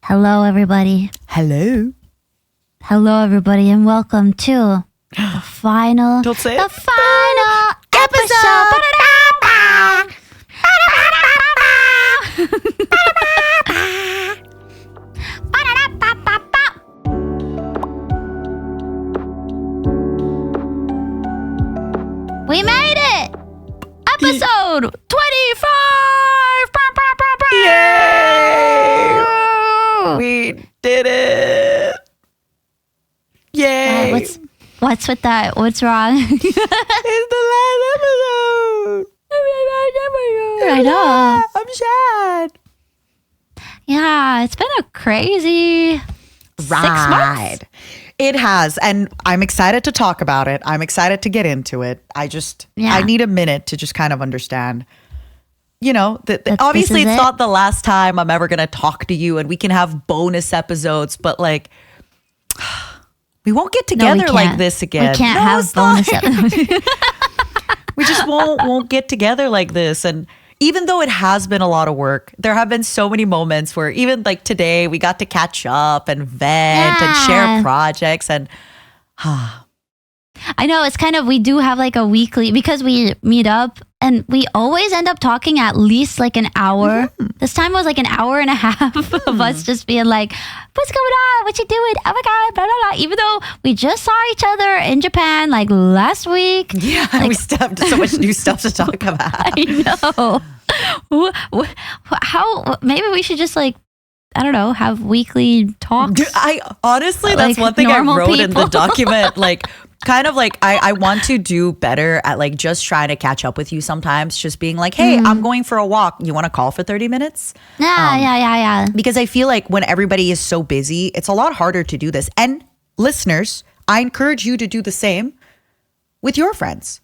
Hello, everybody. Hello. Hello, everybody, and welcome to the final, Don't say the it. final episode. We made it! Episode 25! Yay! We did it. Yay. What's with that? What's wrong? It's the last episode. I know. I'm sad. Yeah, it's been a crazy 6 months. It has. And I'm excited to talk about it. I'm excited to get into it. I need a minute to just kind of understand. You know, obviously it's not the last time I'm ever going to talk to you, and we can have bonus episodes, but like, we won't get together like this again. We can't have bonus episodes. We just won't get together like this. And even though it has been a lot of work, there have been so many moments where even like today we got to catch up and vent and share projects and I know it's kind of, we do have like a weekly, because we meet up and we always end up talking at least like an hour. This time was like an hour and a half of us just being like, what's going on? What you doing? Oh my God, blah, blah, blah. Even though we just saw each other in Japan like last week. Yeah, like, we still have so much new stuff to talk about. I know. How, maybe we should just like, I don't know, have weekly talks. I honestly, that's like one thing I wrote people. in the document. Like, kind of like, I want to do better at like just trying to catch up with you sometimes. Just being like, hey, I'm going for a walk. You want to call for 30 minutes? Yeah. Because I feel like when everybody is so busy, it's a lot harder to do this. And listeners, I encourage you to do the same with your friends.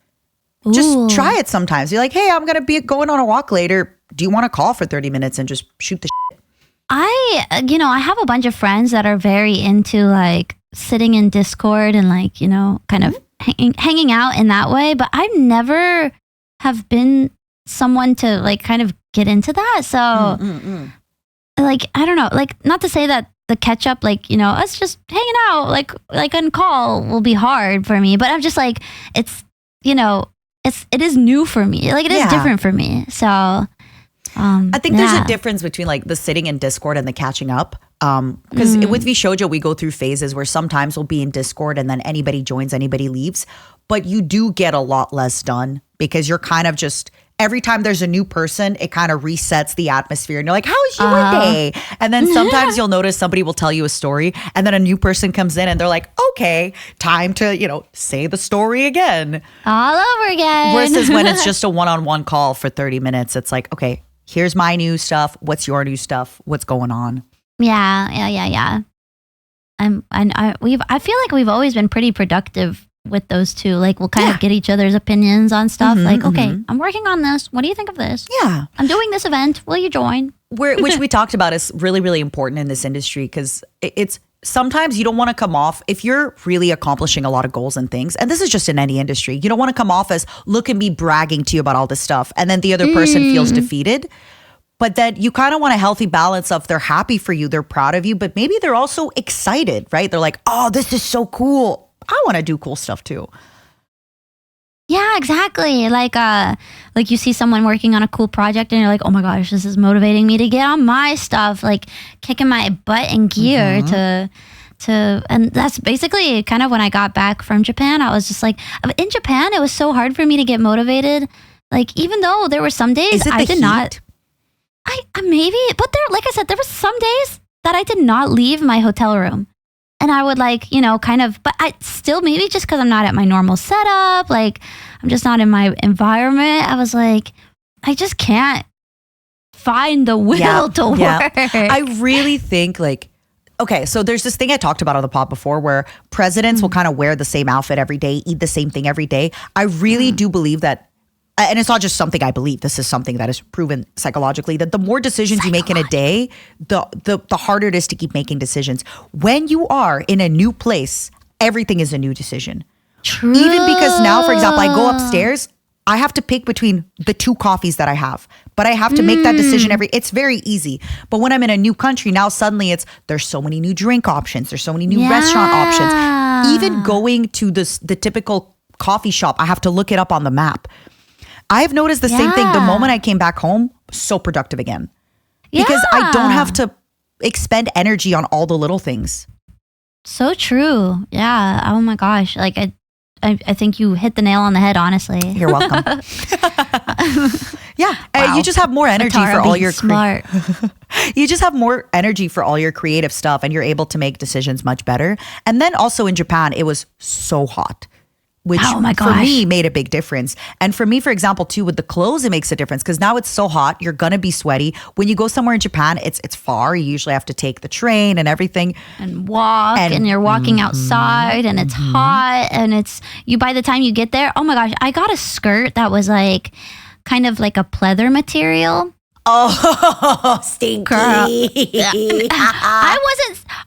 Just try it sometimes. You're like, hey, I'm going to be going on a walk later. Do you want to call for 30 minutes and just shoot the shit? I have a bunch of friends that are very into like sitting in Discord and like, kind of hanging out in that way. But I never have been someone to like kind of get into that. So like, I don't know, like not to say that the catch up, like, us just hanging out like on call will be hard for me. But I'm just like, it's, it is new for me. Like it is different for me. So I think there's a difference between like the sitting in Discord and the catching up. Because with Vishojo, we go through phases where sometimes we'll be in Discord and then anybody joins, anybody leaves. But you do get a lot less done because you're kind of just, every time there's a new person, it kind of resets the atmosphere. And you're like, how was your day? And then sometimes you'll notice somebody will tell you a story and then a new person comes in and they're like, okay, time to, say the story again. All over again. Versus when it's just a one-on-one call for 30 minutes. It's like, okay, here's my new stuff. What's your new stuff? What's going on? Yeah. I feel like we've always been pretty productive with those two. Like we'll kind of get each other's opinions on stuff. Like, okay, I'm working on this. What do you think of this? Yeah. I'm doing this event. Will you join? Which we talked about is really, really important in this industry because it's sometimes you don't want to come off, if you're really accomplishing a lot of goals and things, and this is just in any industry, you don't want to come off as, look at me bragging to you about all this stuff. And then the other person feels defeated. But then you kind of want a healthy balance of they're happy for you, they're proud of you, but maybe they're also excited, right? They're like, oh, this is so cool. I want to do cool stuff too. Yeah, exactly. Like you see someone working on a cool project and you're like, oh my gosh, this is motivating me to get on my stuff, like kicking my butt in gear and that's basically kind of when I got back from Japan. I was just like, in Japan, it was so hard for me to get motivated. Like, even though there were some days I did not. I maybe, but there, like I said, there were some days that I did not leave my hotel room. And I would like, kind of, but I still, maybe just because I'm not at my normal setup, like I'm just not in my environment. I was like, I just can't find the will to work. I really think like, okay, so there's this thing I talked about on the pod before where presidents will kind of wear the same outfit every day, eat the same thing every day. I really do believe that, and it's not just something I believe, this is something that is proven psychologically, that the more decisions you make in a day, the harder it is to keep making decisions. When you are in a new place, everything is a new decision. True. Even because now, for example, I go upstairs, I have to pick between the 2 coffees that I have, but I have to make that decision it's very easy. But when I'm in a new country, now suddenly there's so many new drink options. There's so many new restaurant options. Even going to the typical coffee shop, I have to look it up on the map. I have noticed the same thing. The moment I came back home, so productive again. Because I don't have to expend energy on all the little things. So true. Yeah. Oh my gosh. Like I think you hit the nail on the head, honestly. You're welcome. Yeah. Wow. You just have more energy Matara for all being your smart. You just have more energy for all your creative stuff, and you're able to make decisions much better. And then also in Japan, it was so hot, which for me made a big difference. And for me, for example, too, with the clothes, it makes a difference because now it's so hot. You're going to be sweaty. When you go somewhere in Japan, it's far. You usually have to take the train and everything. And walk, and you're walking outside, and it's hot, and by the time you get there, oh my gosh, I got a skirt that was like kind of like a pleather material. Oh, stinky. Girl.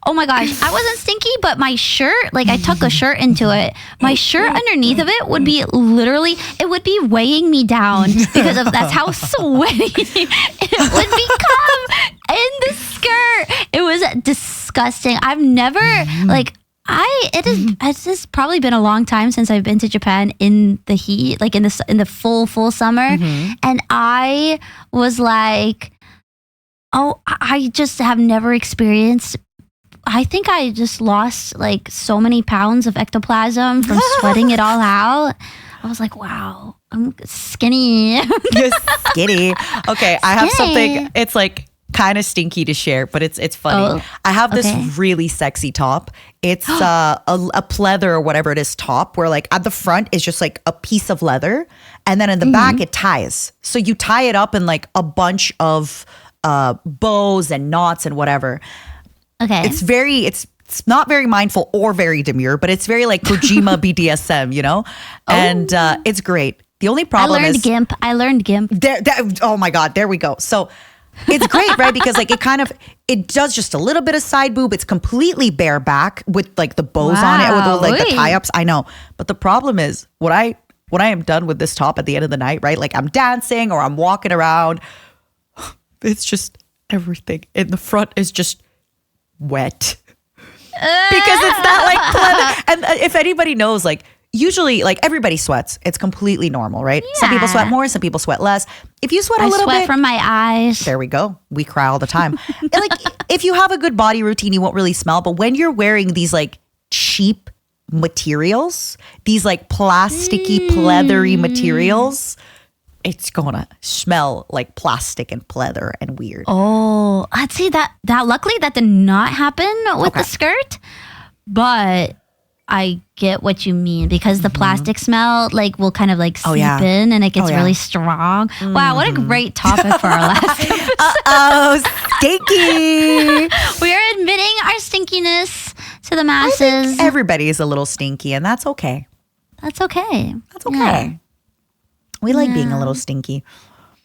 Oh my gosh, I wasn't stinky, but my shirt, like I tuck a shirt into it. My shirt underneath of it would be it would be weighing me down because that's how sweaty it would become in the skirt. It was disgusting. I've never, it's just probably been a long time since I've been to Japan in the heat, like in the full summer. And I was like, oh, I just have never experienced. I think I just lost like so many pounds of ectoplasm from sweating it all out. I was like, wow, I'm skinny. You're skinny. Okay, I have something. It's like kind of stinky to share, but it's funny. I have this really sexy top. It's a pleather or whatever it is top where like at the front is just like a piece of leather, and then in the back it ties. So you tie it up in like a bunch of bows and knots and whatever. Okay. It's not very mindful or very demure, but it's very like Kojima BDSM, you know? And it's great. The only problem is I learned GIMP. Oh my God, there we go. So it's great, right? Because like it does just a little bit of side boob. It's completely bare back with like the bows on it, with like the tie-ups. I know. But the problem is when I am done with this top at the end of the night, right? Like I'm dancing or I'm walking around. It's just everything in the front is just wet. Because it's not like pleather. And if anybody knows, like usually like everybody sweats. It's completely normal, right? Yeah. Some people sweat more, some people sweat less. If you sweat a little bit, I sweat from my eyes. There we go. We cry all the time. And like if you have a good body routine, you won't really smell. But when you're wearing these like cheap materials, these like plasticky, pleathery materials, it's gonna smell like plastic and pleather and weird. Oh, I'd say that luckily that did not happen with the skirt, but I get what you mean because the plastic smell like will kind of like seep in and it gets really strong. Wow, what a great topic for our last episode. Stinky. We are admitting our stinkiness to the masses. Everybody is a little stinky, and that's okay. That's okay. That's okay. Yeah. We like being a little stinky.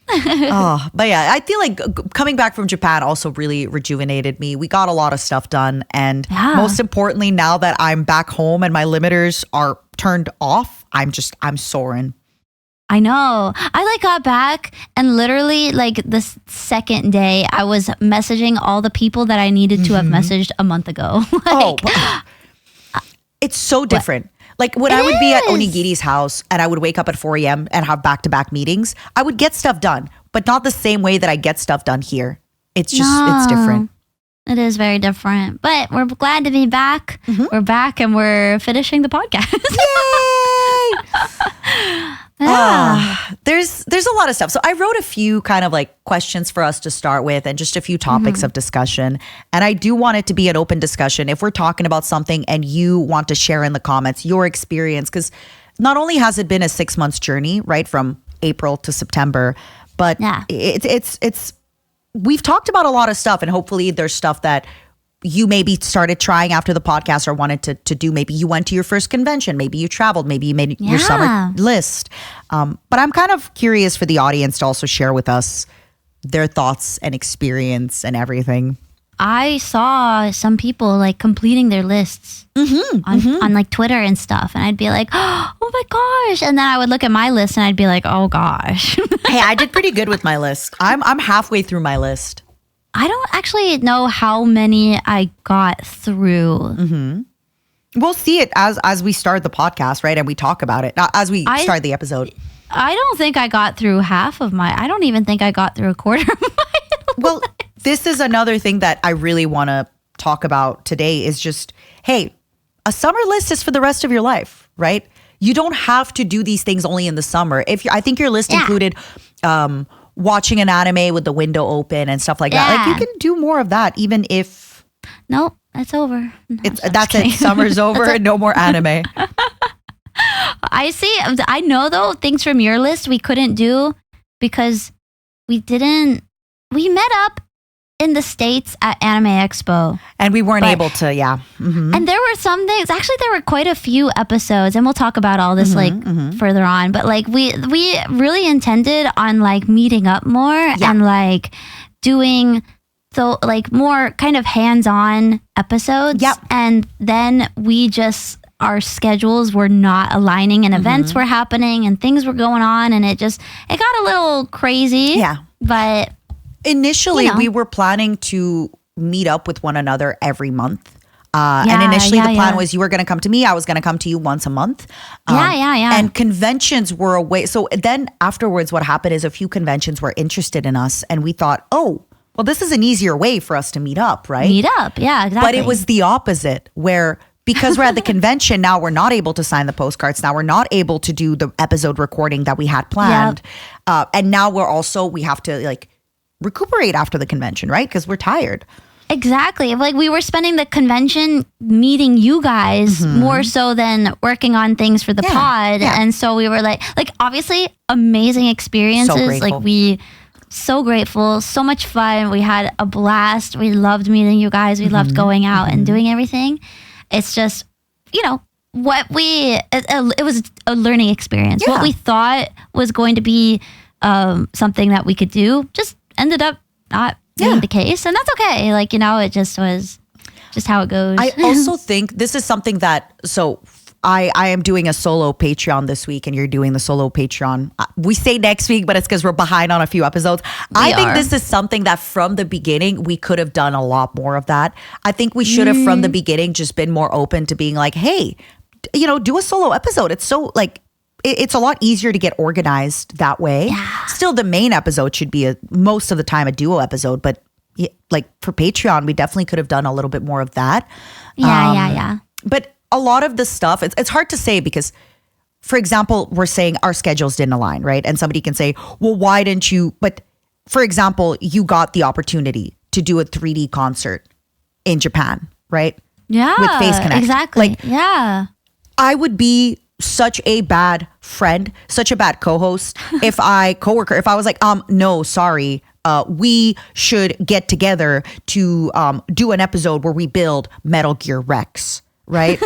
But yeah, I feel like coming back from Japan also really rejuvenated me. We got a lot of stuff done. And most importantly, now that I'm back home and my limiters are turned off, I'm soaring. I know. I like got back and literally like the second day I was messaging all the people that I needed to have messaged a month ago. It's so different. Like when I would be at Onigiri's house and I would wake up at 4 a.m. and have back-to-back meetings, I would get stuff done, but not the same way that I get stuff done here. It's just, it's different. It is very different, but we're glad to be back. We're back and we're finishing the podcast. Yay! There's a lot of stuff. So I wrote a few kind of like questions for us to start with and just a few topics of discussion. And I do want it to be an open discussion. If we're talking about something and you want to share in the comments your experience, because not only has it been a 6 months journey, right, from April to September, but it's we've talked about a lot of stuff, and hopefully there's stuff that you maybe started trying after the podcast or wanted to do. Maybe you went to your first convention. Maybe you traveled. Maybe you made your summer list. But I'm kind of curious for the audience to also share with us their thoughts and experience and everything. I saw some people like completing their lists on like Twitter and stuff. And I'd be like, oh my gosh. And then I would look at my list and I'd be like, oh gosh. Hey, I did pretty good with my list. I'm halfway through my list. I don't actually know how many I got through. We'll see it as we start the podcast, right? And we talk about it as we start the episode. I don't think I got through half of I don't even think I got through a quarter of my Well, this is another thing that I really want to talk about today is just, hey, a summer list is for the rest of your life, right? You don't have to do these things only in the summer. I think your list included watching an anime with the window open and stuff like that. Like you can do more of that even if... Nope, that's over. No, that's it. Summer's over and no more anime. I see. I know though, things from your list we couldn't do because we met up in the States at Anime Expo. And we weren't able to, And there were some things, actually there were quite a few episodes, and we'll talk about all this further on, but like we really intended on like meeting up more and like doing like more kind of hands-on episodes. Yep. And then our schedules were not aligning and events were happening and things were going on and it got a little crazy. Yeah. But initially we were planning to meet up with one another every month. And initially the plan was you were going to come to me, I was going to come to you once a month. And conventions were a way. So then afterwards what happened is a few conventions were interested in us and we thought, oh, well, this is an easier way for us to meet up, right? Meet up, yeah, exactly. But it was the opposite where because we're at the convention, now we're not able to sign the postcards. Now we're not able to do the episode recording that we had planned. And now we have to like recuperate after the convention, right? Because we're tired. Exactly. Like we were spending the convention meeting you guys more so than working on things for the pod. Yeah. And so we were like obviously amazing experiences. So grateful. Like so grateful, so much fun. We had a blast. We loved meeting you guys. We loved going out and doing everything. It's just, it was a learning experience. Yeah. What we thought was going to be something that we could do just ended up not being the case. And that's okay. Like, it just was just how it goes. I also think this is something that, I am doing a solo Patreon this week and you're doing the solo Patreon. We say next week, but it's because we're behind on a few episodes. I think this is something that from the beginning, we could have done a lot more of that. I think we should have from the beginning just been more open to being like, hey, do a solo episode. It's so like, it's a lot easier to get organized that way. Yeah. Still, the main episode should be most of the time a duo episode, but like for Patreon, we definitely could have done a little bit more of that. Yeah. But a lot of the stuff, it's hard to say because, for example, we're saying our schedules didn't align, right? And somebody can say, well, why didn't you? But for example, you got the opportunity to do a 3D concert in Japan, right? Yeah. With Face Connect. Exactly. Like, yeah. I would be such a bad friend, such a bad co-host if I was like, no, sorry. We should get together to do an episode where we build Metal Gear Rex. Right?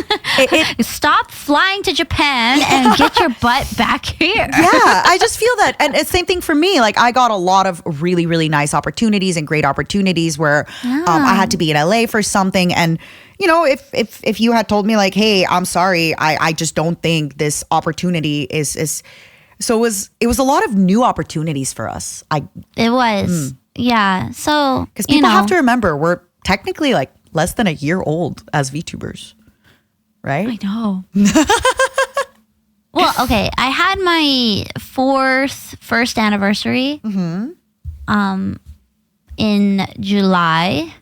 Stop flying to Japan and get your butt back here. Yeah, I just feel that. And it's same thing for me. Like I got a lot of really, really nice opportunities and great opportunities where I had to be in LA for something. And, if you had told me like, hey, I'm sorry, I just don't think this opportunity is. So it was a lot of new opportunities for us. It was. Yeah. So, because people have to remember, we're technically like less than a year old as VTubers. Right? I know. Well, okay. I had my first anniversary in July.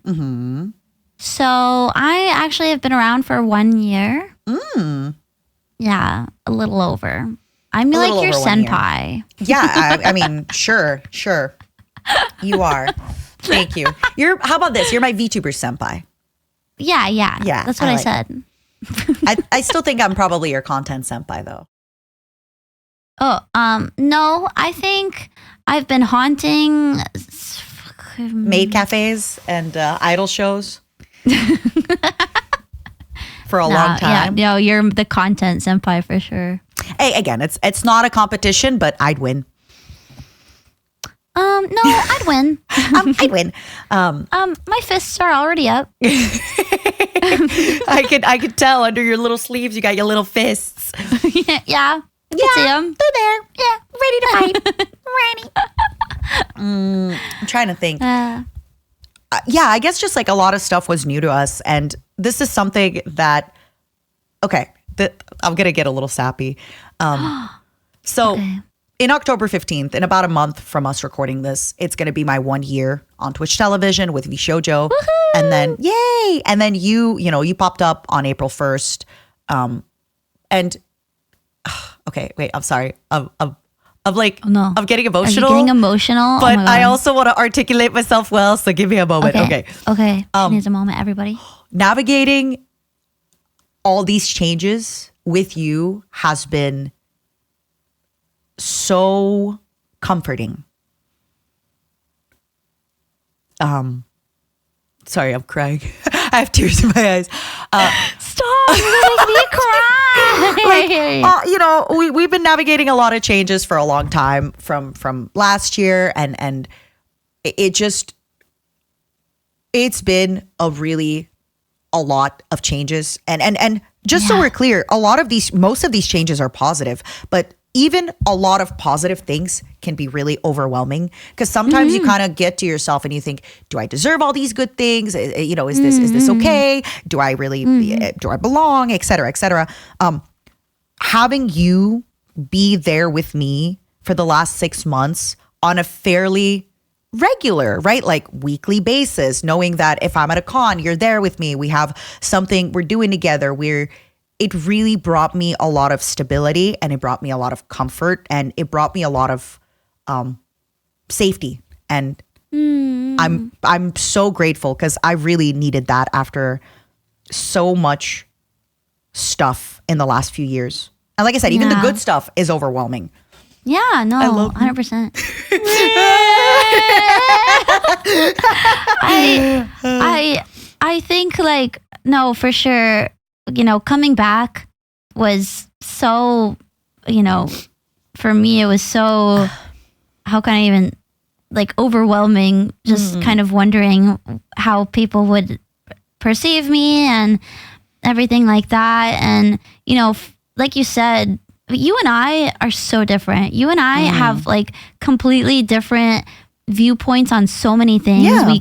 So I actually have been around for 1 year. Yeah, a little over. I'm like your senpai. Yeah, I mean, sure. You are. Thank you. How about this? You're my VTuber senpai. Yeah. That's what I said. I still think I'm probably your content senpai though. Oh, no, I think I've been haunting maid cafes and idol shows for a long time. Yeah, no, you're the content senpai for sure. Hey, again, it's not a competition, but I'd win. No, I'd win. I'd win. My fists are already up. I could tell under your little sleeves you got your little fists. Yeah. Yeah, See 'em. they're there. Yeah, Ready to fight. Ready. I'm trying to think. Yeah, I guess just like a lot of stuff was new to us. And this is something that, I'm going to get a little sappy. So in October 15th, in about a month from us recording this, it's going to be my 1 year on Twitch television with VShojo. Woohoo! And then, yay. And then you popped up on April 1st. And okay, wait, I'm sorry. I'm getting emotional. Are you getting emotional? But I also want to articulate myself well, so give me a moment. Okay. Needs a moment, everybody. Navigating all these changes with you has been so comforting. Sorry, I'm crying. I have tears in my eyes. Stop! You're gonna make me cry. We've been navigating a lot of changes for a long time from last year, and it's been a lot of changes, and just so we're clear, most of these changes are positive, but even a lot of positive things can be really overwhelming, because sometimes you kind of get to yourself and you think, do I deserve all these good things? Is this okay? Do I really, do I belong, et cetera, et cetera. Having you be there with me for the last 6 months on a fairly regular, right? Like weekly basis, knowing that if I'm at a con, you're there with me. We have something we're doing together. It really brought me a lot of stability, and it brought me a lot of comfort, and it brought me a lot of safety. And I'm so grateful, because I really needed that after so much stuff in the last few years. And like I said, even the good stuff is overwhelming. Yeah, no, I love 100%. I think no, for sure, coming back was so, for me, it was so, how can I even, overwhelming, just kind of wondering how people would perceive me and everything like that. And, like you said, you and I are so different. You and I have completely different viewpoints on so many things. Yeah. I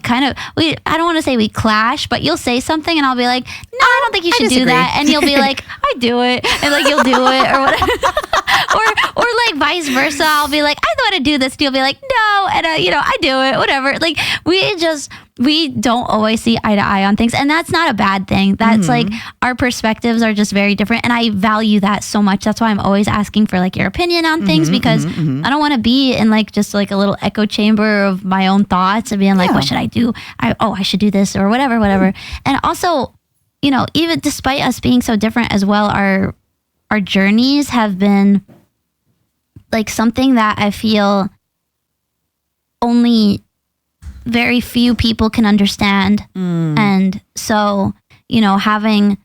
don't want to say we clash, but you'll say something and I'll be like, no, I don't think you should do that. And you'll be like, I do it. And you'll do it or whatever. or vice versa. I'll be like, I thought I'd do this. And you'll be like, no. And I do it, whatever. We don't always see eye to eye on things. And that's not a bad thing. That's our perspectives are just very different. And I value that so much. That's why I'm always asking for your opinion on things, because I don't want to be in just a little echo chamber of my own thoughts and being what should I do? I should do this or whatever. And also, even despite us being so different as well, our journeys have been something that I feel only very few people can understand. And so, having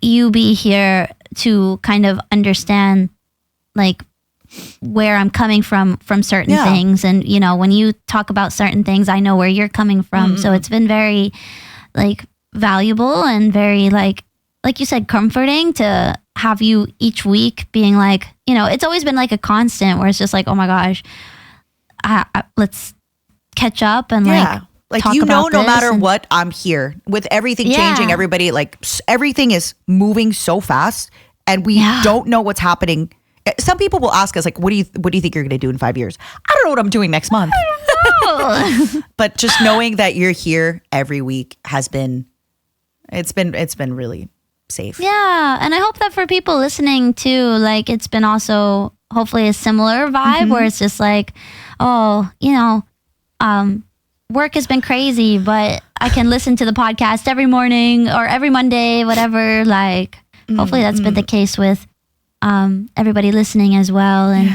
you be here to kind of understand where I'm coming from certain things. And, when you talk about certain things, I know where you're coming from. So it's been very valuable and very like you said, comforting to have you each week being it's always been a constant where it's just oh my gosh, let's catch up and talk about no this. matter what, I'm here with everything changing. Everybody everything is moving so fast, and we don't know what's happening. Some people will ask us what do you think you're going to do in 5 years? I don't know what I'm doing next month. But just knowing that you're here every week has been it's been really safe. Yeah, and I hope that for people listening too, it's been also hopefully a similar vibe where it's just work has been crazy, but I can listen to the podcast every morning or every Monday, whatever. Hopefully that's been the case with everybody listening as well. And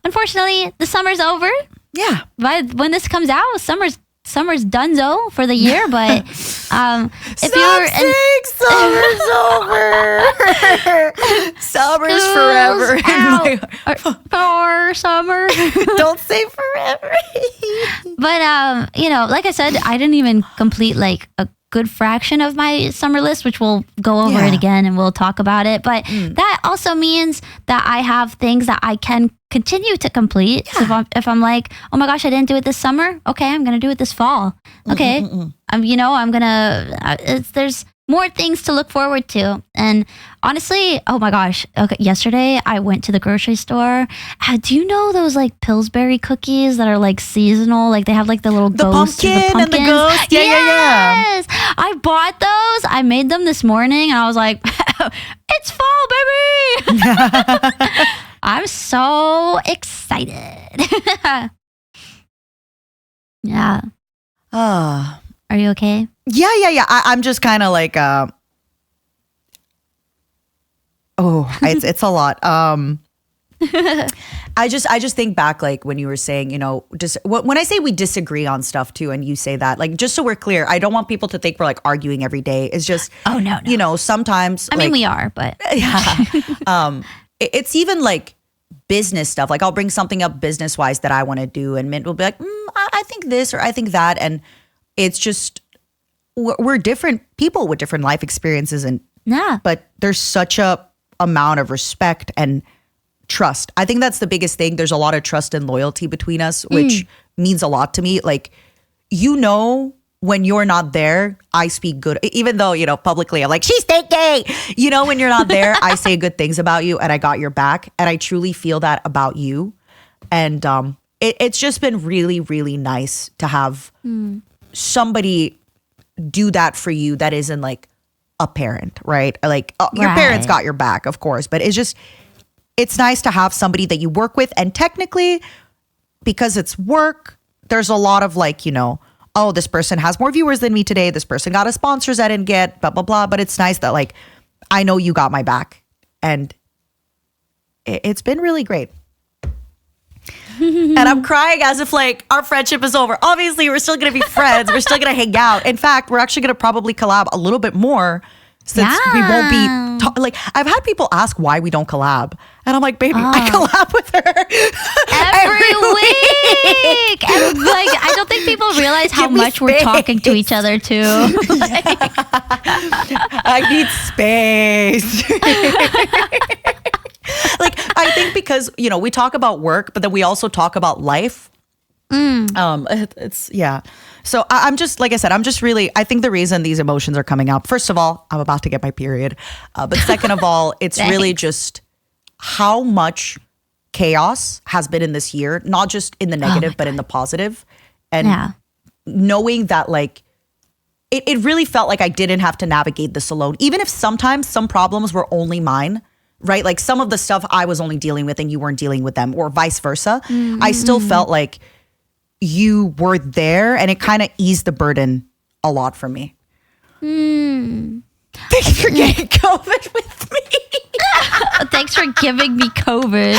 unfortunately, the summer's over. Yeah. When this comes out, summer's summer's donezo for the year, but if summer's over. Summer's forever. For summer. Don't say forever. But like I said, I didn't even complete like a good fraction of my summer list, which we'll go over it again and we'll talk about it. But that also means that I have things that I can continue to complete. Yeah. So if I'm like, oh my gosh, I didn't do it this summer. Okay, I'm gonna do it this fall. Okay, I'm gonna. There's more things to look forward to. And honestly, oh my gosh, okay, yesterday I went to the grocery store. Do you know those like Pillsbury cookies that are like seasonal? Like they have like the little ghosts. The pumpkin and the ghost. Yes! I bought those. I made them this morning and I was like, it's fall, baby. I'm so excited. Yeah. Are you okay? Yeah. I'm just kind of like, it's a lot. I just think back, like when you were saying, just when I say we disagree on stuff too, and you say that, like, just so we're clear, I don't want people to think we're like arguing every day. It's just, no. Sometimes. I mean, we are, but yeah. It's even like business stuff. Like I'll bring something up business wise that I want to do, and Mint will be like, I think this or I think that, and it's just we're different people with different life experiences, and but there's such a amount of respect and trust. I think that's the biggest thing. There's a lot of trust and loyalty between us, which means a lot to me. Like, when you're not there, I speak good, even though, publicly I'm like, she's gay. When you're not there, I say good things about you and I got your back. And I truly feel that about you. And it's just been really, really nice to have somebody do that for you that isn't like a parent, right? Like your parents got your back, of course, but it's nice to have somebody that you work with. And technically, because it's work, there's a lot of like, oh, this person has more viewers than me today. This person got a sponsors I didn't get, blah, blah, blah. But it's nice that like, I know you got my back. And it's been really great. And I'm crying as if like our friendship is over. Obviously, we're still going to be friends. We're still going to hang out. In fact, we're actually going to probably collab a little bit more since we won't be like, I've had people ask why we don't collab. And I'm like, baby, I collab with her every week. And like, I don't think people realize how much we're talking to each other too. I need space. Like, I think because, we talk about work, but then we also talk about life. So I'm just, like I said, I think the reason these emotions are coming up, first of all, I'm about to get my period. But second of all, it's really just how much chaos has been in this year, not just in the negative, but in the positive. And knowing that like, it really felt like I didn't have to navigate this alone. Even if sometimes some problems were only mine, right? Like some of the stuff I was only dealing with and you weren't dealing with them, or vice versa. I still felt like you were there, and it kind of eased the burden a lot for me. Thanks for getting COVID with me. Thanks for giving me COVID.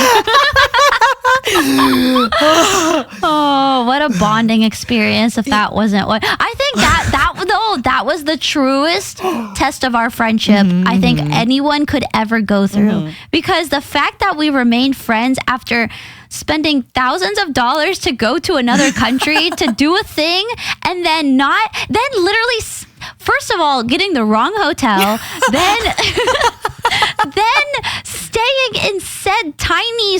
Oh, what a bonding experience if that wasn't what I think that was the truest test of our friendship I think anyone could ever go through. Because the fact that we remained friends after spending thousands of dollars to go to another country to do a thing, and then literally first of all getting the wrong hotel, then staying in said tiny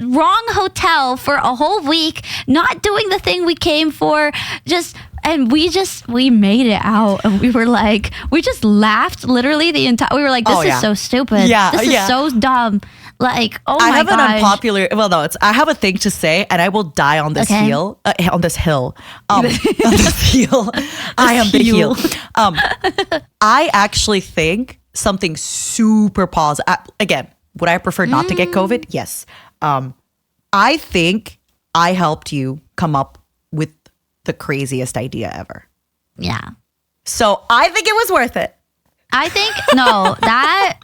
wrong hotel for a whole week, not doing the thing we came for, we made it out, and we just laughed literally the entire. We were like, this is so stupid. This is so dumb. Like, oh my gosh. I have a thing to say, and I will die on this hill. On this hill. On this heel. I am the heel. I actually think something super positive. Again, would I prefer not to get COVID? Yes. I think I helped you come up with the craziest idea ever. Yeah. So I think it was worth it. I think, no, that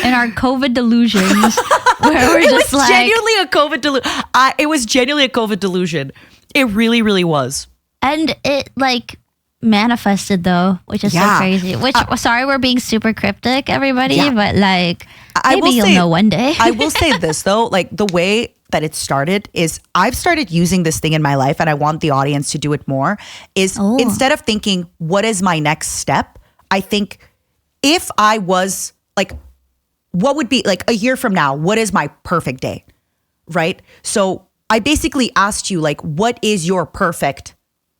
in our COVID delusions, where we're just like. It was genuinely a COVID delusion. It really, really was. And it like manifested though, which is so crazy. Which sorry, we're being super cryptic, everybody, but like maybe you'll know one day. I will say this though, like the way that it started is I've started using this thing in my life, and I want the audience to do it more, is instead of thinking, what is my next step? I think if I was like, what would be like a year from now, what is my perfect day? Right? So I basically asked you, like, what is your perfect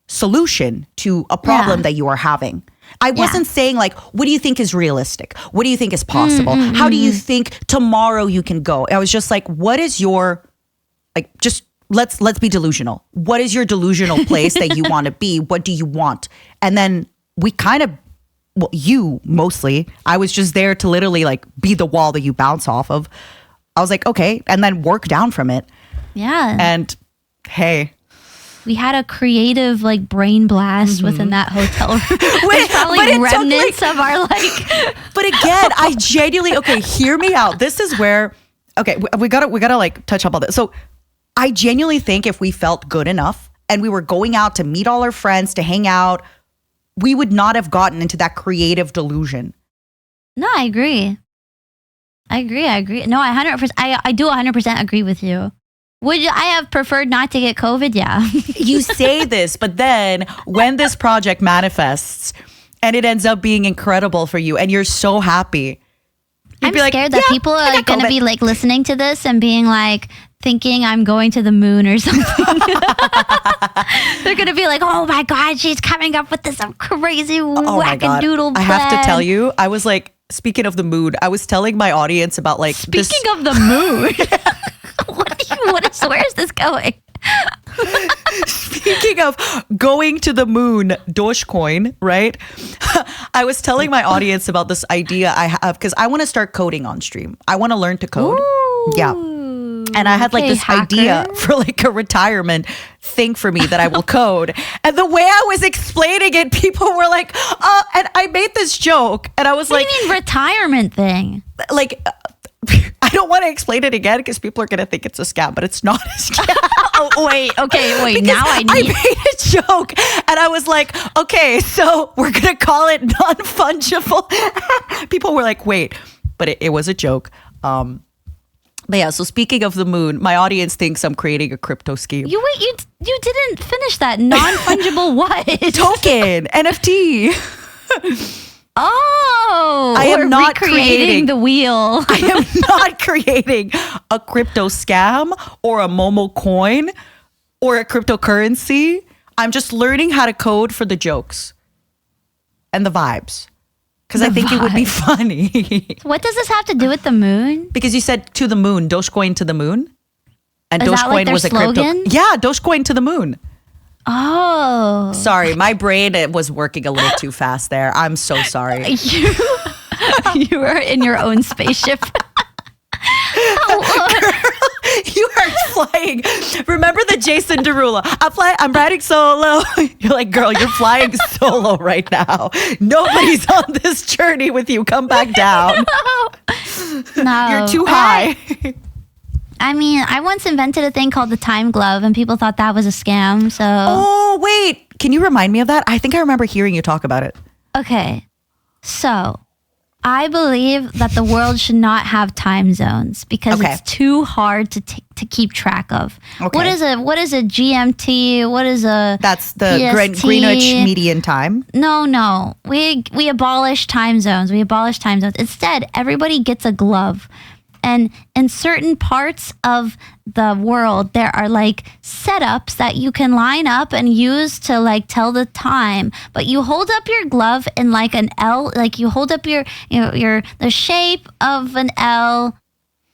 solution to a problem that you are having? I wasn't saying like, what do you think is realistic? What do you think is possible? How do you think tomorrow you can go? I was just like, what is your, like, just let's be delusional. What is your delusional place that you want to be? What do you want? And then we kind of, well, you mostly, I was just there to literally like be the wall that you bounce off of. I was like, okay, and then work down from it. Yeah. And hey, we had a creative like brain blast within that hotel room. There's probably remnants of our like. But again, I genuinely, okay, hear me out. This is where, okay, we gotta like touch up on this. So I genuinely think if we felt good enough and we were going out to meet all our friends, to hang out, we would not have gotten into that creative delusion. No, I agree. No, I do 100% agree with you. Would I have preferred not to get COVID? Yeah. You say this, but then when this project manifests and it ends up being incredible for you and you're so happy, I'm scared that people are like, going to be like listening to this and being like thinking I'm going to the moon or something. They're going to be like, oh my God, she's coming up with this crazy wackadoodle plan. I have to tell you, I was like, speaking of the moon, I was telling my audience about like Speaking of the moon. Where is this going? Speaking of going to the moon, Dogecoin, right? I was telling my audience about this idea I have because I want to start coding on stream. I want to learn to code. Ooh, yeah. And I had like this idea for like a retirement thing for me that I will code. And the way I was explaining it, people were like, and I made this joke and I was what like, do you mean retirement thing? Like, I don't want to explain it again because people are going to think it's a scam, but it's not a scam. Wait. Now I made a joke and I was like, okay, so we're going to call it non-fungible. People were like, wait, but it was a joke. But yeah, so speaking of the moon, my audience thinks I'm creating a crypto scheme. You didn't finish that. Non-fungible what? Token, NFT. Oh, I am not creating the wheel. I am not creating a crypto scam or a Momo coin or a cryptocurrency. I'm just learning how to code for the jokes and the vibes because I think it would be funny. What does this have to do with the moon? Because you said to the moon, Dogecoin to the moon. And Dogecoin like was a slogan? crypto. Yeah, Dogecoin to the moon. Oh. Sorry, my brain was working a little too fast there. I'm so sorry. You are in your own spaceship. Girl, you are flying. Remember the Jason Derulo? I'm riding solo. You're like, girl, you're flying solo right now. Nobody's on this journey with you. Come back down. No. You're too high. I mean, I once invented a thing called the time glove and people thought that was a scam, so... Oh, wait. Can you remind me of that? I think I remember hearing you talk about it. Okay. So, I believe that the world should not have time zones because it's too hard to keep track of. Okay. What is a GMT? What is a That's the Greenwich Median Time. No. We abolish time zones. Instead, everybody gets a glove. And in certain parts of the world, there are like setups that you can line up and use to like tell the time. But you hold up your glove in like an L, like you hold up the shape of an L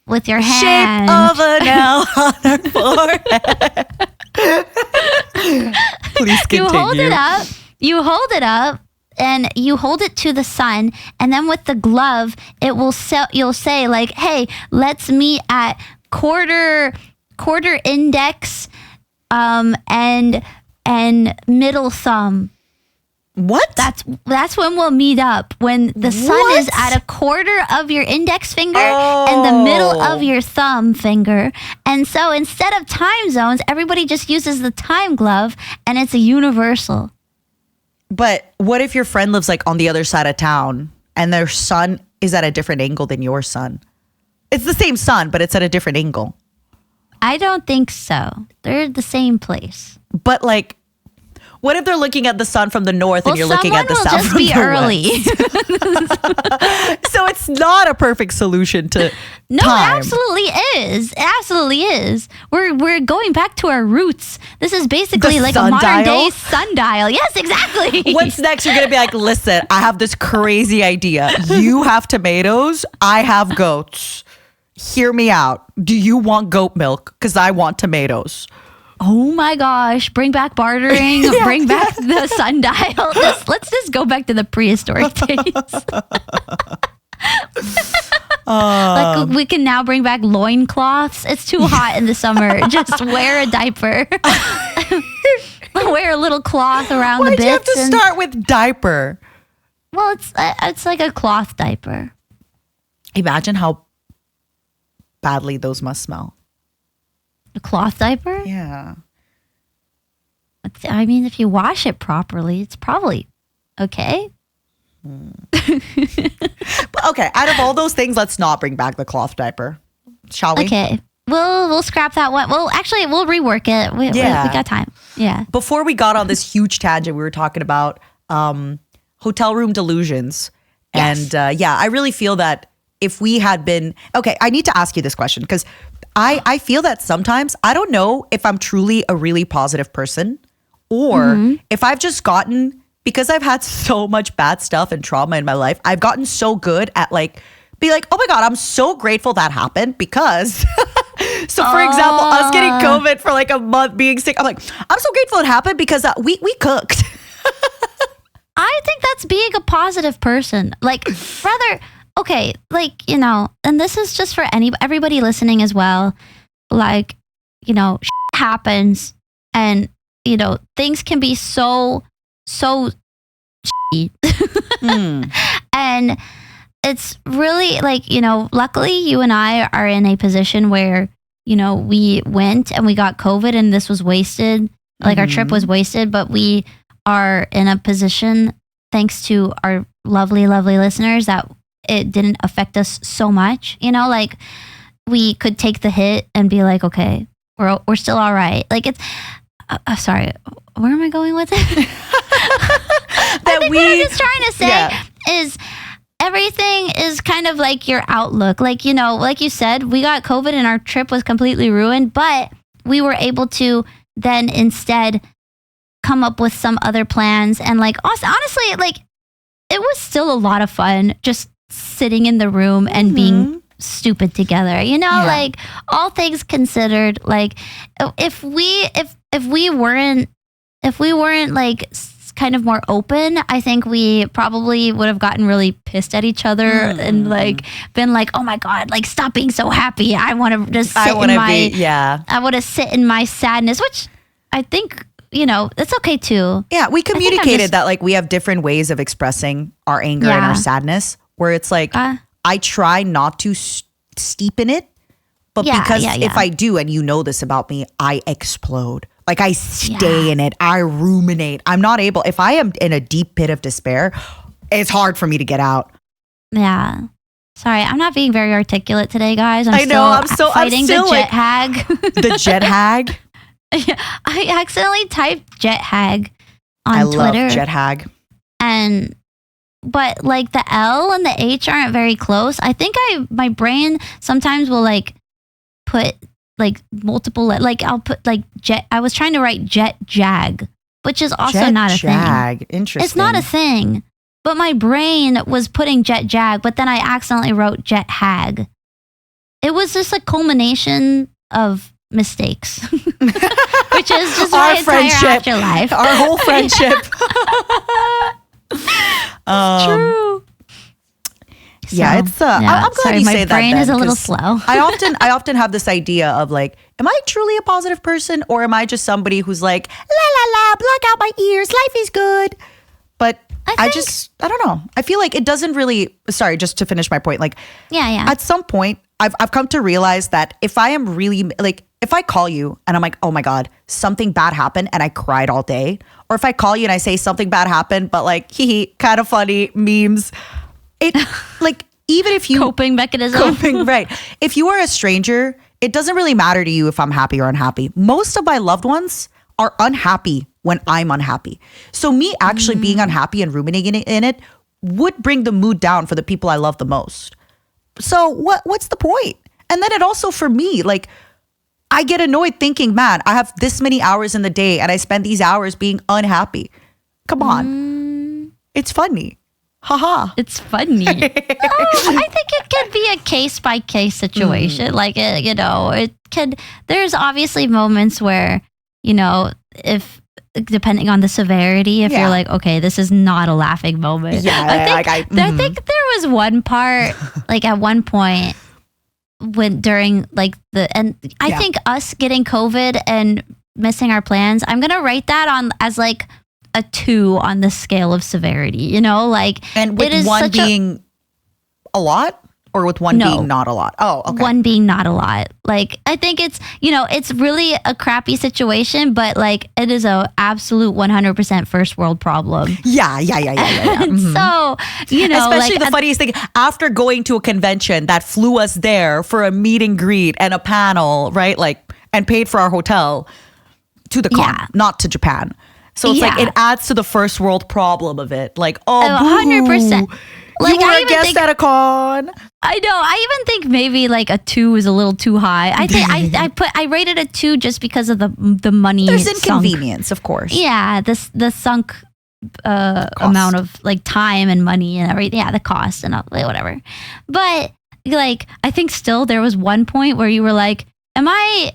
with your hand. Shape of an L on her forehead. Please continue. You hold it up. And you hold it to the sun, and then with the glove, you'll say like, "Hey, let's meet at quarter index, and middle thumb." What? That's when we'll meet up. When the sun is at a quarter of your index finger and the middle of your thumb finger. And so instead of time zones, everybody just uses the time glove and it's a universal. But what if your friend lives like on the other side of town and their sun is at a different angle than your sun? It's the same sun, but it's at a different angle. I don't think so. They're the same place. But like, what if they're looking at the sun from the north and you're looking at the south from the west? So it's not a perfect solution to No, time. it absolutely is. It absolutely is. We're going back to our roots. This is basically The like a modern sundial? day sundial. Yes, exactly. What's next? You're going to be like, listen, I have this crazy idea. You have tomatoes. I have goats. Hear me out. Do you want goat milk? Because I want tomatoes. Oh my gosh. Bring back bartering. Bring back the sundial. Let's just go back to the prehistoric days. Like we can now bring back loincloths. It's too hot in the summer. Just wear a diaper. Wear a little cloth around the bits. Why'd you have to start with diaper? Well, it's like a cloth diaper. Imagine how badly those must smell. A cloth diaper? Yeah. I mean, if you wash it properly, it's probably okay. Okay, out of all those things, let's not bring back the cloth diaper, shall we? Okay. We'll scrap that one. Well, actually, we'll rework it. We got time. Yeah. Before we got on this huge tangent, we were talking about hotel room delusions. Yes. And I really feel that if we had been... Okay, I need to ask you this question because I feel that sometimes I don't know if I'm truly a really positive person or if I've just gotten... Because I've had so much bad stuff and trauma in my life, I've gotten so good at be like, oh my God, I'm so grateful that happened because... So for example, us getting COVID for like a month, being sick, I'm like, I'm so grateful it happened because we cooked. I think that's being a positive person. Like, rather, okay, like, you know, and this is just for everybody listening as well. Like, you know, shit happens and, you know, things can be so shitty. And it's really like, you know, luckily you and I are in a position where, you know, we went and we got COVID and this was wasted. Like our trip was wasted, but we are in a position, thanks to our lovely, lovely listeners, that it didn't affect us so much. You know, like we could take the hit and be like, okay, we're still all right. Like it's, sorry, where am I going with it? I think what I'm just trying to say is everything is kind of like your outlook. Like, you know, like you said, we got COVID and our trip was completely ruined, but we were able to then instead come up with some other plans. And like, honestly, like it was still a lot of fun just sitting in the room and being stupid together, you know, like all things considered, like if we weren't like kind of more open, I think we probably would have gotten really pissed at each other and like been like, oh my God, like stop being so happy. I want to just sit I want to sit in my sadness, which I think, you know, it's okay too. Yeah, we communicated that like we have different ways of expressing our anger and our sadness, where it's like I try not to steep in it, but because if I do, and you know this about me, I explode. Like I stay in it. I ruminate. I'm not able. If I am in a deep pit of despair, it's hard for me to get out. Yeah. Sorry, I'm not being very articulate today, guys. I'm still fighting the jet hag. The jet hag? I accidentally typed jet hag on Twitter. I love jet hag. But like the L and the H aren't very close. I think my brain sometimes will like put like multiple, like I'll put like jet. I was trying to write jet jag, which is also not a thing. Interesting. It's not a thing. But my brain was putting jet jag, but then I accidentally wrote jet hag. It was just a culmination of mistakes, which is just our my friendship, entire afterlife. Our whole friendship. True. Yeah, it's I'm glad you say that. My brain is a little slow. I often have this idea of like, am I truly a positive person, or am I just somebody who's like, la la la, block out my ears, life is good? But I think- don't know. I feel like it doesn't really, sorry, just to finish my point. Like, Yeah. at some point, I've come to realize that if I am really, like, if I call you and I'm like, oh my God, something bad happened and I cried all day. Or if I call you and I say something bad happened, but like, hee, kind of funny, memes. It, like, even if you... Coping mechanism. Right. If you are a stranger, it doesn't really matter to you if I'm happy or unhappy. Most of my loved ones are unhappy when I'm unhappy. So me actually being unhappy and ruminating in it would bring the mood down for the people I love the most. So what's the point? And then it also, for me, like, I get annoyed thinking, man, I have this many hours in the day and I spend these hours being unhappy. Come on. It's funny. Haha. It's funny. I think it can be a case by case situation. Like, it can, there's obviously moments where, if depending on the severity, if you're like, okay, this is not a laughing moment. Yeah, I think there was one part, like at one point when during like I think us getting COVID and missing our plans, I'm gonna write that on as like a 2 on the scale of severity, like, and with it is one being a lot, or with one being not a lot? Oh, okay. One being not a lot. Like, I think it's, it's really a crappy situation, but like it is a absolute 100% first world problem. Yeah. So, especially the funniest thing, after going to a convention that flew us there for a meet and greet and a panel, right? Like, and paid for our hotel to the con, not to Japan. So it's like, it adds to the first world problem of it. Like, 100%. Like, you were a guest at a con. I know. I even think maybe like a 2 is a little too high. I think I rated a 2 just because of the money. There's inconvenience, of course. Yeah, the sunk amount of like time and money and everything. Yeah, the cost and all, whatever. But like, I think still there was one point where you were like, "Am I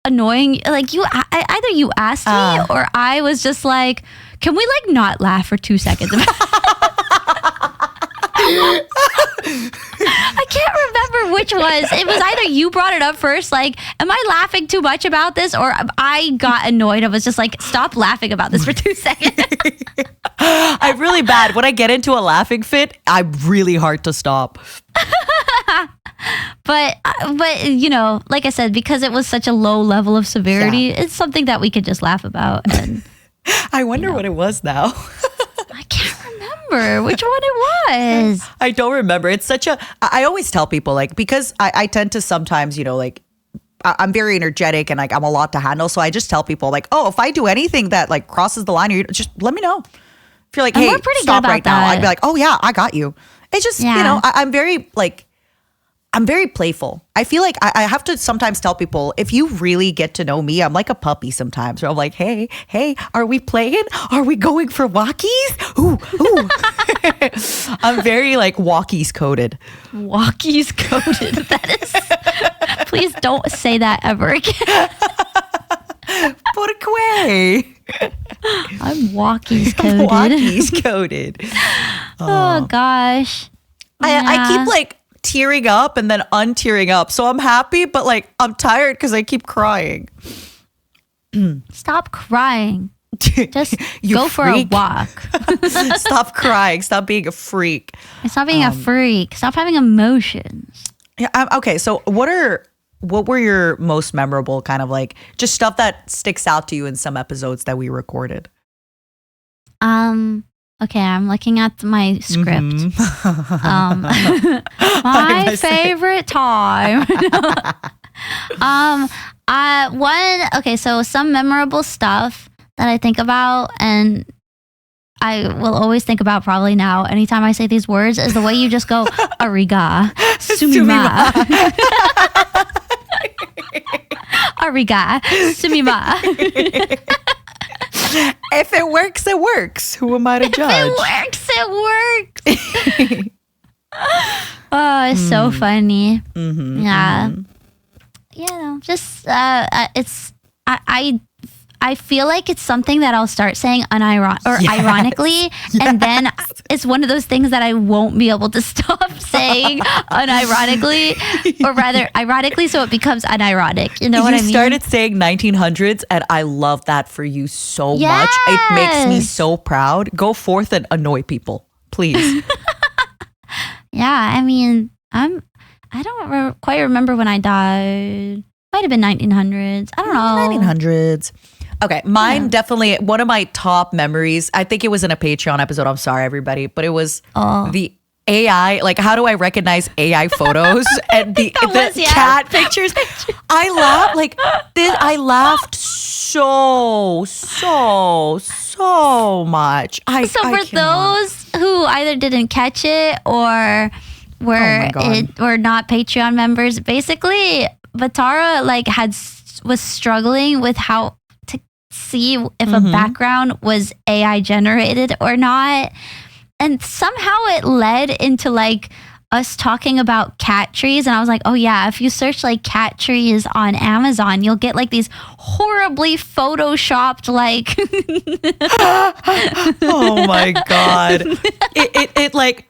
annoying?" Like, either you asked me or I was just like, "Can we like not laugh for 2 seconds?" I can't remember which was. It was either you brought it up first, like, am I laughing too much about this? Or I got annoyed. I was just like, stop laughing about this for 2 seconds. I'm really bad. When I get into a laughing fit, I'm really hard to stop. But like I said, because it was such a low level of severity, it's something that we could just laugh about. And I wonder what it was now. I can't remember which one it was. I don't remember. It's such a, I always tell people, like, because I tend to sometimes, like, I'm very energetic and like I'm a lot to handle. So I just tell people like, oh, if I do anything that like crosses the line, just let me know. If you're like, hey, stop right now, I'd be like, oh yeah, I got you. It's just, I'm very like, I'm very playful. I feel like I have to sometimes tell people, if you really get to know me, I'm like a puppy sometimes. Where I'm like, hey, are we playing? Are we going for walkies? Ooh. I'm very like walkies coded. Walkies coded. That is. Please don't say that ever again. Porque. I'm walkies coded. Walkies coded. Oh gosh. I keep like tearing up and then untearing up. So I'm happy, but like I'm tired because I keep crying. Stop crying. Just go for a walk. Stop crying. Stop being a freak. Stop being a freak. Stop having emotions. Yeah. Okay. So what were your most memorable kind of like just stuff that sticks out to you in some episodes that we recorded? Okay, I'm looking at my script. My favorite time. So some memorable stuff that I think about and I will always think about probably now anytime I say these words is the way you just go ariga sumima. Ariga sumima. If it works, it works. Who am I to judge? If it works. Oh, it's so funny. Yeah. Just it's I feel like it's something that I'll start saying ironically, and then it's one of those things that I won't be able to stop saying unironically, or rather ironically, so it becomes unironic. You know what I mean? You started saying 1900s, and I love that for you so much. It makes me so proud. Go forth and annoy people, please. Yeah, I mean, I don't quite remember when I died. Might have been 1900s. I don't know. 1900s. Okay, mine definitely, one of my top memories, I think it was in a Patreon episode, I'm sorry everybody, but it was the AI, like how do I recognize AI photos and the cat pictures? I laughed so much. For those who either didn't catch it or were not Patreon members, basically Matara was struggling with how to see if a background was AI generated or not. And somehow it led into us talking about cat trees. And I was like, oh yeah, if you search cat trees on Amazon, you'll get these horribly photoshopped oh my God. It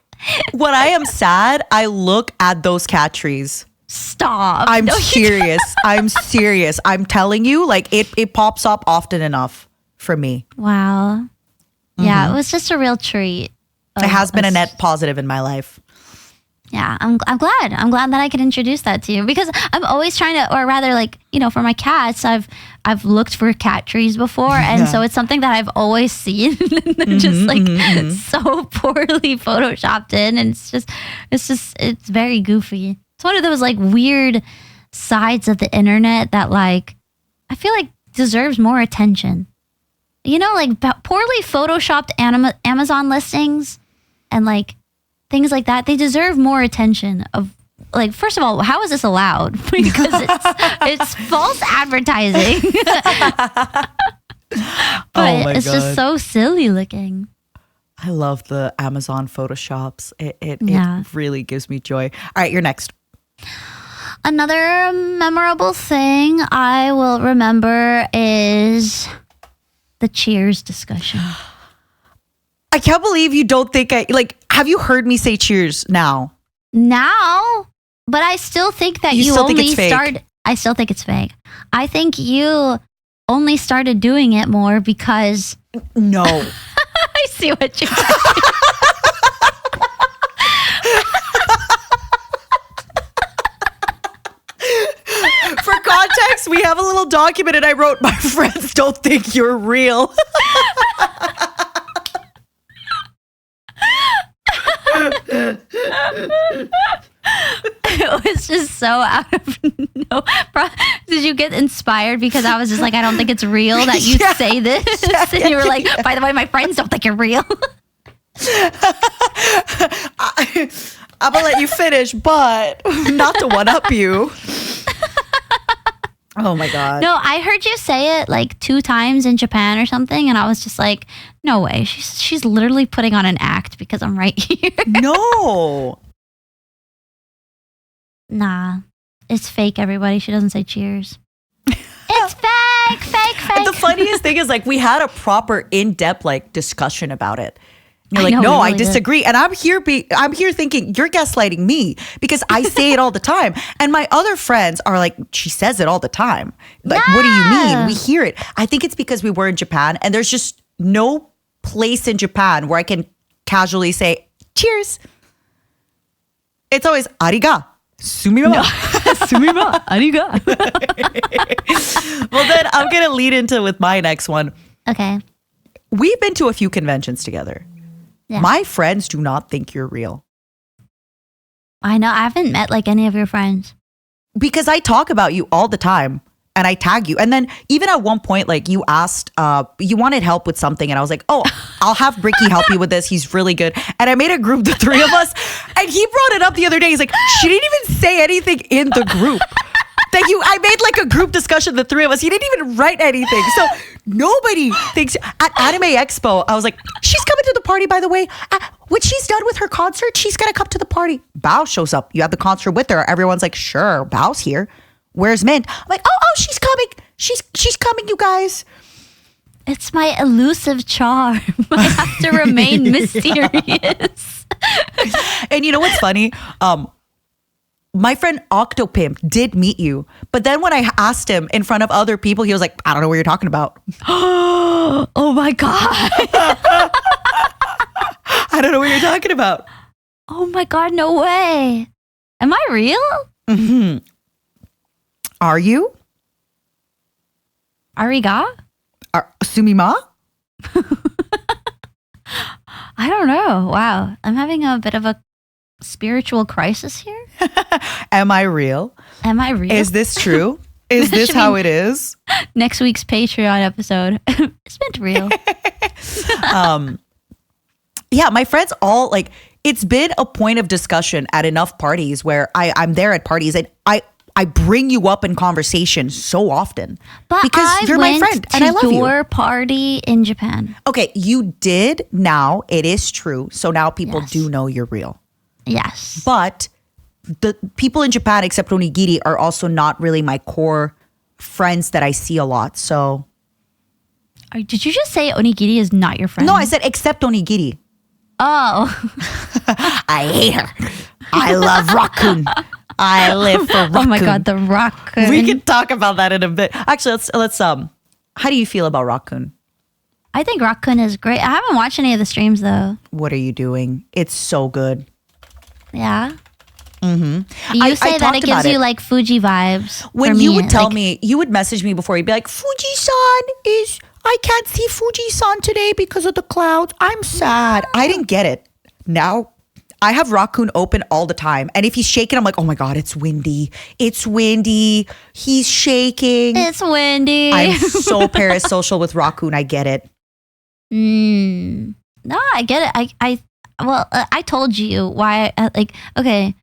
when I am sad, I look at those cat trees. Stop. I'm serious. I'm serious. I'm telling you, it pops up often enough for me. Wow. Yeah, it was just a real treat. It has been a net positive in my life. Yeah, I'm glad. I'm glad that I could introduce that to you, because I'm always trying to, or rather for my cats, I've looked for cat trees before. And so it's something that I've always seen and they're just so poorly photoshopped in. And it's very goofy. It's one of those weird sides of the internet that I feel deserves more attention. You know, poorly photoshopped Amazon listings and things like that. They deserve more attention. Of first of all, how is this allowed? Because it's false advertising. But it's just so silly looking. I love the Amazon photoshops. It really gives me joy. All right, you're next. Another memorable thing I will remember is the Cheers discussion. I can't believe you don't think have you heard me say cheers now? Now? But I still think that you only started. I still think it's fake. I think you only started doing it more because. No. I see what you're saying. For context, we have a little document and I wrote, "My friends don't think you're real." It was just so out of no. Did you get inspired because I was just I don't think it's real that you say this? And you were like, by the way, my friends don't think you're real. I'm gonna let you finish, but not to one up you. Oh my God. No, I heard you say it 2 times in Japan or something, and I was just like, no way. She's literally putting on an act because I'm right here. No. Nah. It's fake, everybody. She doesn't say cheers. It's fake. And the funniest thing is we had a proper in-depth discussion about it. You're I know, no, really I disagree. And I'm here thinking you're gaslighting me because I say it all the time. And my other friends are like, she says it all the time. What do you mean? We hear it. I think it's because we were in Japan and there's just no place in Japan where I can casually say, cheers. It's always, ariga. Sumima. No. Sumima. Ariga. Well, then I'm going to lead into with my next one. Okay. We've been to a few conventions together. Yeah. My friends do not think you're real. I know. I haven't met any of your friends. Because I talk about you all the time and I tag you. And then even at one point, you asked, you wanted help with something. And I was like, oh, I'll have Ricky help you with this. He's really good. And I made a group, the 3 of us. And he brought it up the other day. He's like, she didn't even say anything in the group. I made a group discussion, the 3 of us. He didn't even write anything. So nobody thinks at Anime Expo, I was like, she's coming to the party, by the way. When she's done with her concert, she's going to come to the party. Bao shows up. You have the concert with her. Everyone's like, sure, Bao's here. Where's Mint? I'm like, oh, she's coming. She's coming, you guys. It's my elusive charm. I have to remain mysterious. And you know what's funny? My friend Octopimp did meet you, but then when I asked him in front of other people, he was like, I don't know what you're talking about. Oh my God. I don't know what you're talking about. Oh my God, no way. Am I real? Mm-hmm. Are you? Ariga? Sumima? I don't know. Wow. I'm having a bit of a spiritual crisis here. Am I real? Am I real? Is this true? Is this how it is? Next week's Patreon episode. It's meant real. Yeah, my friends all like, it's been a point of discussion at enough parties where I'm there at parties and I bring you up in conversation so often. But because you're my friend and I love you. Your party in Japan. Okay, you did now. It is true. So now people Yes. do know you're real. Yes. But the people in Japan, except Onigiri, are also not really my core friends that I see a lot. So. Did you just say Onigiri is not your friend? No, I said except Onigiri. Oh. I hate her. I love Raccoon. I live for Raccoon. Oh my God, the Raccoon. We can talk about that in a bit. Actually, let's how do you feel about Raccoon? I think Raccoon is great. I haven't watched any of the streams though. What are you doing? It's so good. Yeah. Mm-hmm. You say that it gives you like Fuji vibes. When for you me, would tell like, me, you would message me before. You'd be like, Fuji-san is, I can't see Fuji-san today because of the clouds. I'm sad. I didn't get it. Now I have Raccoon open all the time. And if he's shaking, I'm like, oh my God, it's windy. It's windy. He's shaking. It's windy. I'm so parasocial with Raccoon. I get it. No, I get it. I told you why. Like, okay,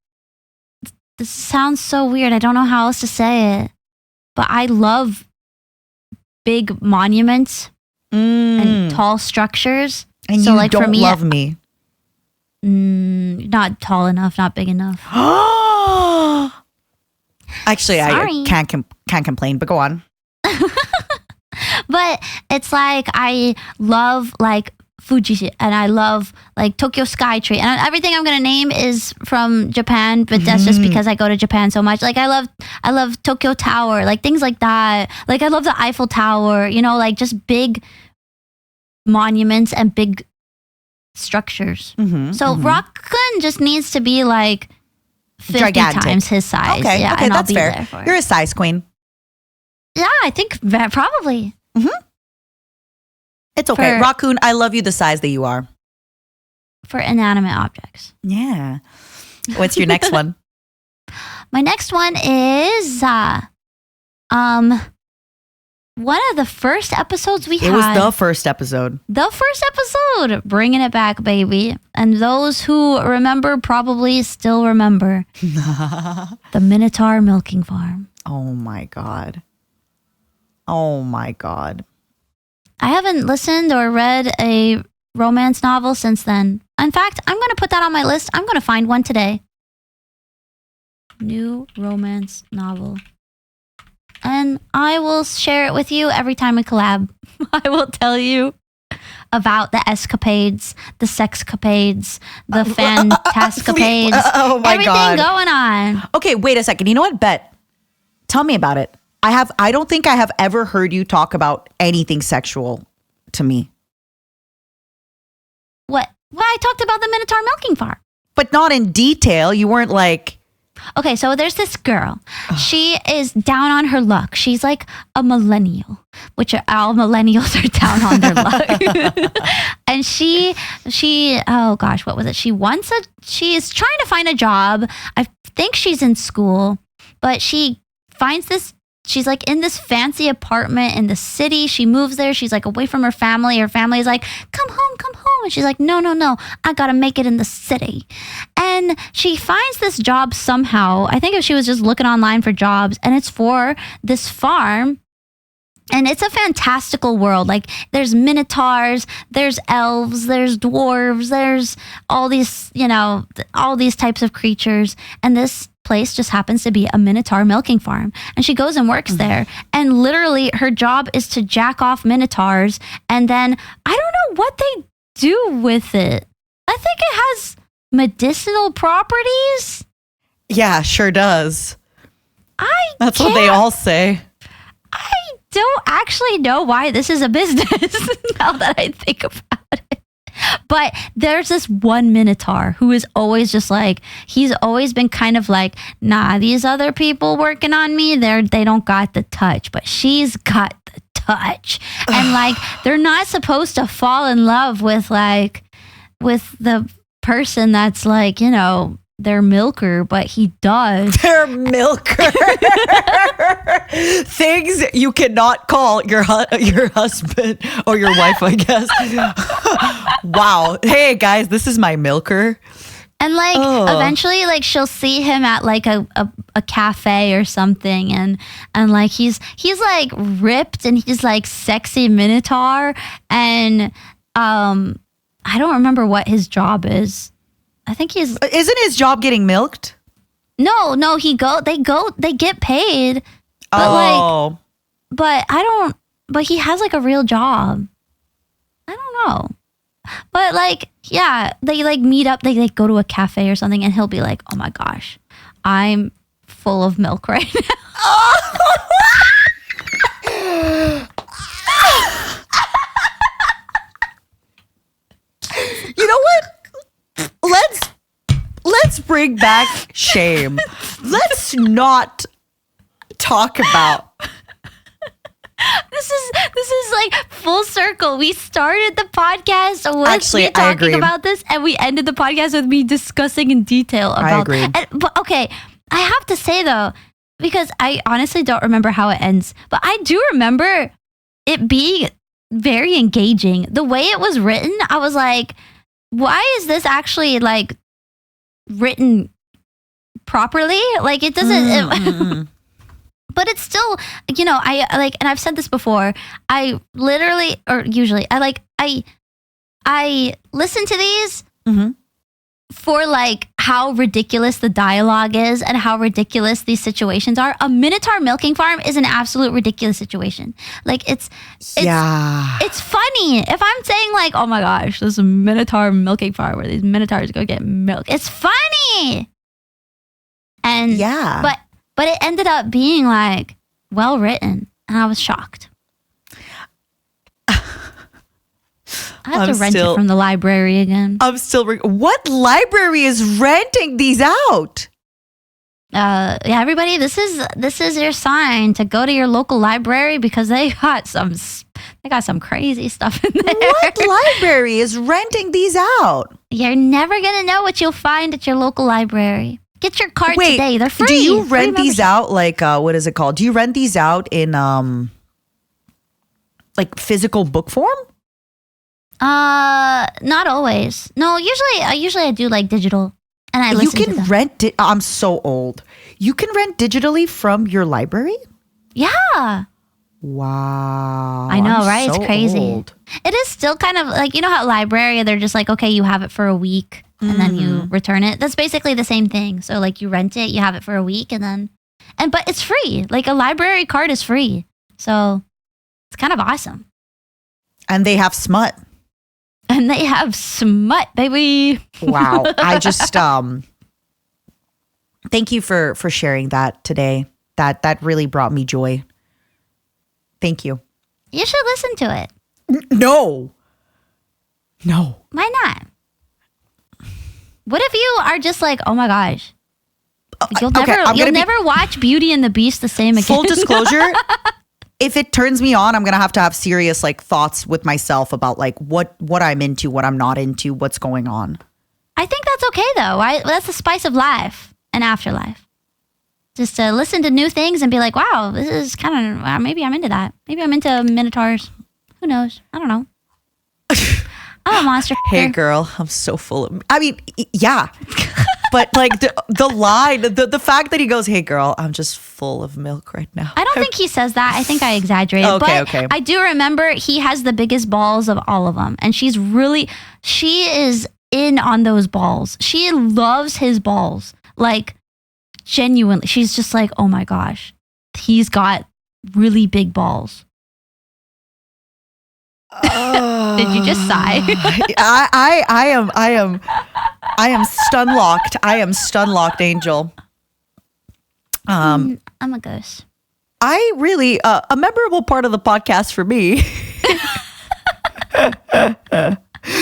this sounds so weird. I don't know how else to say it, but I love big monuments and tall structures. And so, you like, don't for me, love me. Not tall enough, not big enough. Actually, Sorry. I can't complain, but go on. But it's like I love like Fuji and I love like Tokyo Skytree and everything I'm gonna name is from Japan, but that's just because I go to Japan so much. Like I love Tokyo Tower, like things like that. Like I love the Eiffel Tower, you know, like just big monuments and big structures. So Raccoon just needs to be like 50 Gigantic. times his size. Okay, yeah, okay, and that's I'll be fair. there for it. You're a size queen. Yeah, I think probably. It's okay. For- Raccoon, I love you the size that you are. For inanimate objects. Yeah. What's your next one? My next one is one of the first episodes we had. It was the first episode. The first episode, bringing it back, baby. And those who remember probably still remember the Minotaur milking farm. Oh my God. Oh my God. I haven't listened or read a romance novel since then. In fact, I'm going to put that on my list. I'm going to find one today. New romance novel. And I will share it with you every time we collab. I will tell you about the escapades, the sexcapades, the fantascapades. Oh my everything God. going on. Okay, wait a second. You know what? Bet. Tell me about it. I don't think I have ever heard you talk about anything sexual to me. What? Well, I talked about the Minotaur milking farm. But not in detail. You weren't like, Okay, so there's this girl. She is down on her luck. She's like a millennial, which all millennials are down on their luck. And she, oh gosh, what was it? She is trying to find a job. I think she's in school, but she finds this, she's like in this fancy apartment in the city. She moves there. She's like away from her family. Her family is like, come home, come home. And she's like, no, I gotta make it in the city. And she finds this job somehow. I think if she was just looking online for jobs, and it's for this farm. And it's a fantastical world. Like there's minotaurs, there's elves, there's dwarves, there's all these, all these types of creatures. And this place just happens to be a Minotaur milking farm. And she goes and works there. And literally her job is to jack off Minotaurs. And then I don't know what they do with it. I think it has medicinal properties. Yeah, sure does. That's can't- what they all say. I don't actually know why this is a business now that I think about it. But there's this one Minotaur who is always just like, he's always been kind of like, nah, these other people working on me, they don't got the touch, but she's got the touch. And like, they're not supposed to fall in love with the person that's like, you know, their milker, but he does. Their milker. Things you cannot call your husband or your wife, I guess. Wow. Hey guys, this is my milker. And like eventually like she'll see him at like a cafe or something and like he's like ripped and he's like sexy Minotaur and I don't remember what his job is. I think isn't his job getting milked? No, they get paid. But but he has like a real job. I don't know. But like, yeah, they like meet up, they like go to a cafe or something and he'll be like, oh my gosh, I'm full of milk right now. You know what? Let's bring back shame. Let's not talk about. This is like full circle. We started the podcast with me I talking agree. about this, and we ended the podcast with me discussing in detail about. I agree. But okay, I have to say though, because I honestly don't remember how it ends, but I do remember it being very engaging. The way it was written, I was like, why is this actually like written properly? Like it doesn't. But it's still, you know, I like, and I've said this before, I literally, or usually, I listen to these for like how ridiculous the dialogue is and how ridiculous these situations are. A Minotaur milking farm is an absolute ridiculous situation. Like it's funny. If I'm saying like, oh my gosh, there's a Minotaur milking farm where these Minotaurs go get milk. It's funny. And yeah. But it ended up being like well written, and I was shocked. I have to rent it from the library again. I'm still. What library is renting these out? Yeah, everybody, this is your sign to go to your local library because they got some crazy stuff in there. What library is renting these out? You're never gonna know what you'll find at your local library. Get your card today. They're free. Do you rent these out like what is it called? Do you rent these out in like physical book form? Not always. No, usually I do like digital, and I listen to them. Rent it. I'm so old. You can rent digitally from your library? Yeah. Wow. I know, right? So it's crazy. old. It is still kind of like, you know how library, they're just like, okay, you have it for a week and then you return it. That's basically the same thing. So like you rent it, you have it for a week but it's free. Like a library card is free. So it's kind of awesome. And they have smut. And they have smut, baby. Wow. I just thank you for sharing that today. That really brought me joy. Thank you. You should listen to it. No. Why not? What if you are just like, oh my gosh, you'll never watch Beauty and the Beast the same again. Full disclosure, if it turns me on, I'm gonna have to have serious like thoughts with myself about like what I'm into, what I'm not into, what's going on. I think that's okay though. That's the spice of life and afterlife. Just to listen to new things and be like, wow, this is kind of, maybe I'm into that. Maybe I'm into Minotaurs. Who knows? I don't know. I'm a monster. Hey girl, I'm so full of, I mean, yeah. But like the line, the fact that he goes, hey girl, I'm just full of milk right now. I don't think he says that. I think I exaggerated. Okay. I do remember he has the biggest balls of all of them. And she is in on those balls. She loves his balls. Like, genuinely, she's just like, oh my gosh, he's got really big balls. Did you just sigh? I am stun locked. I am stun locked, Angel. I'm a ghost. I really a memorable part of the podcast for me.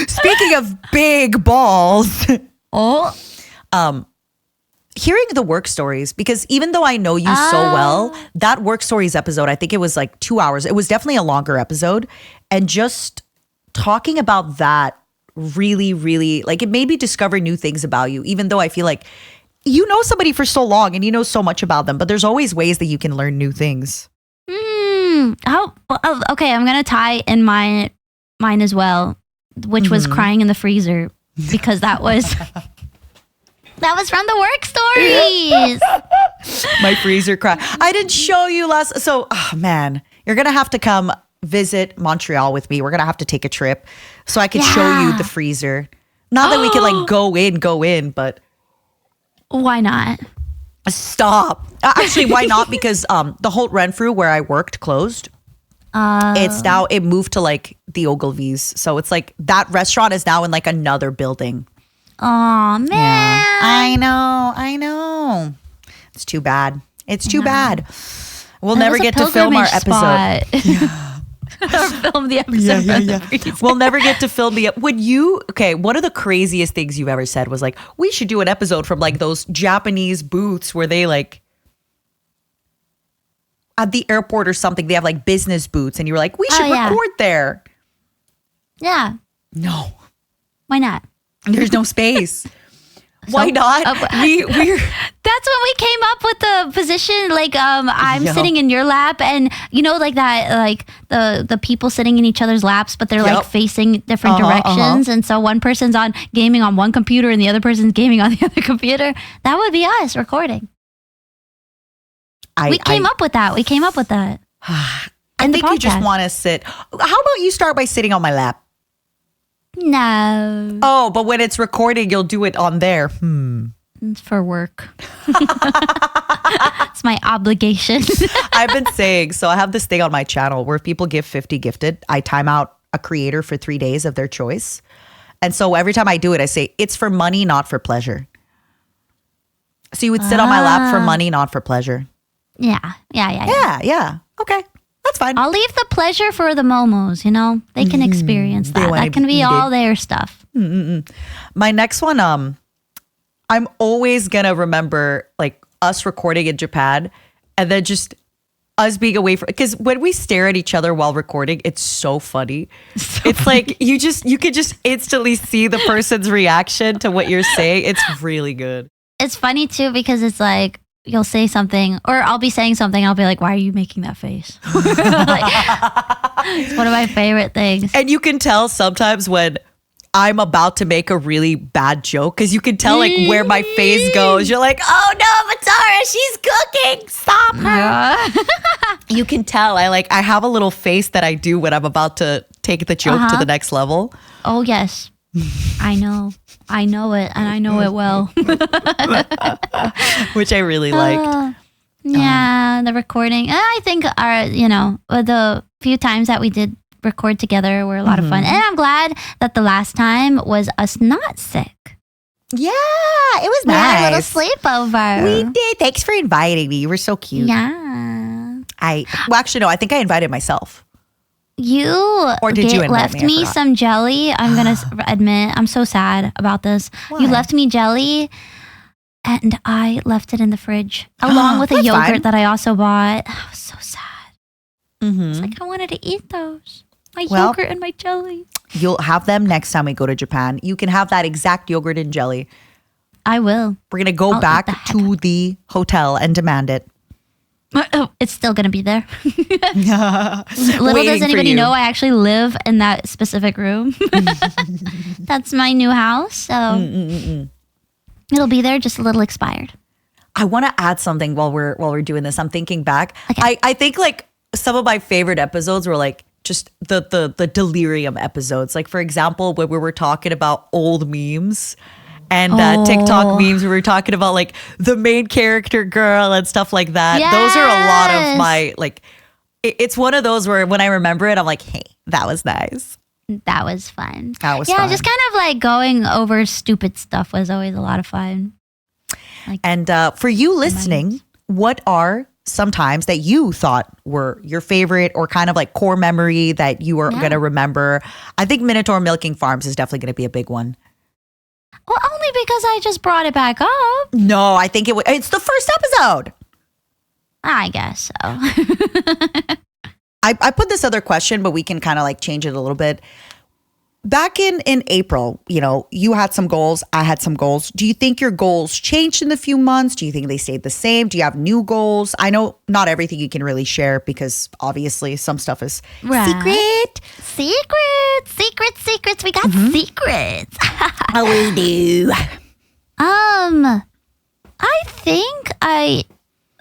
Speaking of big balls, hearing the work stories, because even though I know you so well, that work stories episode, I think it was like 2 hours. It was definitely a longer episode. And just talking about that really, really, like, it made me discover new things about you, even though I feel like you know somebody for so long and you know so much about them, but there's always ways that you can learn new things. Okay, I'm going to tie in mine as well, which was crying in the freezer, because that was... That was from the work stories. My freezer cry. I didn't show you last. So, man, you're going to have to come visit Montreal with me. We're going to have to take a trip so I can show you the freezer. Not that we can like go in, but. Why not? Stop. Actually, why not? Because the Holt Renfrew where I worked closed. It moved to like the Ogilvy's. So it's like that restaurant is now in like another building. Oh man. Yeah. I know. It's too bad. Bad. We'll never get to film our episode. Or film the episode. Yeah. We'll never get to film the. One of the craziest things you've ever said was like, we should do an episode from like those Japanese booths where they like at the airport or something, they have like business booths, and you were like, we should record there. Yeah. No. Why not? There's no space. Why not? We're That's when we came up with the position. Like, I'm sitting in your lap, and you know, like that, like the people sitting in each other's laps, but they're like facing different directions, and so one person's on gaming on one computer, and the other person's gaming on the other computer. That would be us recording. We came up with that. I think you just want to sit. How about you start by sitting on my lap? No. Oh, but when it's recording, you'll do it on there. It's for work. It's my obligation. I've been saying, so I have this thing on my channel where if people give 50 gifted, I time out a creator for 3 days of their choice. And so every time I do it, I say, it's for money, not for pleasure. So you would sit on my lap for money, not for pleasure. Yeah. Okay. That's fine. I'll leave the pleasure for the momos, you know? They can experience that. That can be all their stuff. My next one, I'm always going to remember like us recording in Japan and then just us being away from, because when we stare at each other while recording, it's so funny. It's like you could just instantly see the person's reaction to what you're saying. It's really good. It's funny too, because it's like, you'll say something, or I'll be saying something. I'll be like, why are you making that face? It's one of my favorite things. And you can tell sometimes when I'm about to make a really bad joke, because you can tell like where my face goes. You're like, oh no, Matara, she's cooking. Stop her. You can tell. I have a little face that I do when I'm about to take the joke to the next level. Oh, yes. I know it, and I know it well. Which I really liked. Yeah, the recording. I think the few times that we did record together were a lot of fun. And I'm glad that the last time was us not sick. Yeah, it was We nice. had a little sleepover. We did. Thanks for inviting me. You were so cute. Yeah. I think I invited myself. You left me some jelly. I'm going to admit, I'm so sad about this. Why? You left me jelly, and I left it in the fridge, along with a yogurt that I also bought. I was so sad. It's like, I wanted to eat those. My yogurt and my jelly. You'll have them next time we go to Japan. You can have that exact yogurt and jelly. I will. We're going to go back to the hotel and demand it. It's still going to be there. Little does anybody know I actually live in that specific room. That's my new house. So it'll be there, just a little expired. I want to add something while we're doing this. I'm thinking back. Okay. I think like some of my favorite episodes were like just the delirium episodes. Like, for example, when we were talking about old memes and TikTok memes. We were talking about like the main character girl and stuff like that. Yes. Those are a lot of my like. It's one of those where when I remember it, I'm like, hey, that was nice. That was fun. That was fun. Just kind of like going over stupid stuff was always a lot of fun. Like, and for you listening, what are some times that you thought were your favorite or kind of like core memory that you are going to remember? I think Minotaur Milking Farms is definitely going to be a big one. Well, only because I just brought it back up. No, I think it's the first episode. I guess so. I put this other question, but we can kind of like change it a little bit. Back in April, you know, you had some goals. I had some goals. Do you think your goals changed in the few months? Do you think they stayed the same? Do you have new goals? I know not everything you can really share because obviously some stuff is secret. Secrets. We got secrets. Oh, we do. I think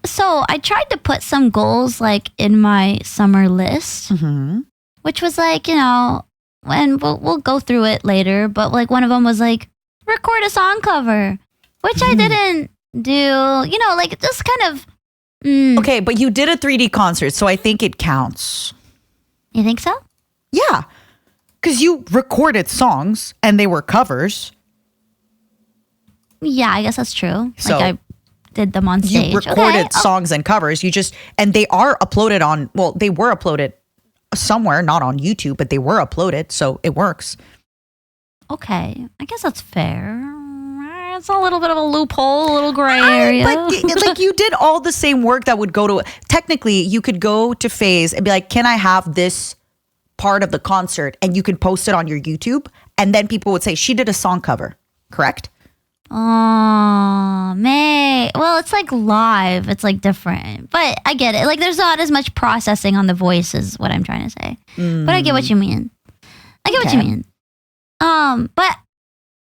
So I tried to put some goals like in my summer list, which was like, you know, and we'll go through it later. But like one of them was like record a song cover, which I didn't do. You know, like just kind of. Okay, but you did a 3D concert, so I think it counts. You think so? Yeah, because you recorded songs and they were covers. Yeah, I guess that's true. So, like I did them on stage. You recorded songs and covers. And they are uploaded on, well, they were uploaded somewhere, not on YouTube, but they were uploaded. So it works. Okay. I guess that's fair. It's a little bit of a loophole, a little gray area. But like you did all the same work that would go to, technically you could go to Phase and be like, can I have this part of the concert? And you can post it on your YouTube. And then people would say, she did a song cover, correct? Oh, man. Well, it's like live. It's like different. But I get it. Like there's not as much processing on the voice is what I'm trying to say. But I get what you mean. What you mean. But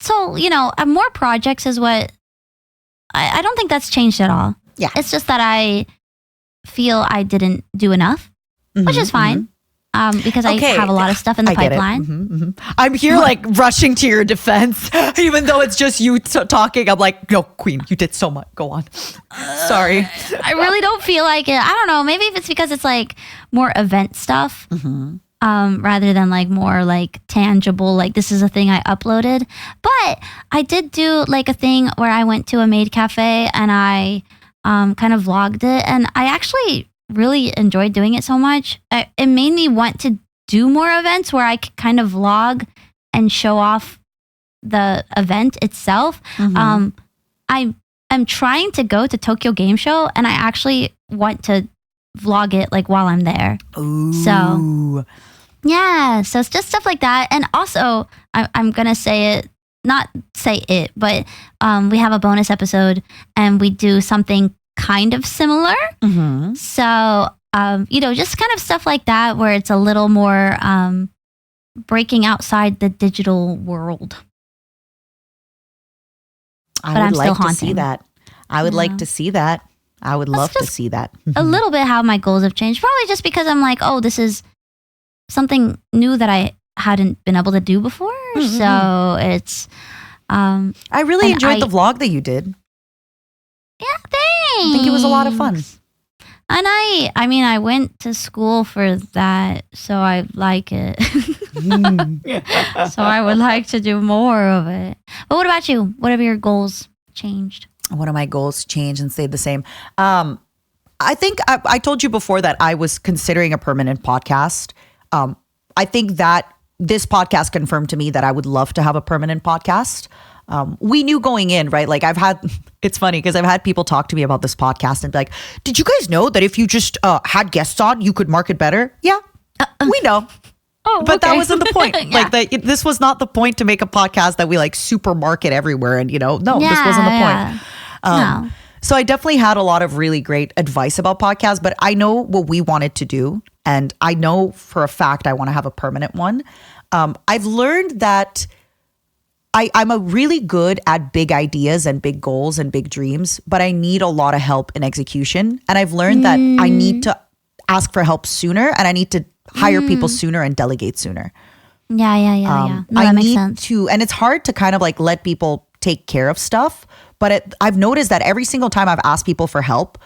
so, you know, more projects is what I don't think that's changed at all. Yeah. It's just that I feel I didn't do enough, which is fine. Because I have a lot of stuff in the pipeline. I'm here like rushing to your defense, even though it's just you talking. I'm like, no, Queen, you did so much. Go on. Sorry. I really don't feel like it. I don't know. Maybe if it's because it's like more event stuff rather than like more like tangible, like this is a thing I uploaded. But I did do like a thing where I went to a maid cafe and I kind of vlogged it. And I actually really enjoyed doing it so much. It made me want to do more events where I could kind of vlog and show off the event itself. I'm trying to go to Tokyo Game Show and I actually want to vlog it like while I'm there. Ooh. So yeah, so it's just stuff like that. And also I'm gonna say it, not say it, but we have a bonus episode and we do something kind of similar. So, you know, just kind of stuff like that where it's a little more breaking outside the digital world. I would like to see that. I would like to see that. I would love to see that. A little bit how my goals have changed. Probably just because I'm like, oh, this is something new that I hadn't been able to do before. So it's... I really enjoyed the vlog that you did. Yeah, thanks. I think it was a lot of fun. And I mean, I went to school for that, so I like it. So I would like to do more of it. But what about you? What have your goals changed? What are my goals changed and stayed the same? I think I told you before that I was considering a permanent podcast. I think that this podcast confirmed to me that I would love to have a permanent podcast. We knew going in, right? Like it's funny because I've had people talk to me about this podcast and be like, did you guys know that if you just had guests on, you could market better? Yeah, we know. Oh, but that wasn't the point. Yeah. Like this was not the point to make a podcast that we like super market everywhere. And this wasn't the point. No. So I definitely had a lot of really great advice about podcasts, but I know what we wanted to do. And I know for a fact I want to have a permanent one. I've learned that I'm a really good at big ideas and big goals and big dreams, but I need a lot of help in execution. And I've learned that I need to ask for help sooner and I need to hire people sooner and delegate sooner. Yeah. No, that makes sense. And it's hard to kind of like let people take care of stuff. But I've noticed that every single time I've asked people for help,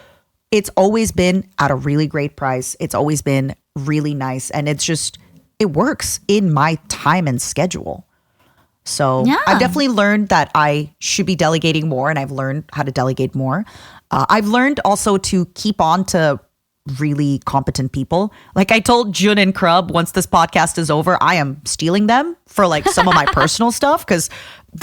it's always been at a really great price. It's always been really nice. And it works in my time and schedule. So I've definitely learned that I should be delegating more, and I've learned how to delegate more. I've learned also to keep on to really competent people. Like I told Jun and Krub, once this podcast is over, I am stealing them for like some of my personal stuff, because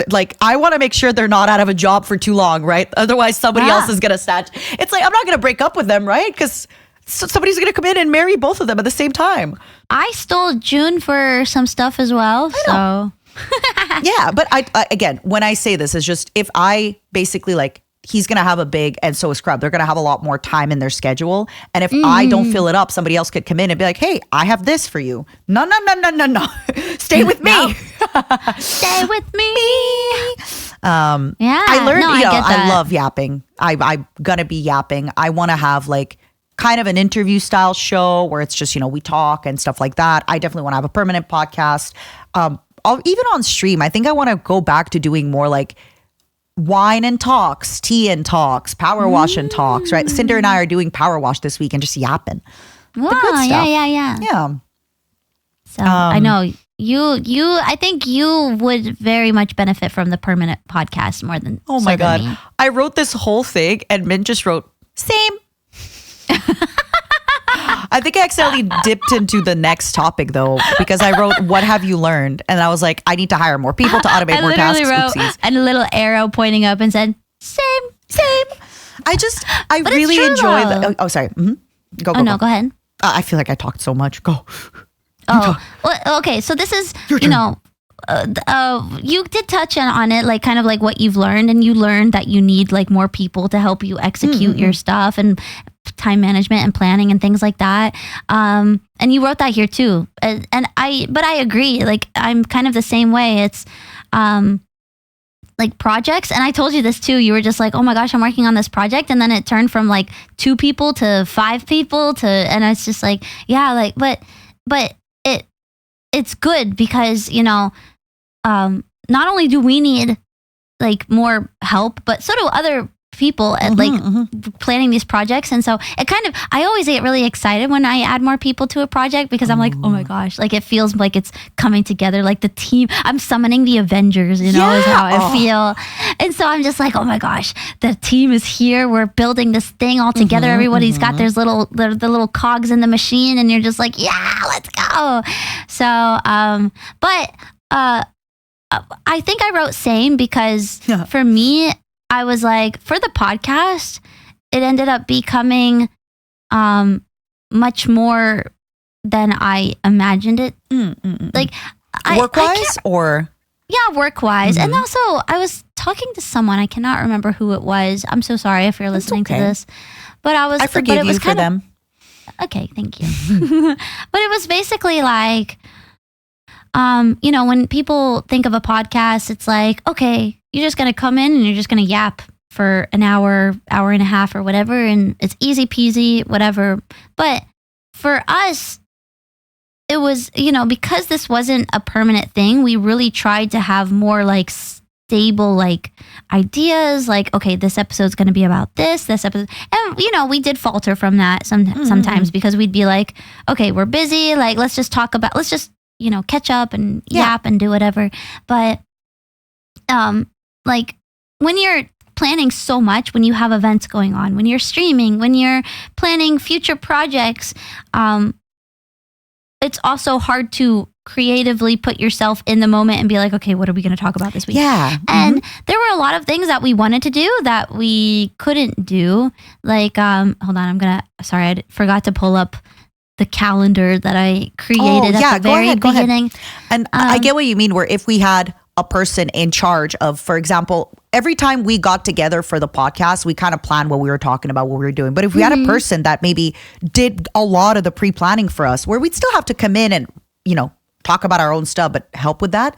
like I want to make sure they're not out of a job for too long, right? Otherwise somebody else is going to snatch. It's like, I'm not going to break up with them, right? Because somebody's going to come in and marry both of them at the same time. I stole June for some stuff as well. So yeah, but I again, when I say this, is just if I basically like, he's going to have a big, and so is Scrub. They're going to have a lot more time in their schedule. And if I don't fill it up, somebody else could come in and be like, hey, I have this for you. No. Stay with me. Stay with me. I learned, I love yapping. I'm going to be yapping. I want to have like kind of an interview style show where it's just, we talk and stuff like that. I definitely want to have a permanent podcast. Even on stream, I think I want to go back to doing more like wine and talks, tea and talks, power wash and talks, right? Cinder and I are doing power wash this week and just yapping. Wow, the good stuff. Yeah. So I know I think you would very much benefit from the permanent podcast more than oh my God. Me. I wrote this whole thing and Min just wrote, same. I think I accidentally dipped into the next topic though, because I wrote, what have you learned? And I was like, I need to hire more people to automate more tasks. I literally wrote and a little arrow pointing up and said, same. I really enjoy the, oh, sorry. Mm-hmm. Go. Go ahead. I feel like I talked so much. Go. Oh, well, okay. So this is, you did touch on it, like kind of like what you've learned, and you learned that you need like more people to help you execute your stuff and time management and planning and things like that. And you wrote that here too. But I agree. Like I'm kind of the same way. It's like projects. And I told you this too. You were just like, oh my gosh, I'm working on this project. And then it turned from like 2 people to 5 people and it's just like, yeah, like, but it's good because, not only do we need like more help, but so do other people at planning these projects. And so I always get really excited when I add more people to a project because I'm like, oh my gosh, like it feels like it's coming together, like the team, I'm summoning the Avengers, is how I feel. And so I'm just like, oh my gosh, the team is here. We're building this thing all together. Everybody's got the little cogs in the machine and you're just like, yeah, let's go. So, but I think I wrote same because for me, I was like, for the podcast, it ended up becoming much more than I imagined it. Like work-wise or? Yeah, work-wise. And also, I was talking to someone, I cannot remember who it was. I'm so sorry if you're listening to this. But I forgive you for them. Okay, thank you. But it was basically like, when people think of a podcast, it's like, okay, you're just going to come in and you're just going to yap for an hour and a half or whatever. And it's easy peasy, whatever. But for us, it was, because this wasn't a permanent thing, we really tried to have more like stable, like ideas, like, okay, this episode's going to be about this episode. And, we did falter from that sometimes because we'd be like, okay, we're busy. Like, let's just catch up and yap and do whatever. But, like when you're planning so much, when you have events going on, when you're streaming, when you're planning future projects, it's also hard to creatively put yourself in the moment and be like, okay, what are we going to talk about this week? Yeah. And there were a lot of things that we wanted to do that we couldn't do. Like, hold on, I forgot to pull up the calendar that I created at the very beginning. And I get what you mean, where if we had a person in charge of, for example, every time we got together for the podcast, we kind of planned what we were talking about, what we were doing. But if we had a person that maybe did a lot of the pre-planning for us, where we'd still have to come in and, talk about our own stuff, but help with that.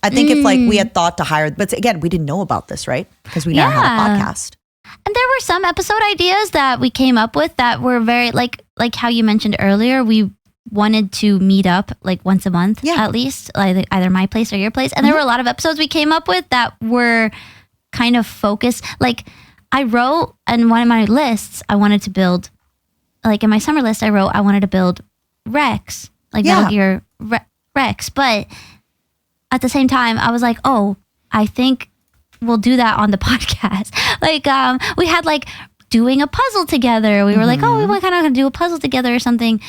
I think if like we had thought to hire, but again, we didn't know about this, right? Because we never had a podcast. And there were some episode ideas that we came up with that were very like how you mentioned earlier, we wanted to meet up like once a month at least, like either my place or your place. And there were a lot of episodes we came up with that were kind of focused. Like I wrote in one of my lists, I wanted to build, like in my summer list, I wrote I wanted to build Rex, like Metal Gear Rex. But at the same time, I was like, oh, I think we'll do that on the podcast. Like we had like doing a puzzle together. We were like, oh, we kind of gonna do a puzzle together or something.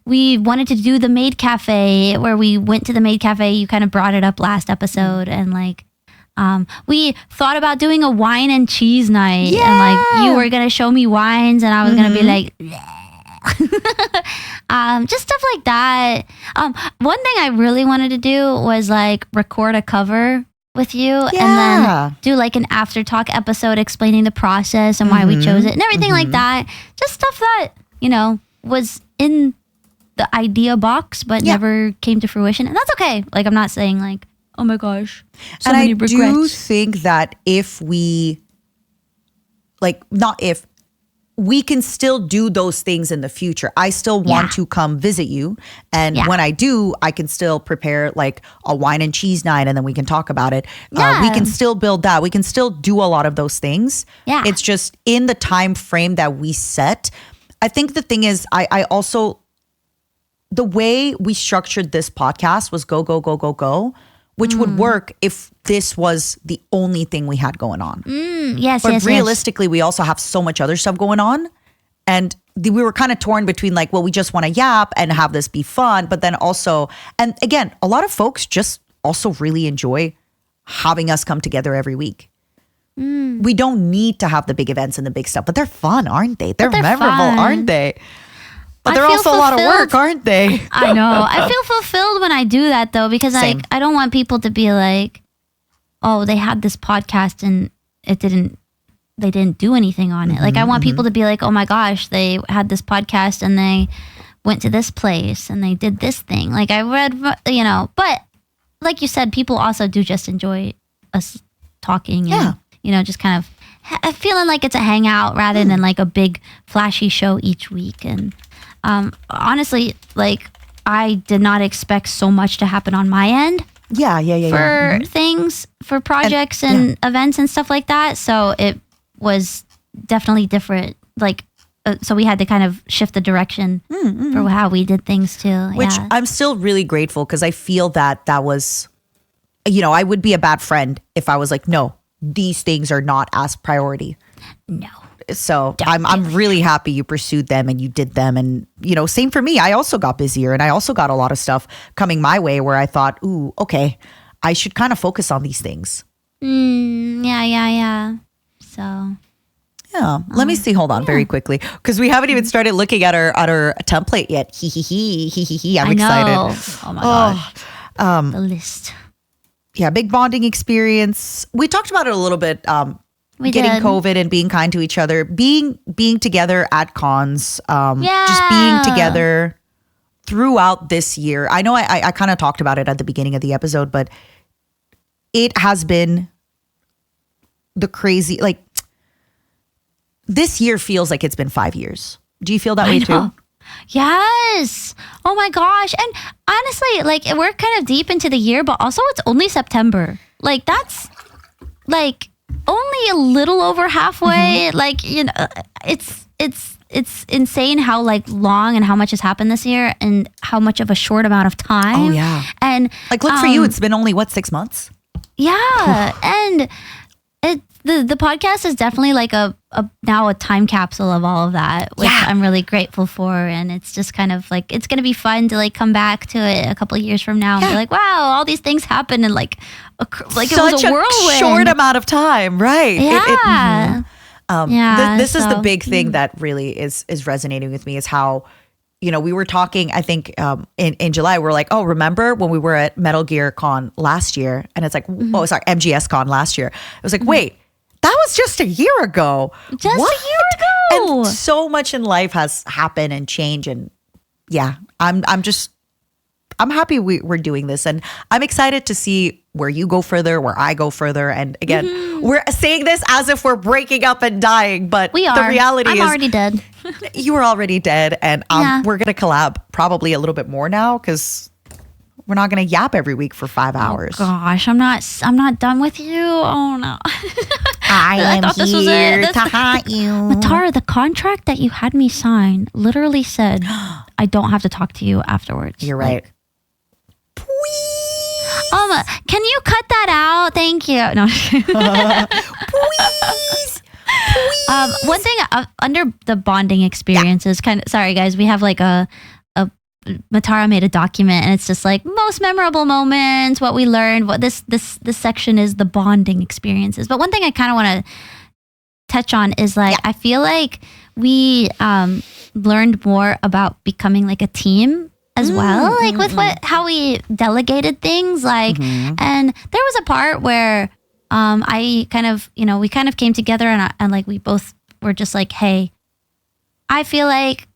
We wanted to do the maid cafe where we went to the maid cafe. You kind of brought it up last episode, and like we thought about doing a wine and cheese night, and like you were gonna show me wines, and I was gonna be like, just stuff like that. One thing I really wanted to do was like record a cover with you and then do like an after talk episode explaining the process and why we chose it and everything like that. Just stuff that, you know, was in the idea box but never came to fruition. And that's okay. Like I'm not saying like, oh my gosh, so and many I regrets. do think that if we, like, not if, we can still do those things in the future. I still want to come visit you. And when I do, I can still prepare like a wine and cheese night and then we can talk about it. We can still build that. We can still do a lot of those things. Yeah. It's just in the time frame that we set. I think the thing is, I also, the way we structured this podcast was go, go, go, go, go, which would work if this was the only thing we had going on. But realistically, we also have so much other stuff going on. And we were kind of torn between like, well, we just want to yap and have this be fun. But then also, and again, a lot of folks just also really enjoy having us come together every week. We don't need to have the big events and the big stuff, but they're fun, aren't they? They're memorable, aren't they? But they're also a lot of work, aren't they? I know. I feel fulfilled when I do that though, because like I don't want people to be like, oh, they had this podcast and they didn't do anything on it. Like I want people to be like, oh my gosh, they had this podcast and they went to this place and they did this thing. Like I read, you know, but like you said, people also do just enjoy us talking and, you know, just kind of feeling like it's a hangout rather than like a big flashy show each week. And honestly, like I did not expect so much to happen on my end. For things, for projects and events and stuff like that. So it was definitely different. Like, so we had to kind of shift the direction for how we did things too. Which I'm still really grateful because I feel that was, you know, I would be a bad friend if I was like, no, these things are not as priority. No. So I'm really happy you pursued them and you did them. And, you know, same for me. I also got busier and I also got a lot of stuff coming my way where I thought, ooh, okay, I should kind of focus on these things. Yeah. So. Yeah. Let me see. Hold on very quickly. Because we haven't even started looking at our template yet. I'm excited. Oh my God. The list. Yeah. Big bonding experience. We talked about it a little bit. We getting did. COVID and being kind to each other, being together at cons, just being together throughout this year. I know I kind of talked about it at the beginning of the episode, but it has been the crazy, like this year feels like it's been 5 years. Do you feel that way too? Yes. Oh my gosh. And honestly, like we're kind of deep into the year, but also it's only September. Like that's like only a little over halfway. Like, you know, it's insane how like long and how much has happened this year and how much of a short amount of time. Oh yeah. And like look for you, it's been only 6 months? Yeah. And the podcast is definitely like a now a time capsule of all of that, which I'm really grateful for. And it's just kind of like, it's going to be fun to like come back to it a couple of years from now and be like, wow, all these things happened in like it was a whirlwind. Short amount of time. Right. Yeah. This is the big thing that really is resonating with me is how, you know, we were talking, I think in July, we're like, oh, remember when we were at Metal Gear Con last year? And it's like, oh, sorry, MGS Con last year. It was like, wait, that was just a year ago. A year ago. And so much in life has happened and changed. And yeah, I'm happy we're doing this. And I'm excited to see where you go further, where I go further. And again, we're saying this as if we're breaking up and dying. But we are. The reality I'm already dead. You were already dead, and Yeah. we're gonna collab probably a little bit more now because we're not gonna yap every week for 5 hours. Gosh, I'm not done with you. Oh no. I thought this was it. to haunt you. Matara, the contract that you had me sign literally said I don't have to talk to you afterwards. You're right. Can you cut that out? Thank you. No. Please. One thing under the bonding experiences, sorry guys, we have like a Matara made a document, and it's just like most memorable moments, what we learned. What this section is the bonding experiences. But one thing I kind of want to touch on is like I feel like we learned more about becoming like a team as well, like with how we delegated things, like, and there was a part where I kind of, we kind of came together and like we both were just like, hey, I feel like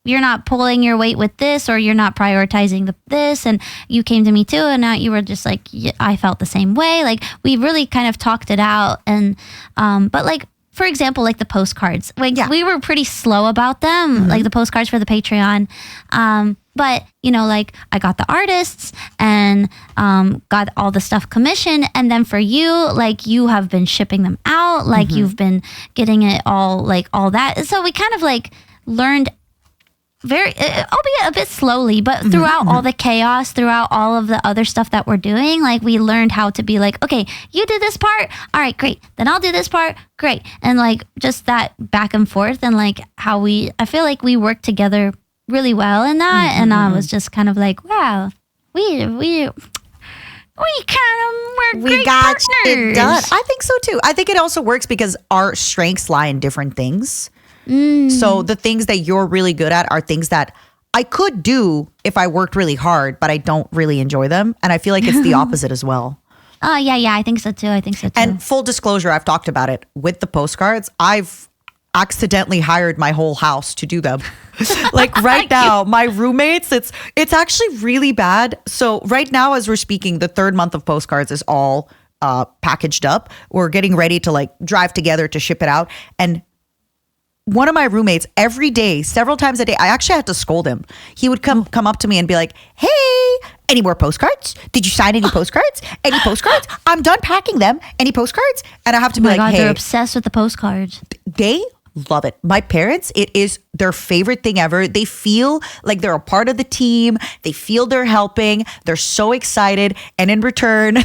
you're not pulling your weight with this, or you're not prioritizing this, and you came to me too, and now you were just like, I felt the same way. Like we really kind of talked it out, and but like, for example, like the postcards, like we were pretty slow about them, like the postcards for the Patreon. But like I got the artists and got all the stuff commissioned, and then for you, like you have been shipping them out, like you've been getting it all, like all that. So we kind of like learned albeit a bit slowly, but throughout all the chaos, throughout all of the other stuff that we're doing, like we learned how to be like, okay, you did this part, all right, great, then I'll do this part, great, and like just that back and forth, and like how I feel like we worked together really well in that, and I was just kind of like, wow, we kind of we're great got partners. it done. I think so too. I think it also works because our strengths lie in different things. So the things that you're really good at are things that I could do if I worked really hard, but I don't really enjoy them. And I feel like it's the opposite as well. Oh, yeah, I think so too. And full disclosure, I've talked about it with the postcards. I've accidentally hired my whole house to do them. Like right now, my roommates, it's actually really bad. So right now, as we're speaking, the 3rd month of postcards is all packaged up. We're getting ready to like drive together to ship it out. And one of my roommates every day, several times a day, I actually had to scold him. He would come up to me and be like, hey, any more postcards? Did you sign any postcards? Any postcards? I'm done packing them. Any postcards? And I have to be like, God, hey. they're obsessed with the postcards. They love it. My parents, it is their favorite thing ever. They feel like they're a part of the team. They feel they're helping. They're so excited. And in return,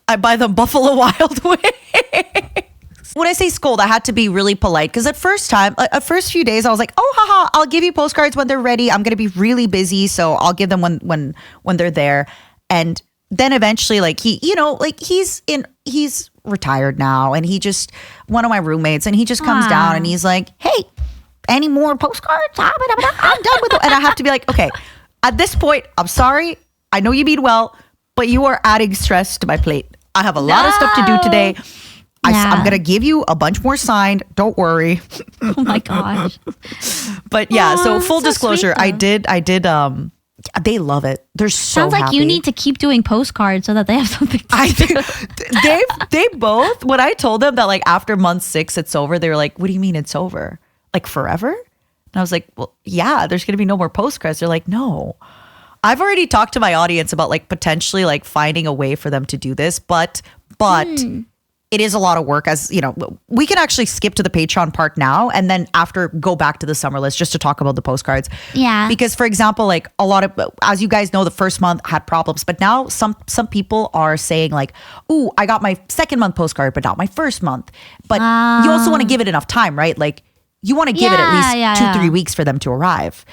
I buy them Buffalo Wild Wings. When I say scold, I had to be really polite because at first few days, I was like, oh, haha, I'll give you postcards when they're ready. I'm going to be really busy, so I'll give them when they're there. And then eventually, like he's retired now, and one of my roommates, and he just comes down and he's like, hey, any more postcards? I'm done with them. And I have to be like, okay, at this point, I'm sorry. I know you mean well, but you are adding stress to my plate. I have a lot of stuff to do today. I'm going to give you a bunch more signed. Don't worry. Oh my gosh. But yeah, so full so disclosure, sweet, I did, they love it. They're so Sounds like happy. you need to keep doing postcards so that they have something to do. They both, when I told them that like after month 6, it's over, they were like, what do you mean it's over? Like forever? And I was like, well, yeah, there's going to be no more postcards. They're like, no. I've already talked to my audience about like potentially like finding a way for them to do this, but it is a lot of work. As you know, we can actually skip to the Patreon part now and then after go back to the summer list just to talk about the postcards. Yeah. Because for example, like a lot of, as you guys know, the first month had problems, but now some people are saying like, ooh, I got my 2nd month postcard, but not my 1st month. But you also want to give it enough time, right? Like you want to give it at least 2-3 weeks for them to arrive.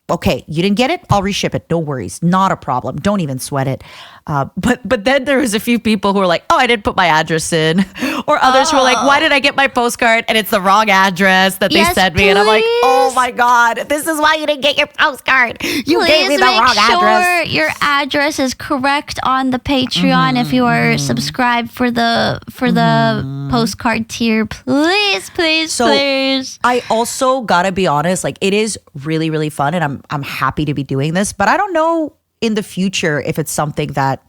Okay, you didn't get it? I'll reship it. No worries. Not a problem. Don't even sweat it. But then there was a few people who were like, oh, I didn't put my address in. Or others who were like, why did I get my postcard and it's the wrong address that they sent me? And I'm like, oh my God, this is why you didn't get your postcard. You gave me the wrong address. Your address is correct on the Patreon if you are subscribed for the postcard tier. Please, please. I also gotta be honest, like it is really, really fun and I'm happy to be doing this, but I don't know in the future if it's something that,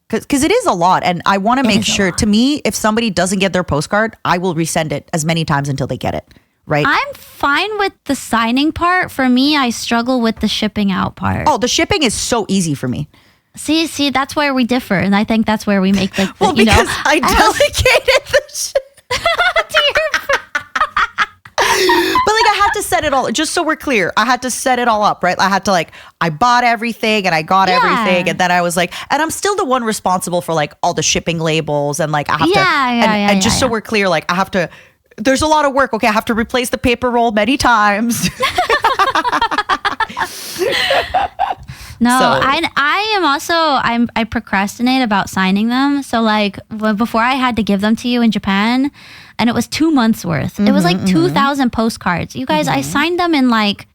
because it is a lot and I want to make sure, to me, if somebody doesn't get their postcard, I will resend it as many times until they get it. right? I'm fine with the signing part. For me, I struggle with the shipping out part. Oh, the shipping is so easy for me. See, that's where we differ, and I think that's where we make like the, well, because I delegated the shit. But like I had to set it all, just so we're clear, I had to set it all up, right? I had to I bought everything and I got everything, and then I was like, and I'm still the one responsible for like all the shipping labels, and like I have and just so we're clear, like I have to, there's a lot of work. Okay, I have to replace the paper roll many times. No, I am also, I procrastinate about signing them. So like before I had to give them to you in Japan, and it was 2 months worth. It was like 2,000 postcards. You guys, I signed them in like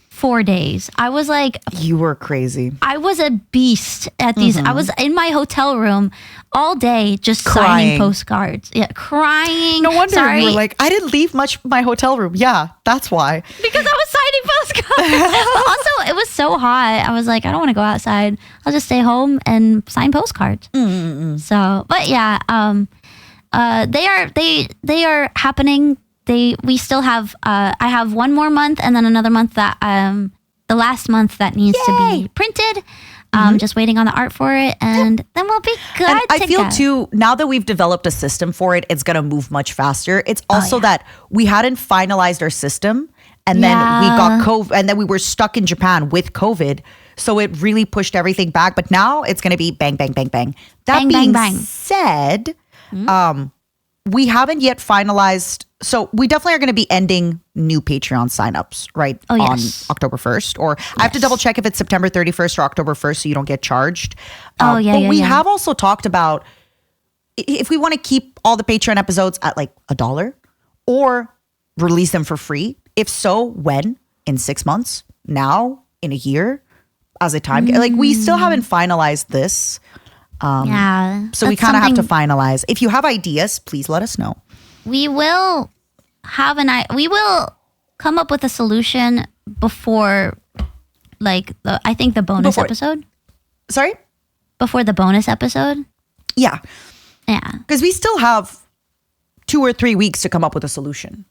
4 days. I was like, you were crazy. I was a beast at these. I was in my hotel room all day just signing postcards. Yeah, crying. No wonder you were like, I didn't leave much my hotel room. Yeah, that's why. Because I was signing postcards. But also, it was so hot. I was like, I don't want to go outside. I'll just stay home and sign postcards. So, but yeah, they are happening. We still have, I have one more month and then another month that, the last month that needs to be printed. Just waiting on the art for it, and then we'll be good. And I feel too, now that we've developed a system for it, it's going to move much faster. It's also that we hadn't finalized our system, and then we got COVID, and then we were stuck in Japan with COVID. So it really pushed everything back. But now it's going to be bang, bang, bang, bang. That being said, we haven't yet finalized. So we definitely are going to be ending new Patreon signups, right? On October 1st. Or I have to double check if it's September 31st or October 1st so you don't get charged. But we have also talked about if we want to keep all the Patreon episodes at like $1 or release them for free. If so, when? In 6 months? Now? In a year? As a time? Like we still haven't finalized this. So we kind of have to finalize. If you have ideas, please let us know. We will we will come up with a solution before like I think the bonus episode. Sorry? Before the bonus episode? Yeah. Yeah. Because we still have 2 or 3 weeks to come up with a solution.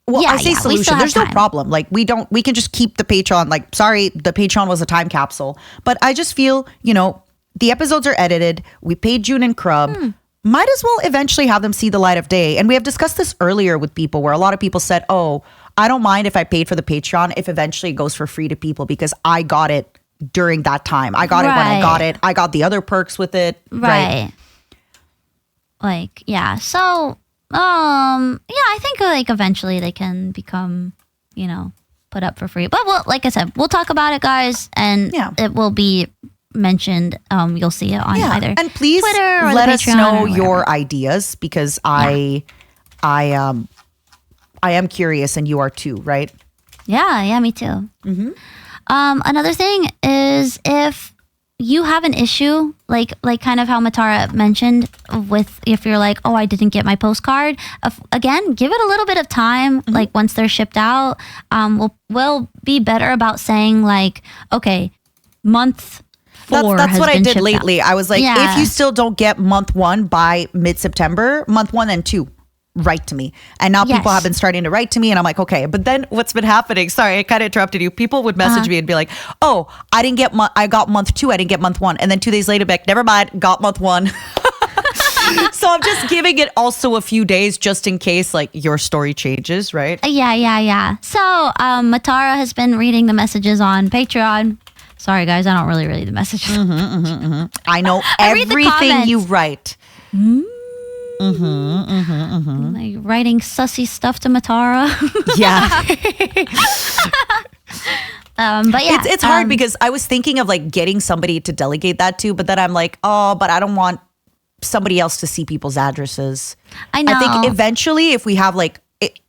Well, I say solution. There's no problem. Like we can just keep the Patreon. Like, sorry, the Patreon was a time capsule. But I just feel, the episodes are edited. We paid June and Crub. Might as well eventually have them see the light of day. And we have discussed this earlier with people where a lot of people said, oh, I don't mind if I paid for the Patreon if eventually it goes for free to people because I got it during that time. I got it when I got it. I got the other perks with it. Right. Like, yeah. So, I think like eventually they can become, put up for free. But like I said, we'll talk about it, guys. And it will be mentioned. You'll see it on either and please Twitter or let the us Patreon know your ideas because I am curious and you are too, right? Yeah, me too. Another thing is if you have an issue like kind of how Matara mentioned with if you're like, oh, I didn't get my postcard, again, give it a little bit of time. Like once they're shipped out, we'll be better about saying like, okay, month 4 that's what I did lately. Out. I was like, if you still don't get month 1 by mid-September, month 1 and 2, write to me. And now people have been starting to write to me and I'm like, okay. But then what's been happening, sorry, I kind of interrupted you. People would message me and be like, oh, I got month 2, I didn't get month 1. And then 2 days later, back, never mind, got month 1. So I'm just giving it also a few days just in case like your story changes, right? Yeah. So Matara has been reading the messages on Patreon. Sorry, guys, I don't really read the messages. I know everything you write. Like writing sussy stuff to Matara. Yeah. But yeah. It's hard because I was thinking of like getting somebody to delegate that to, but then I'm like, oh, but I don't want somebody else to see people's addresses. I know. I think eventually if we have like,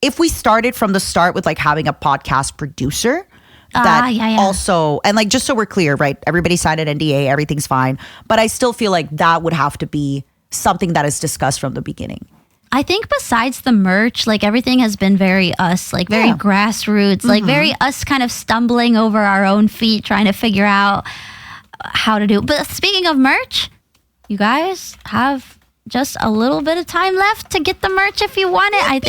if we started from the start with like having a podcast producer, that also, and like, just so we're clear, right? Everybody signed an NDA, everything's fine. But I still feel like that would have to be something that is discussed from the beginning. I think besides the merch, like everything has been very us, like very grassroots, like very us kind of stumbling over our own feet, trying to figure out how to do. But speaking of merch, you guys have just a little bit of time left to get the merch if you want it. I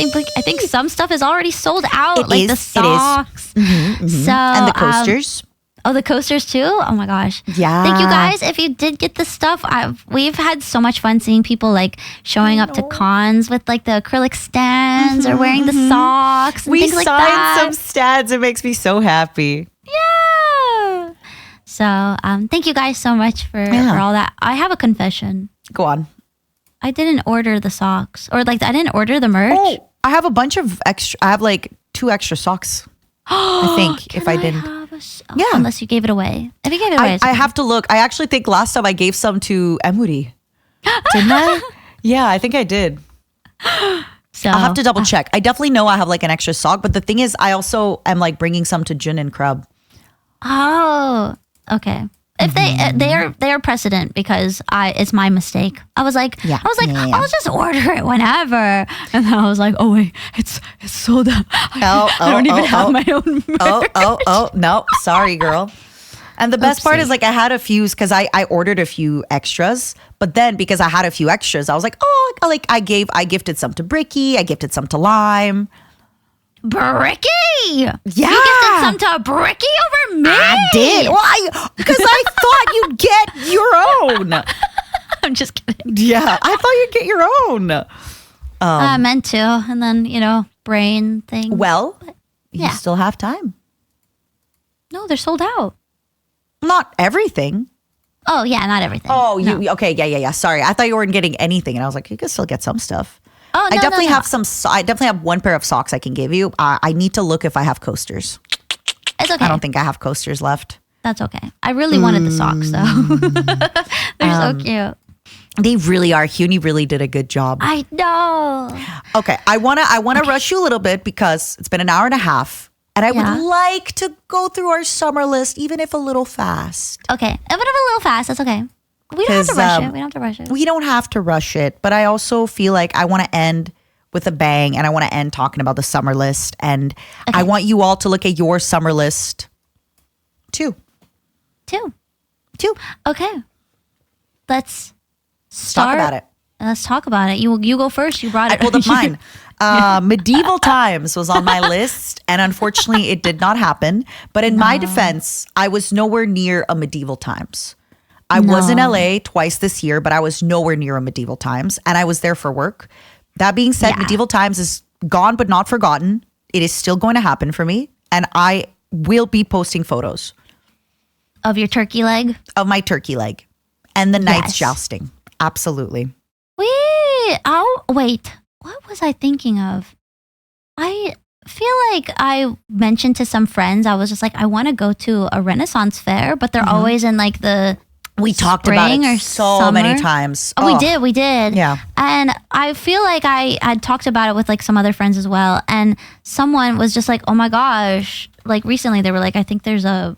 think some stuff is already sold out, the socks. So and the coasters. The coasters too? Oh my gosh. Yeah. Thank you guys. If you did get the stuff, we've had so much fun seeing people like showing up to cons with like the acrylic stands or wearing the socks and We things like signed that. some stands. It makes me so happy. Yeah. So thank you guys so much for all that. I have a confession. Go on. I didn't order the socks or like I didn't order the merch. Oh, I have a bunch of extra. I have like 2 extra socks. I think if I didn't. Yeah. Unless you gave it away. If you gave it away, I have to look. I actually think last time I gave some to Emuri. Didn't I? Yeah, I think I did. So I'll have to double check. I definitely know I have like an extra sock, but the thing is, I also am like bringing some to Jun and Krub. Oh, okay. If they are precedent because it's my mistake. I was like, I'll just order it whenever, and then I was like, oh wait, it's sold out. I don't even have my own merch. No, sorry, girl. And the best part is like I had a few because I ordered a few extras, but then because I had a few extras, I was like, I gifted some to Bricky, I gifted some to Lime. Bricky! Yeah. You gifted some to Bricky over me? I did. Well, because I thought you'd get your own. I'm just kidding. Yeah, I thought you'd get your own. I meant to. And then, brain thing. Well, you still have time. No, they're sold out. Not everything. Oh, yeah, not everything. Oh, no. Okay. Yeah. Sorry. I thought you weren't getting anything. And I was like, you can still get some stuff. Oh, no, I definitely no. have some. I definitely have 1 pair of socks I can give you. I need to look if I have coasters. It's okay. I don't think I have coasters left. That's okay. I really wanted the socks, though. They're so cute. They really are. Huni really did a good job. I know. Okay, I wanna rush you a little bit because it's been an hour and a half, and I would like to go through our summer list, even if a little fast. Okay, even if a little fast, that's okay. We don't have to rush it. We don't have to rush it. We don't have to rush it, but I also feel like I want to end with a bang, and I want to end talking about the summer list, and I want you all to look at your summer list too. Two. Okay. Let's talk about it. Let's talk about it. You go first. You brought it. I pulled up mine. Medieval times was on my list, and unfortunately, it did not happen. But in my defense, I was nowhere near a medieval times. I was in LA twice this year, but I was nowhere near a medieval times, and I was there for work. That being said, medieval times is gone but not forgotten. It is still going to happen for me, and I will be posting photos of your turkey leg, of my turkey leg, and the knights jousting. Absolutely. Wait. What was I thinking of? I feel like I mentioned to some friends, I was just like, I want to go to a Renaissance fair, but they're always in like the We talked about it or so summer. many times. Oh, we did. Yeah. And I feel like I had talked about it with like some other friends as well. And someone was just like, oh my gosh. Like recently they were like, I think there's a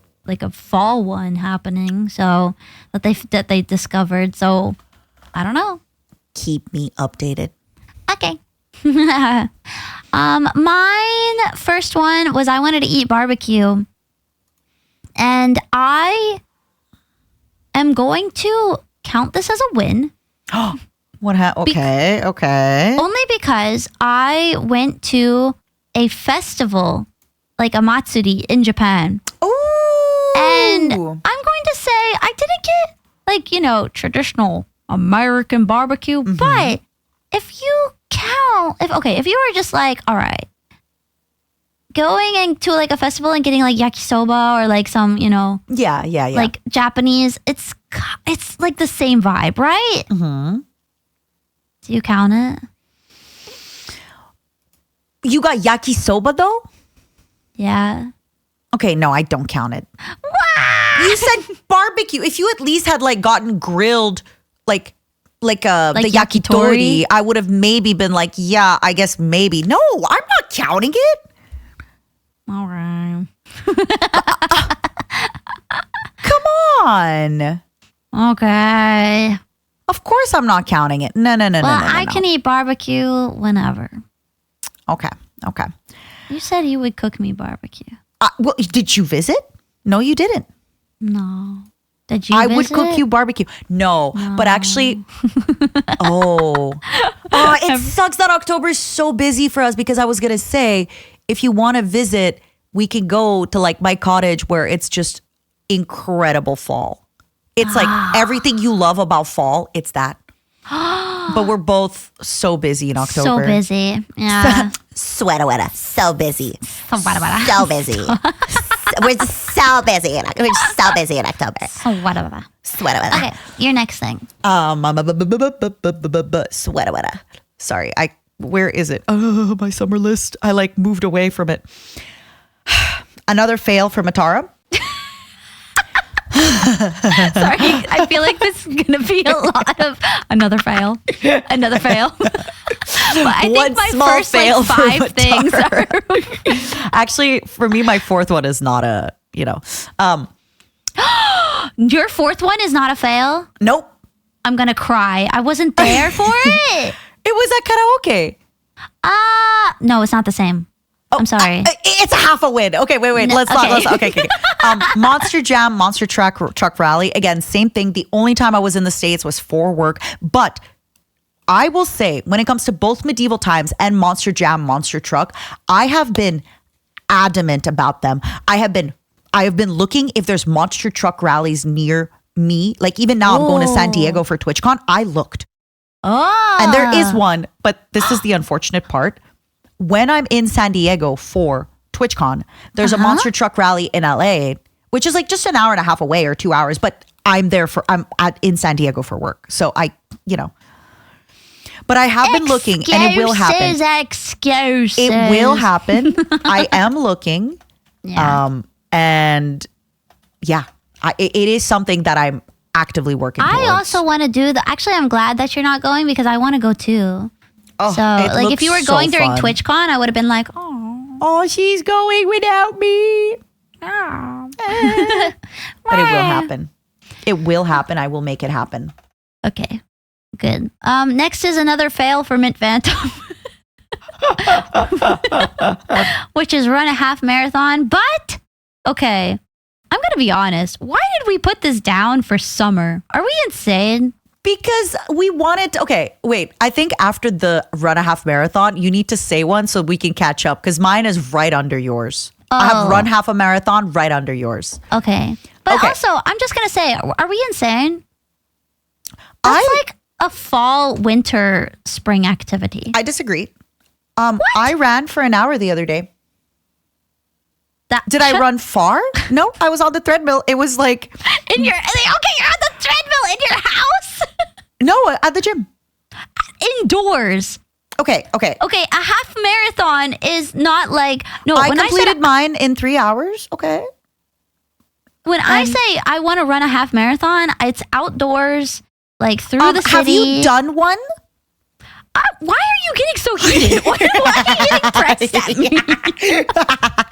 fall one happening. So that they discovered. So I don't know. Keep me updated. Okay. Mine first one was I wanted to eat barbecue. And I am going to count this as a win. What okay. Only because I went to a festival, like a matsuri in Japan. Ooh. And I'm going to say I didn't get traditional American barbecue, but if you count, if you were just like, all right, going into like a festival and getting like yakisoba or like some, yeah, like Japanese, it's like the same vibe, right? Mm-hmm. Do you count it? You got yakisoba though? Yeah. Okay, no, I don't count it. What? You said barbecue. If you at least had like gotten grilled, like the yakitori, I would have maybe been like, yeah, I guess maybe. No, I'm not counting it. All right. Come on. Okay. Of course I'm not counting it. No. Well, I can eat barbecue whenever. Okay. You said you would cook me barbecue. Well, did you visit? No, you didn't. No. Did you I would visit? cook you barbecue. No, but actually, it sucks that October is so busy for us because I was going to say, if you want to visit, we can go to like my cottage where it's just incredible fall. It's like everything you love about fall, it's that. But we're both so busy in October. So busy. Yeah. Sweater weather. So busy. So whatever. So busy. We're so busy. We're so busy in October. So whatever. Sweater weather. Okay, your next thing. Sweater weather. Sorry, where is it? Oh, my summer list. I like moved away from it. Another fail for Matara. Sorry, I feel like this is gonna be a lot of another fail. Another fail. But I One think my small first fail like for 5 things are Actually, for me, my fourth one is not a, Your fourth one is not a fail? nope. I'm gonna cry. I wasn't there for it. It was at karaoke. No, it's not the same. I'm sorry. It's a half a win. Okay, wait. Let's okay. not. Okay. Monster Jam, Monster Truck Rally. Again, same thing. The only time I was in the States was for work. But I will say, when it comes to both Medieval Times and Monster Jam, Monster Truck, I have been adamant about them. I have been looking if there's Monster Truck rallies near me. Like even now, I'm going to San Diego for TwitchCon. I looked. And there is one, but this is the unfortunate part. When I'm in San Diego for TwitchCon, there's a Monster Truck Rally in LA, which is like just an hour and a half away or 2 hours, but I'm in San Diego for work. So but I have been looking and it will happen. Excuses. It will happen. I am looking. Yeah. And yeah, it is something that I'm actively working towards. I also want to do actually, I'm glad that you're not going because I want to go too. Oh, So it like if looks you were so going during fun. TwitchCon, I would have been like, oh. Oh, she's going without me. Oh. But it will happen. It will happen. I will make it happen. Okay, good. Next is another fail for Mint Phantom, which is run a half marathon. But okay, I'm gonna be honest. Why did we put this down for summer? Are we insane? Because we wanted to, okay, wait. I think after the run a half marathon, you need to say one so we can catch up because mine is right under yours. I have Oh. run half a marathon right under yours. Okay, but Okay. also I'm just gonna say, are we insane? That's like a fall, winter, spring activity. I disagree. I ran for an hour the other day. Did I run far? No, I was on the treadmill. It was like, in your? Okay, you're on the treadmill in your house. no, at the gym. Indoors. Okay. Okay, a half marathon is not like I when completed mine in 3 hours. Okay. When I say I want to run a half marathon, it's outdoors, like through the city. Have you done one? Why are you getting so heated? Why are you getting pressed at me?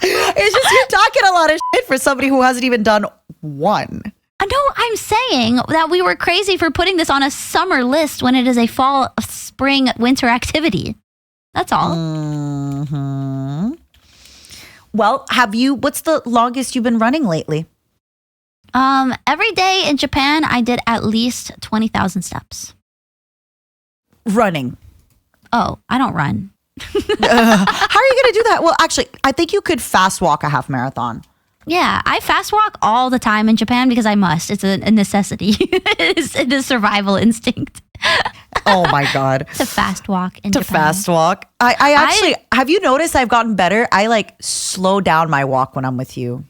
It's just you're talking a lot of shit for somebody who hasn't even done one. No, I'm saying that we were crazy for putting this on a summer list when it is a fall, spring, winter activity. That's all. Mm-hmm. Well, what's the longest you've been running lately? Every day in Japan, I did at least 20,000 steps. Running. Oh, I don't run. How are you going to do that? Well, actually, I think you could fast walk a half marathon. Yeah, I fast walk all the time in Japan because I must. It's a necessity. It's a survival instinct. Oh my God. To fast walk in To Japan. fast walk. I actually, have you noticed I've gotten better? I like slow down my walk when I'm with you.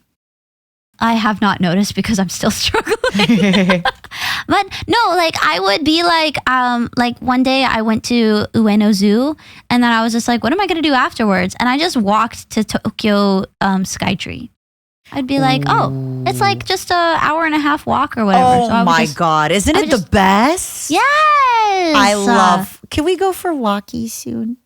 I have not noticed because I'm still struggling. But no, like I would be like one day I went to Ueno Zoo and then I was just like, what am I going to do afterwards? And I just walked to Tokyo Skytree. I'd be like, oh, it's like just an hour and a half walk or whatever. Oh So I would my just- God. Isn't it the best? Yes. I love. Can we go for walkies soon?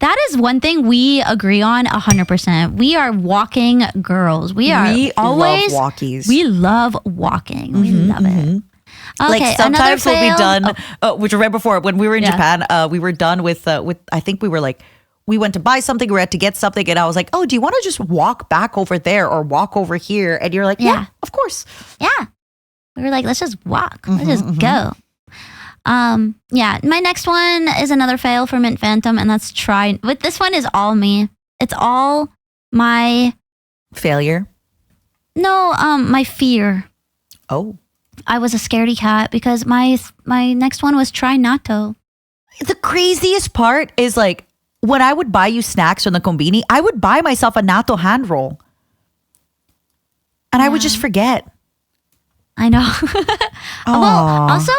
That is one thing we agree on 100%. We are walking girls. We always love walkies. We love walking. We love it. Okay, Like sometimes another we'll be fail. done, which right before when we were in Japan, we were done with I think we were like, we went to buy something, we had to get something, and I was like, oh, do you want to just walk back over there or walk over here? And you're like, yeah, of course. Yeah. We were like, let's just walk. Let's just go. Yeah, my next one is another fail for Mint Phantom, and that's try. But this one is all me. It's all my failure. No, my fear. Oh, I was a scaredy cat because my next one was try natto. The craziest part is like when I would buy you snacks from the combini, I would buy myself a natto hand roll, and I would just forget. I know. Well, also,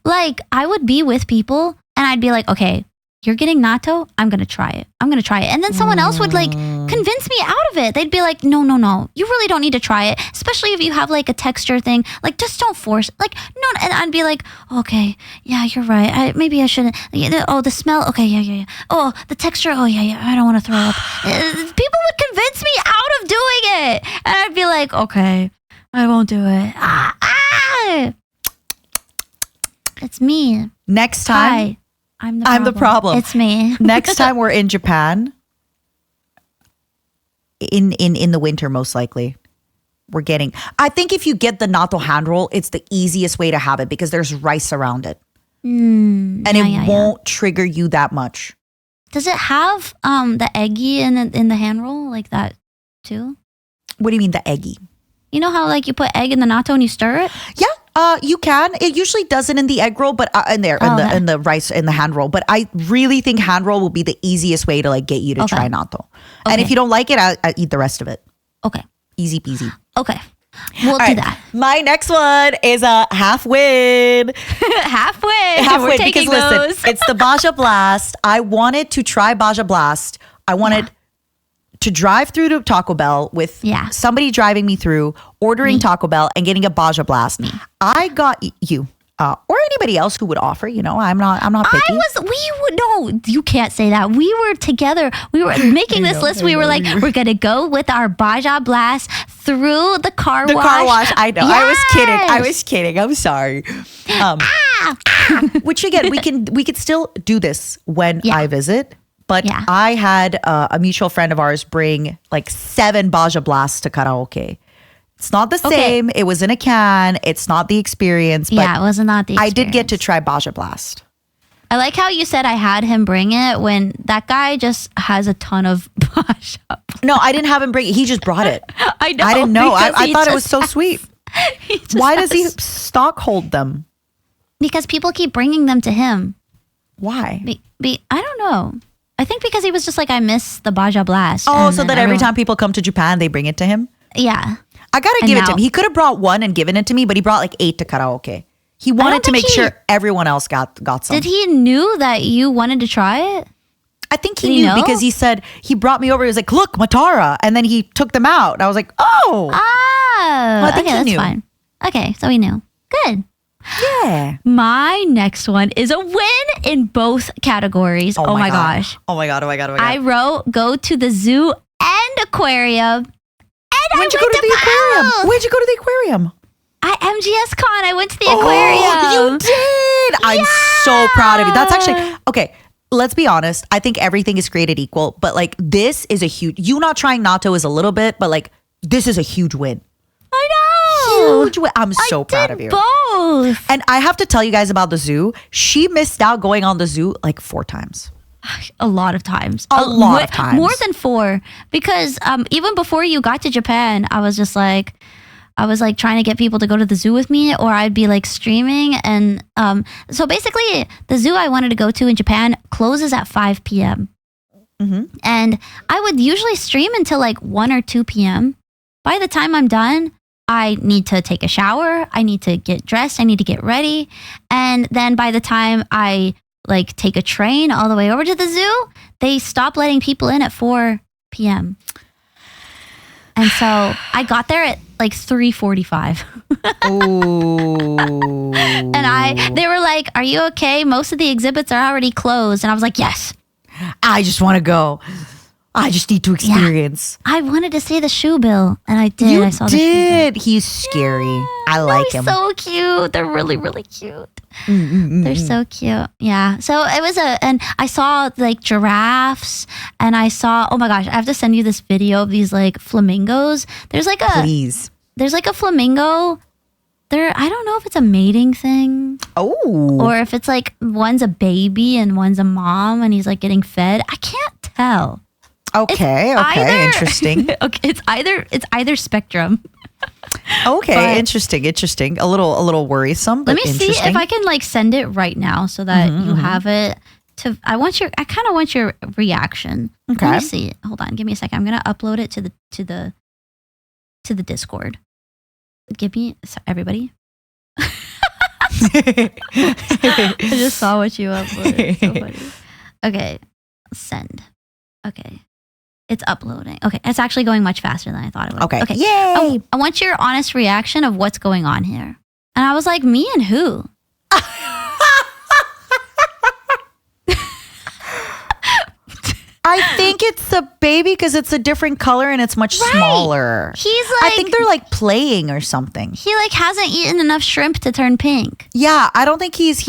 like, I would be with people and I'd be like, okay, you're getting natto. I'm going to try it. And then someone else would like convince me out of it. They'd be like, no. You really don't need to try it. Especially if you have like a texture thing. Like, just don't force it. Like, no. And I'd be like, okay, yeah, you're right. Maybe I shouldn't. Oh, the smell. Okay, yeah. Oh, the texture. Oh, yeah. I don't want to throw up. People would convince me out of doing it. And I'd be like, okay, I won't do it. It's me. Next time. Hi. I'm the problem. It's me. Next time we're in Japan, in the winter, most likely, we're getting. I think if you get the natto hand roll, it's the easiest way to have it because there's rice around it, and it won't trigger you that much. Does it have the eggy in the hand roll like that too? What do you mean the eggy? You know how like you put egg in the natto and you stir it? Yeah. You can. It usually doesn't in the egg roll, but in the rice in the hand roll. But I really think hand roll will be the easiest way to like get you to try natto. And if you don't like it, I eat the rest of it. Okay. Easy peasy. Okay. We'll do that. My next one is a half win. Halfway. We're taking because those. Listen, it's the Baja Blast. I wanted to try Baja Blast. I wanted to drive through to Taco Bell with somebody driving me through, ordering Taco Bell and getting a Baja Blast. I got you. Or anybody else who would offer, I'm not picky. No, you can't say that. We were together. We were making this list. We were like, we're going to go with our Baja Blast through the car wash. The car wash, I know. Yes. I was kidding. I'm sorry. Which again, we could still do this when I visit. But I had a mutual friend of ours bring like 7 Baja Blasts to karaoke. It's not the same. It was in a can. It's not the experience. But it was not the experience. I did get to try Baja Blast. I like how you said I had him bring it when that guy just has a ton of Baja. No, I didn't have him bring it. He just brought it. I know. I didn't know. I thought it was so sweet. Why does he stock hold them? Because people keep bringing them to him. Why? I don't know. I think because he was just like, I miss the Baja Blast. Oh, so that every time people come to Japan, they bring it to him? Yeah. I gotta give it to him. He could have brought 1 and given it to me, but he brought like 8 to karaoke. He wanted to make sure everyone else got some. Did he knew that you wanted to try it? I think he knew because he said, he brought me over. He was like, look, Matara. And then he took them out. And I was like, oh. Well, I think he knew. Fine. Okay, so he knew. Good. Yeah. My next one is a win in both categories. Oh my gosh. Oh my God. I wrote go to the zoo and aquarium. And When'd you go to the aquarium? Where'd you go to the aquarium? At MGS Con. I went to the aquarium. You did. I'm so proud of you. That's actually, okay. Let's be honest. I think everything is created equal, but like this is a huge, you not trying natto is a little bit, but like this is a huge win. I know. Huge win. I'm so proud of you. Both. And I have to tell you guys about the zoo. She missed out going on the zoo like 4 times. A lot of times. A lot of times. More than 4. Because even before you got to Japan, I was like trying to get people to go to the zoo with me, or I'd be like streaming. And so basically the zoo I wanted to go to in Japan closes at 5 p.m. And I would usually stream until like 1 or 2 p.m. By the time I'm done, I need to take a shower. I need to get dressed. I need to get ready. And then by the time I like take a train all the way over to the zoo, they stop letting people in at 4 p.m. And so I got there at like 3:45. Oh. And they were like, "Are you okay? Most of the exhibits are already closed." And I was like, "Yes. I just want to go. I just need to experience." I wanted to see the shoe bill, and I did. I saw the shoe bill. He's scary. I like him. So cute. They're really, really cute. They're so cute. Yeah. So it was and I saw like giraffes, and I saw, oh my gosh, I have to send you this video of these like flamingos. There's like a Please. There's like a flamingo I don't know if it's a mating thing. Oh. Or if it's like one's a baby and one's a mom and he's like getting fed. I can't tell. Okay. Interesting. Okay, it's either spectrum. Okay, But- interesting. A little worrisome, but Let me see interesting. if I can like send it right now so that you have it. I kind of want your reaction. Okay. Let me see. Hold on, give me a second. I'm gonna upload it to the Discord. Give me everybody. I just saw what you uploaded. It's so funny. Okay, send. Okay, it's uploading. Okay, it's actually going much faster than I thought it would. Okay. Yay! I want your honest reaction of what's going on here. And I was like, me and who? I think it's a baby because it's a different color and it's much Right. smaller. He's like, I think they're like playing or something. he like hasn't eaten enough shrimp to turn pink. Yeah, I don't think he's.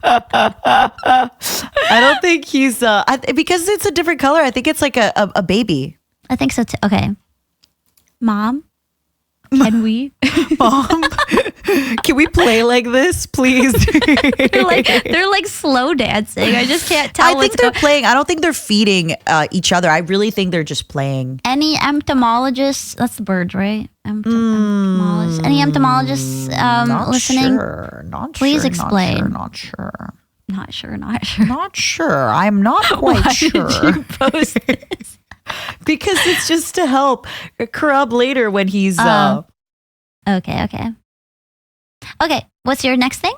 I don't think he's because it's a different color. I think it's like a baby. I think so too. Okay, Mom, can we? Mom, can we play like this, please? they're like slow dancing. I just can't tell. I think they're playing. I don't think they're feeding each other. I really think they're just playing. Any entomologists? That's the birds, right? Entomologists. Any entomologists listening? Not Please sure. explain. Not sure. Not sure. Not sure. I'm not quite Why sure. did you post this? Because it's just to help Krub later when he's. Okay. What's your next thing?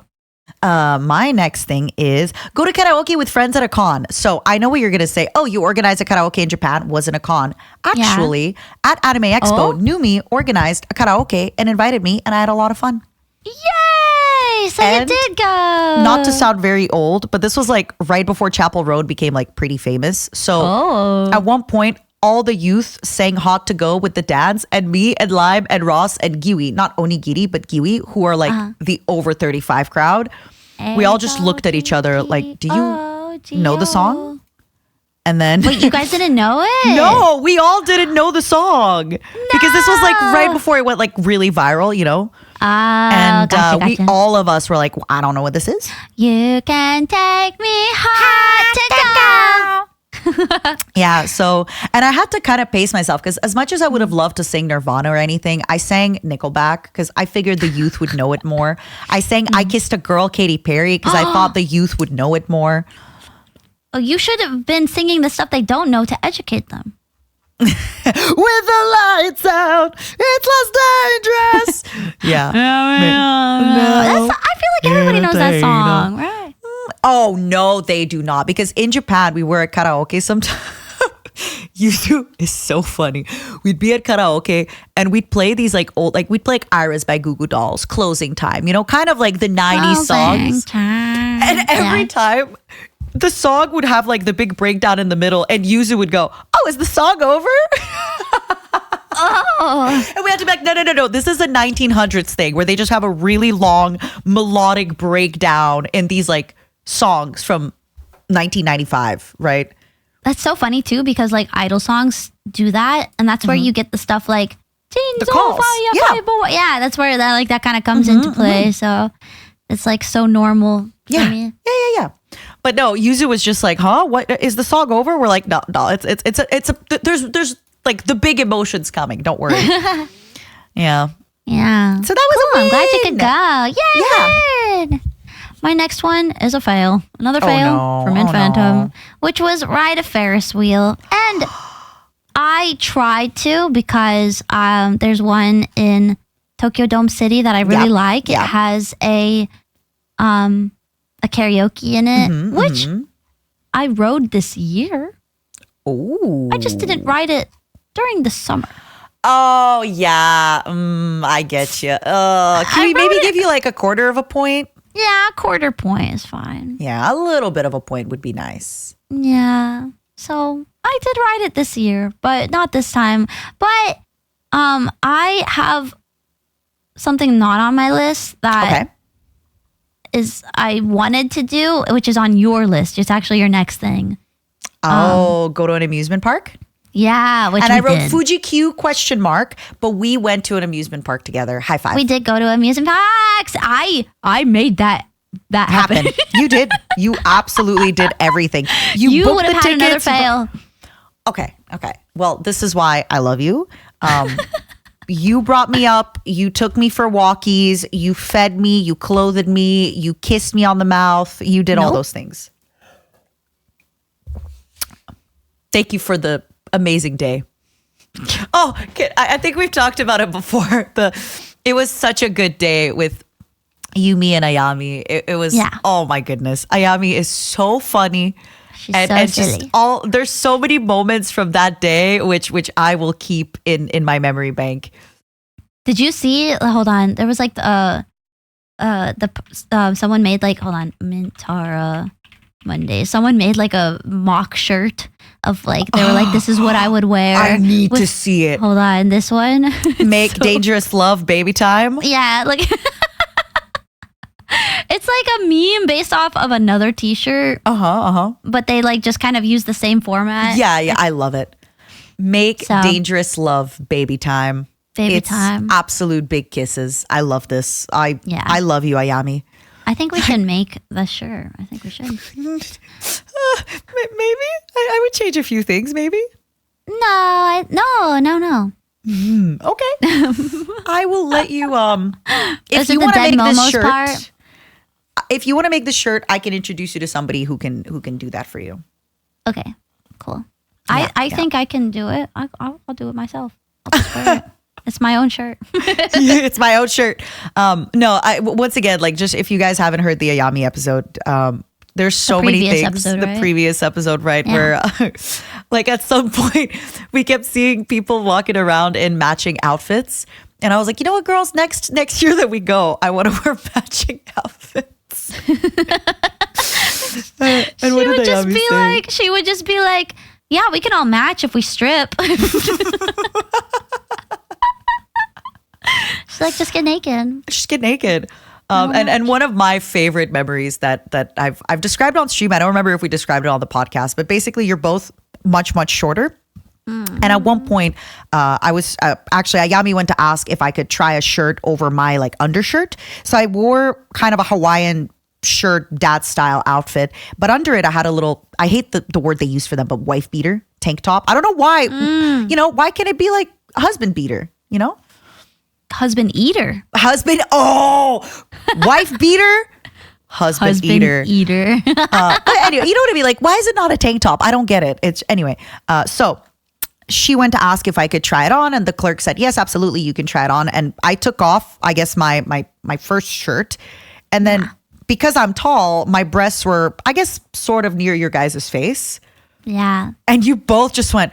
My next thing is go to karaoke with friends at a con. So I know what you're going to say. Oh, you organized a karaoke in Japan. Wasn't a con. Actually, at Anime Expo, Numi organized a karaoke and invited me, and I had a lot of fun. Yay! So And you did go. Not to sound very old, but this was like right before Chapel Road became like pretty famous. So at one point, all the youth sang Hot to Go with the dance, and me and Lime and Ross and Giwi, not Onigiri, but Giwi, who are like the over 35 crowd. We all just looked at each other like, do you know the song? And then Wait, you guys didn't know it? no, we all didn't know the song because this was like right before it went like really viral, you know? And gotcha. we all of us were like, well, I don't know what this is. You can take me hard to go. Yeah, so, and I had to kind of pace myself because as much as I would have loved to sing Nirvana or anything, I sang Nickelback because I figured the youth would know it more. I sang I Kissed a Girl, Katy Perry, because I thought the youth would know it more. Oh, you should have been singing the stuff they don't know to educate them. With the lights out, it's less dangerous. Yeah. I feel like everybody knows that song, right? Oh, no, they do not. Because in Japan, we were at karaoke sometimes. YouTube is so funny. We'd be at karaoke and we'd play these like old, like we'd play like Iris by Goo Goo Dolls, Closing Time, you know, kind of like the 90s songs. And every time the song would have like the big breakdown in the middle and Yuzu would go, oh, is the song over? Oh. And we had to be like, no. This is a 1900s thing where they just have a really long melodic breakdown in these like songs from 1995, right? That's so funny too because like idol songs do that, and that's where you get the stuff like The calls. Yeah, that's where that kind of comes into play. So it's like so normal. Yeah. For me. Yeah. But no, Yuzu was just like, huh? What is the song over? We're like, no. There's like the big emotions coming. Don't worry. Yeah. Yeah. So that was cool. a I'm glad you win. could go. Yay! Yeah. My next one is a fail. Another Oh, fail no. from Oh, Infantum, no. which was ride a Ferris wheel. And I tried to because there's one in Tokyo Dome City that I really like. It has a karaoke in it, which I rode this year. Ooh. I just didn't ride it during the summer. Oh yeah. I get you. Can we maybe give you like a quarter of a point? Yeah, a quarter point is fine. Yeah, a little bit of a point would be nice. Yeah. So I did ride it this year, but not this time. But I have something not on my list that is I wanted to do, which is on your list. It's actually your next thing. Oh, go to an amusement park? Yeah, which And we I wrote did. Fuji Q ? But we went to an amusement park together. High five. We did go to amusement parks. I made that happen. Happen. You did. You absolutely did everything. You booked would have the had another tickets. fail. Okay. Well, this is why I love you. You brought me up. You took me for walkies. You fed me. You clothed me. You kissed me on the mouth. You did all Nope. those things. Thank you for the amazing day. Oh, I think we've talked about it before. It was such a good day with you, me, and Ayami. It was, oh my goodness. Ayami is so funny. She's so silly. There's so many moments from that day which I will keep in my memory bank. Did you see? Hold on. There was like someone made like, hold on, Matara Monday. Someone made like a mock shirt of like, they were like, this is what I would wear. I need to see it. Hold on, this one. Make dangerous love baby time. Yeah, like it's like a meme based off of another t-shirt. But they like just kind of use the same format. Yeah, I love it. Make dangerous love baby time. It's absolute big kisses. I love this. I love you, Ayami. I think we should make the shirt. I think we should. Maybe I would change a few things. Maybe. No. Okay. I will let you. If Is you it the want to dead make this Momos shirt, part? if you want to make the shirt, I can introduce you to somebody who can do that for you. Okay, cool. I think I can do it. I'll do it myself. I'll just wear it. It's my own shirt. It's my own shirt. No, once again, like, just if you guys haven't heard the Ayami episode, there's so many things. The previous episode, right? Yeah. Where like at some point we kept seeing people walking around in matching outfits. And I was like, you know what, girls, next year that we go, I want to wear matching outfits. And what did Ayami say? She would just be like, yeah, we can all match if we strip. She's like, just get naked. Just get naked. And one of my favorite memories that I've described on stream, I don't remember if we described it on the podcast, but basically you're both much, much shorter. And at one point, I was actually, Ayami went to ask if I could try a shirt over my like undershirt. So I wore kind of a Hawaiian shirt, dad style outfit, but under it I had a little, I hate the word they use for them, but wife beater tank top. I don't know why, why can't it be like a husband beater, Husband eater. Wife beater, husband eater. But anyway, you know what I mean? Like, why is it not a tank top? I don't get it. It's anyway. So she went to ask if I could try it on, and the clerk said, yes, absolutely, you can try it on. And I took off, I guess, my first shirt. And then because I'm tall, my breasts were, I guess, sort of near your guys' face. Yeah. And you both just went,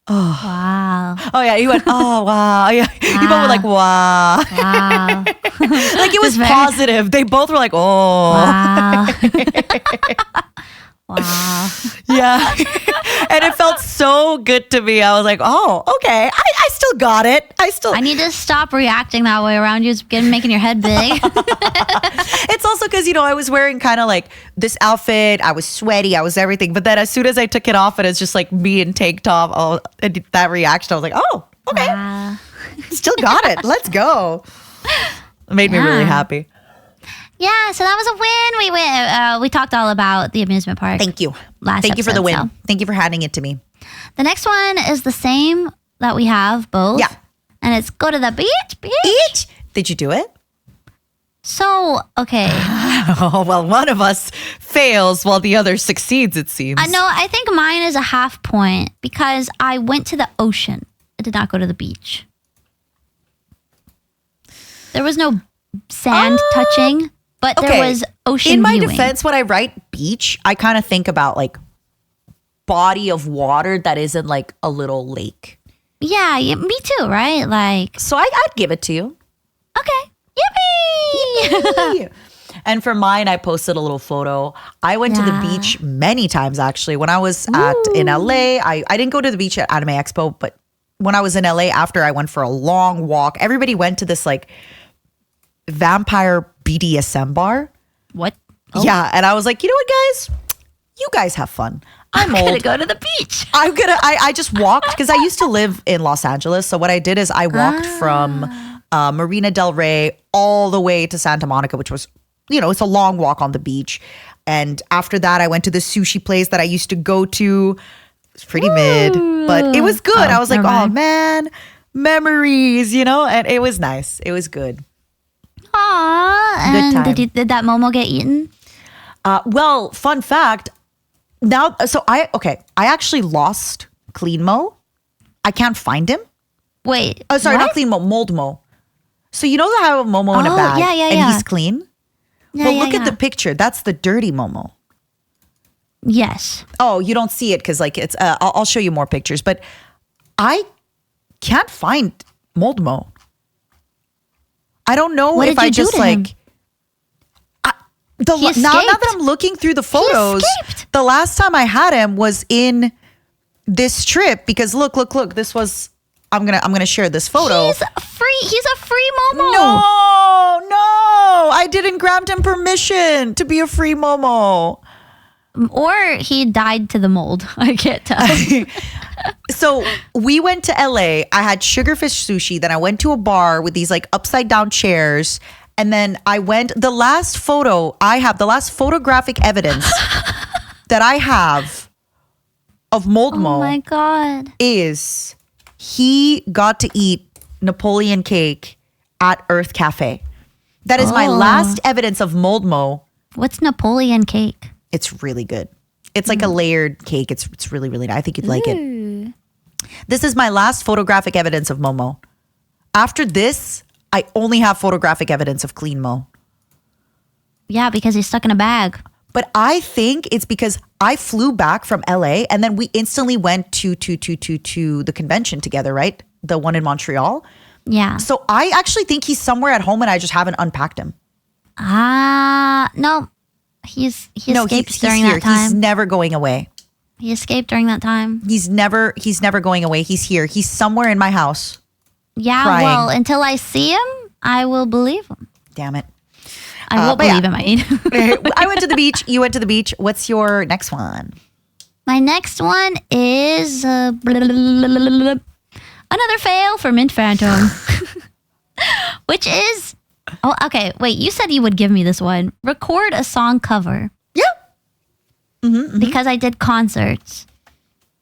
oh. Wow. Oh, yeah. You went, oh, wow. Yeah. Wow. You both were like, wow. Wow. Like it was positive. They both were like, oh. Wow. Wow. Yeah. And it felt so good to me. I was like, oh, okay. I still got it. I need to stop reacting that way around you. It's making your head big. It's also because, I was wearing kind of like this outfit. I was sweaty. I was everything. But then as soon as I took it off and it's just like me in tank top, and that reaction, I was like, oh, okay. Wow. Still got it. Let's go. It made me really happy. Yeah, so that was a win. We talked all about the amusement park. Thank you. Thank you for the win. Thank you for handing it to me. The next one is the same that we have both. Yeah. And it's go to the beach. Did you do it? So, okay. Oh, well, one of us fails while the other succeeds, it seems. No, I think mine is a half point because I went to the ocean. I did not go to the beach. There was no sand touching. But there was ocean In my viewing. defense, when I write beach, I kind of think about like body of water that isn't like a little lake. Yeah, me too, right? Like, so I'd give it to you. Okay. Yippee! And for mine, I posted a little photo. I went to the beach many times, actually. When I was in LA, I didn't go to the beach at Anime Expo, but when I was in LA after, I went for a long walk. Everybody went to this like vampire BDSM bar. What? Oh. Yeah. And I was like, you know what, guys? You guys have fun. I'm gonna old. go to the beach. I just walked because I used to live in Los Angeles. So what I did is I walked from Marina Del Rey all the way to Santa Monica, which was, it's a long walk on the beach. And after that, I went to the sushi place that I used to go to. It's pretty mid, but it was good. I was like, oh man, memories, and it was nice. It was good. Aww. And time. did that momo get eaten? Well, fun fact. Now, so I actually lost Clean Mo. I can't find him. Wait. Oh, sorry, what? not Clean Mo, Mold Mo. So you know how I have a Momo in a bag and he's clean? Yeah, But look at the picture. That's the dirty Momo. Yes. Oh, you don't see it because it's. I'll show you more pictures, but I can't find Mold Mo. I don't know What if did you I do just to him? now that I'm looking through the photos, escaped. the last time I had him was in this trip because look. This was. I'm gonna share this photo. He's a free momo. No, I didn't grant him permission to be a free Momo. Or he died to the mold. I can't tell. So we went to LA. I had sugarfish sushi. Then I went to a bar with these upside down chairs. And then the last photographic evidence that I have of Mold Mo Oh my God. is he got to eat Napoleon cake at Earth Cafe. That is my last evidence of Mold Mo. What's Napoleon cake? It's really good. It's like a layered cake. It's really, really nice. I think you'd like it. This is my last photographic evidence of Momo. After this, I only have photographic evidence of Clean Mo. Yeah, because he's stuck in a bag. But I think it's because I flew back from LA and then we instantly went to the convention together, right? The one in Montreal. Yeah. So I actually think he's somewhere at home and I just haven't unpacked him. No. He escaped during here. that time. He's never going away. He escaped during that time. He's never going away. He's here. He's somewhere in my house. Yeah, crying. well, until I see him, I will believe him. Damn it. I will believe him, I mean. I went to the beach. You went to the beach. What's your next one? My next one is another fail for Mint Phantom. Which is... Oh, okay. Wait, you said you would give me this one. Record a song cover. Yeah. Because I did concerts.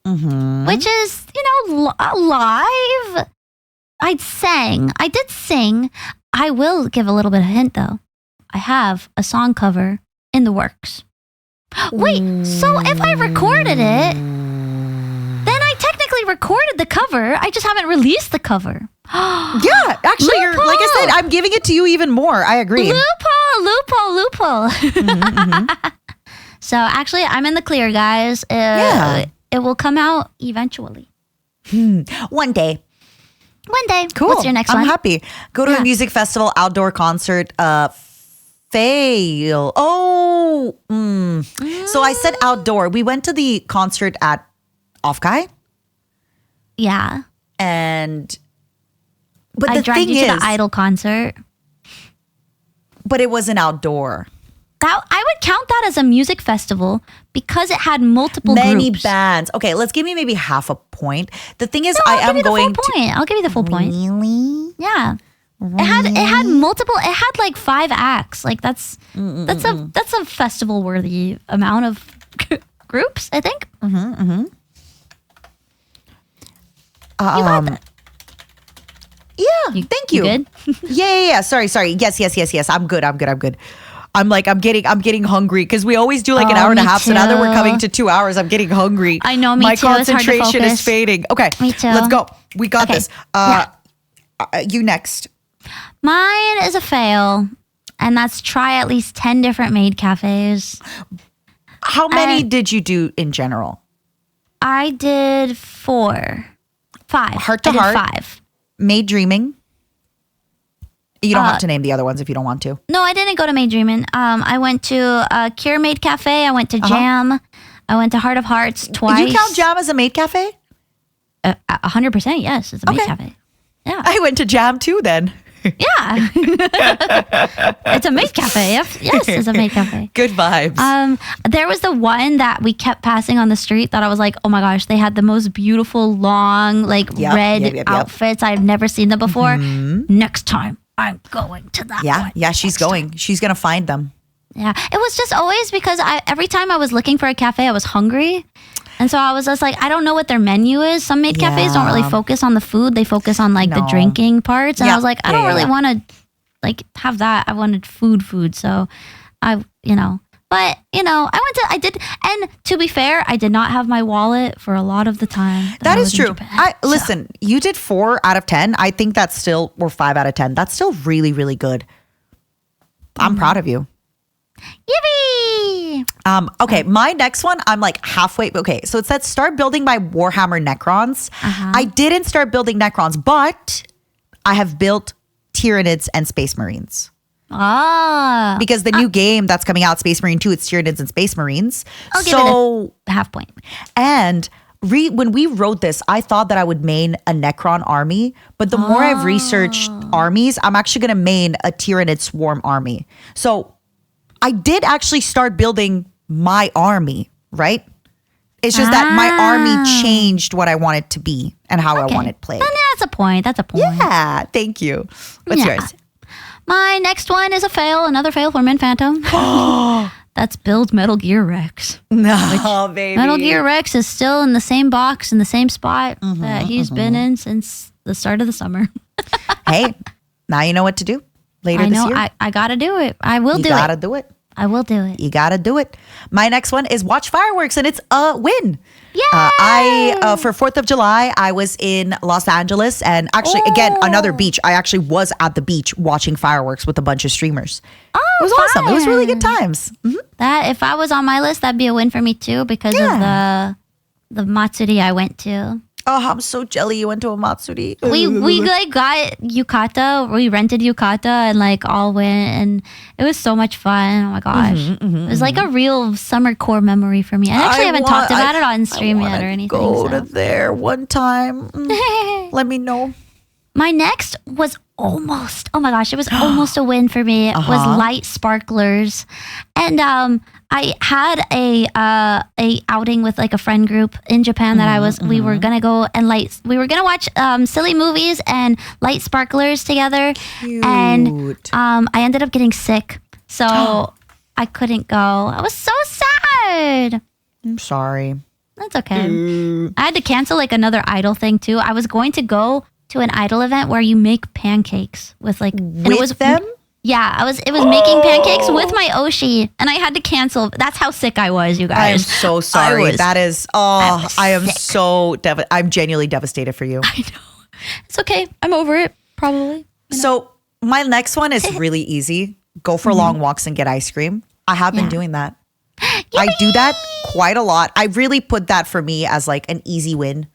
Which is, live. I did sing. I will give a little bit of hint, though. I have a song cover in the works. Wait, so if I recorded it, then I technically recorded the cover. I just haven't released the cover. Yeah, actually, like I said, I'm giving it to you even more. I agree. Loophole. So actually, I'm in the clear, guys. It will come out eventually. One day. Cool. What's your next one? I'm happy. Go to a music festival, outdoor concert. Fail. So I said outdoor. We went to the concert at Offkai. Yeah. But I the dragged thing you is, to the Idol concert. but it wasn't outdoor. I would count that as a music festival because it had multiple Many groups. bands. Okay, let's give me maybe half a point. The thing is, I'll I am going to. I'll give you the full point. Really? Yeah. It had multiple. It had like 5 acts. Like that's a festival worthy amount of groups. I think. You got that. Yeah. Thank you. Good. Yeah. Sorry. Yes. I'm good. I'm getting hungry because we always do like an hour and a me half. So now that we're too. coming to 2 hours, I'm getting hungry. I know, me My too. It's hard to concentration is focus. fading. Okay. Me too. Let's go. We got Okay. this. You next. Mine is a fail, and that's try at least 10 different maid cafes. How many did you do in general? I did 5. Heart to I did heart. 5. Made Dreaming. You don't have to name the other ones if you don't want to. No, I didn't go to Maid Dreamin'. I went to Cure Maid Cafe. I went to Jam. I went to Heart of Hearts twice. You count Jam as a maid cafe? 100%, yes. It's a maid Okay. cafe. Yeah. I went to Jam too then. Yeah. It's a maid cafe. Yes, it's a maid cafe. Good vibes. There was the one that we kept passing on the street that I was like, oh my gosh, they had the most beautiful long red outfits. I've never seen them before. Next time I'm going to that one. Yeah, she's going. She's going to find them. Yeah. It was just always because every time I was looking for a cafe, I was hungry. And so I was just like, I don't know what their menu is. Some maid cafes don't really focus on the food. They focus on the drinking parts. And I was like, I don't really want to have that. I wanted food. So I did. And to be fair, I did not have my wallet for a lot of the time. That is true. Listen, you did 4 out of 10. I think that's still, or 5 out of 10. That's still really, really good. I'm proud of you. Yippee! Okay, my next one, I'm like halfway. Okay, so it said start building my Warhammer Necrons. I didn't start building Necrons, but I have built Tyranids and Space Marines. Because the new game that's coming out, Space Marine 2, it's Tyranids and Space Marines. I'll give it a half point. And when we wrote this, I thought that I would main a Necron army, but the more I've researched armies, I'm actually going to main a Tyranid Swarm army. So I did actually start building my army, right? It's just that my army changed what I want it to be and how I want it played. And that's a point. Yeah, thank you. What's yours? My next one is another fail for Min Phantom. That's build Metal Gear Rex. No, baby. Metal Gear Rex is still in the same box, in the same spot that he's been in since the start of the summer. Hey, now you know what to do later this year. I got to do it. I will do it. You got to do it. I will do it. You got to do it. My next one is watch fireworks, and it's a win. Yay! For 4th of July, I was in Los Angeles, and actually, again, another beach. I actually was at the beach watching fireworks with a bunch of streamers. Oh, it was awesome. It was really good times. That if I was on my list, that'd be a win for me too because of the Matsuri I went to. Oh, I'm so jelly you went to a Matsuri. We got yukata. We rented yukata and all went, and it was so much fun. Oh my gosh. It was like a real summer core memory for me. I actually haven't talked about it on stream yet or anything. Go to there one time. Let me know. My next was almost, oh my gosh, it was almost a win for me. It was light sparklers. And I had a outing with a friend group in Japan that we were going to go and we were going to watch silly movies and light sparklers together. Cute. And I ended up getting sick. So I couldn't go. I was so sad. I'm sorry. That's okay. I had to cancel another idol thing too. I was going to go to an idol event where you make pancakes with and it was them? Yeah, it was making pancakes with my Oshi, and I had to cancel. That's how sick I was, you guys. I am so sorry. I'm genuinely devastated for you. I know. It's okay. I'm over it, probably. So my next one is really easy. Go for long walks and get ice cream. I have been doing that. I do that quite a lot. I really put that for me as an easy win.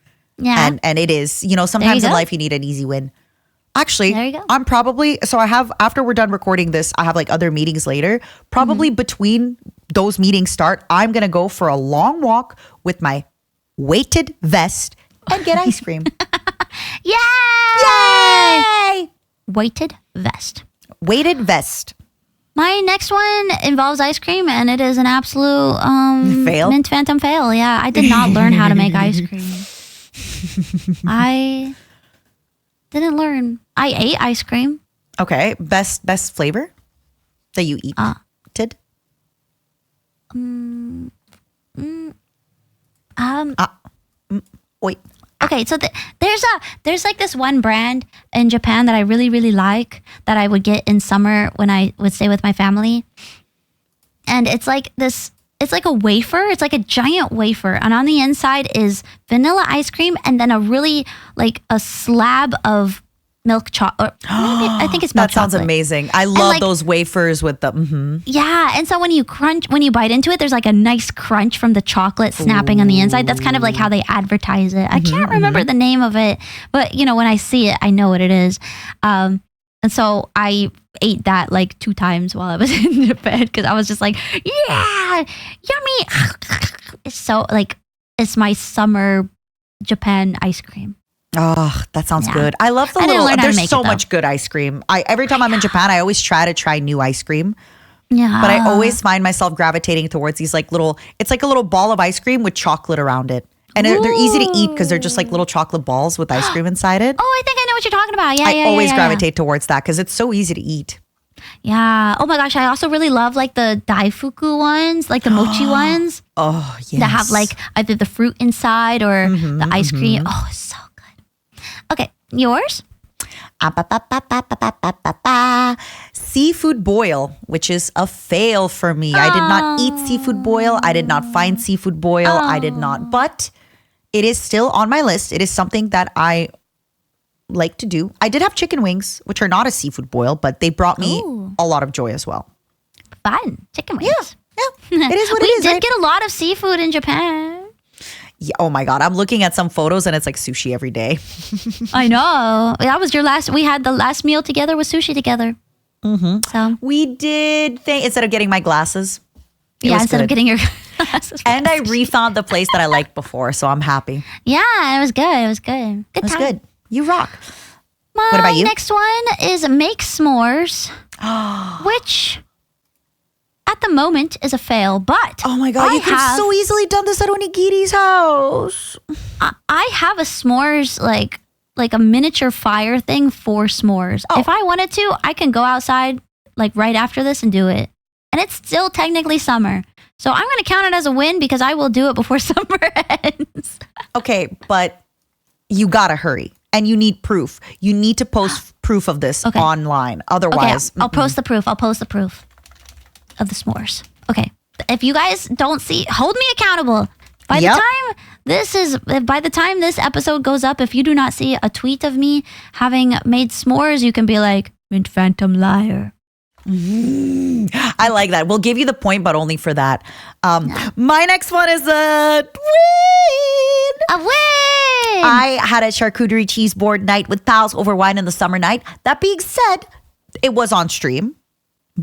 Yeah. And it is, sometimes in life you need an easy win. Actually, there you go. I'm probably, so I have, after we're done recording this, I have other meetings later. Probably between those meetings start, I'm going to go for a long walk with my weighted vest and get ice cream. Yay! Yay! Weighted vest. Weighted vest. My next one involves ice cream, and it is an absolute fail. Mint Phantom fail. Yeah, I did not learn how to make ice cream. I didn't learn. I ate ice cream. Okay, best flavor that you eat. Wait. Okay, so there's this one brand in Japan that I really, really like that I would get in summer when I would stay with my family. And it's it's like a wafer. It's like a giant wafer. And on the inside is vanilla ice cream and then a really a slab of milk chocolate. I think it's milk chocolate. That sounds amazing. I love those wafers with the Yeah, and so when you bite into it, there's a nice crunch from the chocolate snapping on the inside. That's kind of how they advertise it. I can't remember the name of it, but when I see it, I know what it is. And so I ate that 2 times while I was in Japan because I was just yeah, yummy. It's so it's my summer Japan ice cream. Oh, that sounds Yeah. good. I love the I didn't little. learn how to There's make so it, though. much good ice cream. Every time I'm in Japan, I always try new ice cream. Yeah. But I always find myself gravitating towards these like little. It's like a little ball of ice cream with chocolate around it, and they're easy to eat because they're just like little chocolate balls with ice cream inside it. Oh, I think I know what you're talking about. Yeah, I yeah, always yeah, gravitate towards that because it's so easy to eat. Yeah. Oh my gosh, I also really love like the daifuku ones, like the mochi ones Oh yes. that have like either the fruit inside or the ice cream. Oh, it's so good. Okay, yours? Seafood boil, which is a fail for me. I did not eat seafood boil. I did not find seafood boil. I did not. But it is still on my list. It is something that I like to do. I did have chicken wings, which are not a seafood boil, but they brought me Ooh. a lot of joy as well. Fun. Chicken wings. Yeah, it is what We it is. did right? get a lot of seafood in Japan. Yeah, oh my God. I'm looking at some photos and it's like sushi every day. I know. That was your last. We had the last meal together with sushi together. Mm-hmm. So We did instead of getting my glasses. It yeah, was instead of good. getting your glasses. And I refound the place that I liked before, so I'm happy. Yeah, it was good. It was good. Good It was time. good. You rock. My What about you? next one is make s'mores, which at the moment is a fail. But Oh my God, I you could have have so easily done this at Onigiri's house. I have a s'mores like a miniature fire thing for s'mores. Oh. If I wanted to, I can go outside like right after this and do it, and it's still technically summer. So I'm going to count it as a win because I will do it before summer ends. Okay, but you gotta hurry. And you need proof. You need to post proof of this Okay. online. Okay, Otherwise, I'll post the proof. I'll post the proof of the s'mores. Okay. If you guys don't see, hold me accountable. By Yep. the time this episode goes up, if you do not see a tweet of me having made s'mores, you can be like, Phantom liar. I like that. We'll give you the point, but only for that. My next one is a win. A win! I had a charcuterie cheese board night with pals over wine in the summer night. That being said, it was on stream,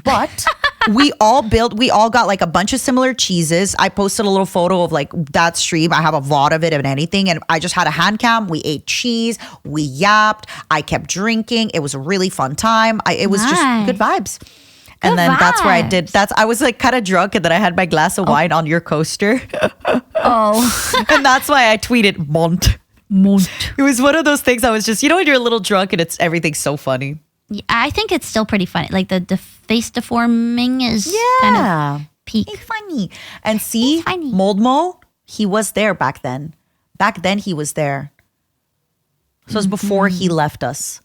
but we all got like a bunch of similar cheeses. I posted a little photo of like that stream. I have a VOD of it and anything. And I just had a hand cam. We ate cheese. We yapped. I kept drinking. It was a really fun time. It was just good vibes. And Good then that's where I did. vibes. I was like kind of drunk, and then I had my glass of wine on your coaster, Oh. and that's why I tweeted Mont. It was one of those things I was just, when you're a little drunk and everything's so funny. I think it's still pretty funny. Like the face deforming is kind of peak. It's funny. And see, It's funny. Moldmo, he was there back then. Back then he was there. So it was before he left us.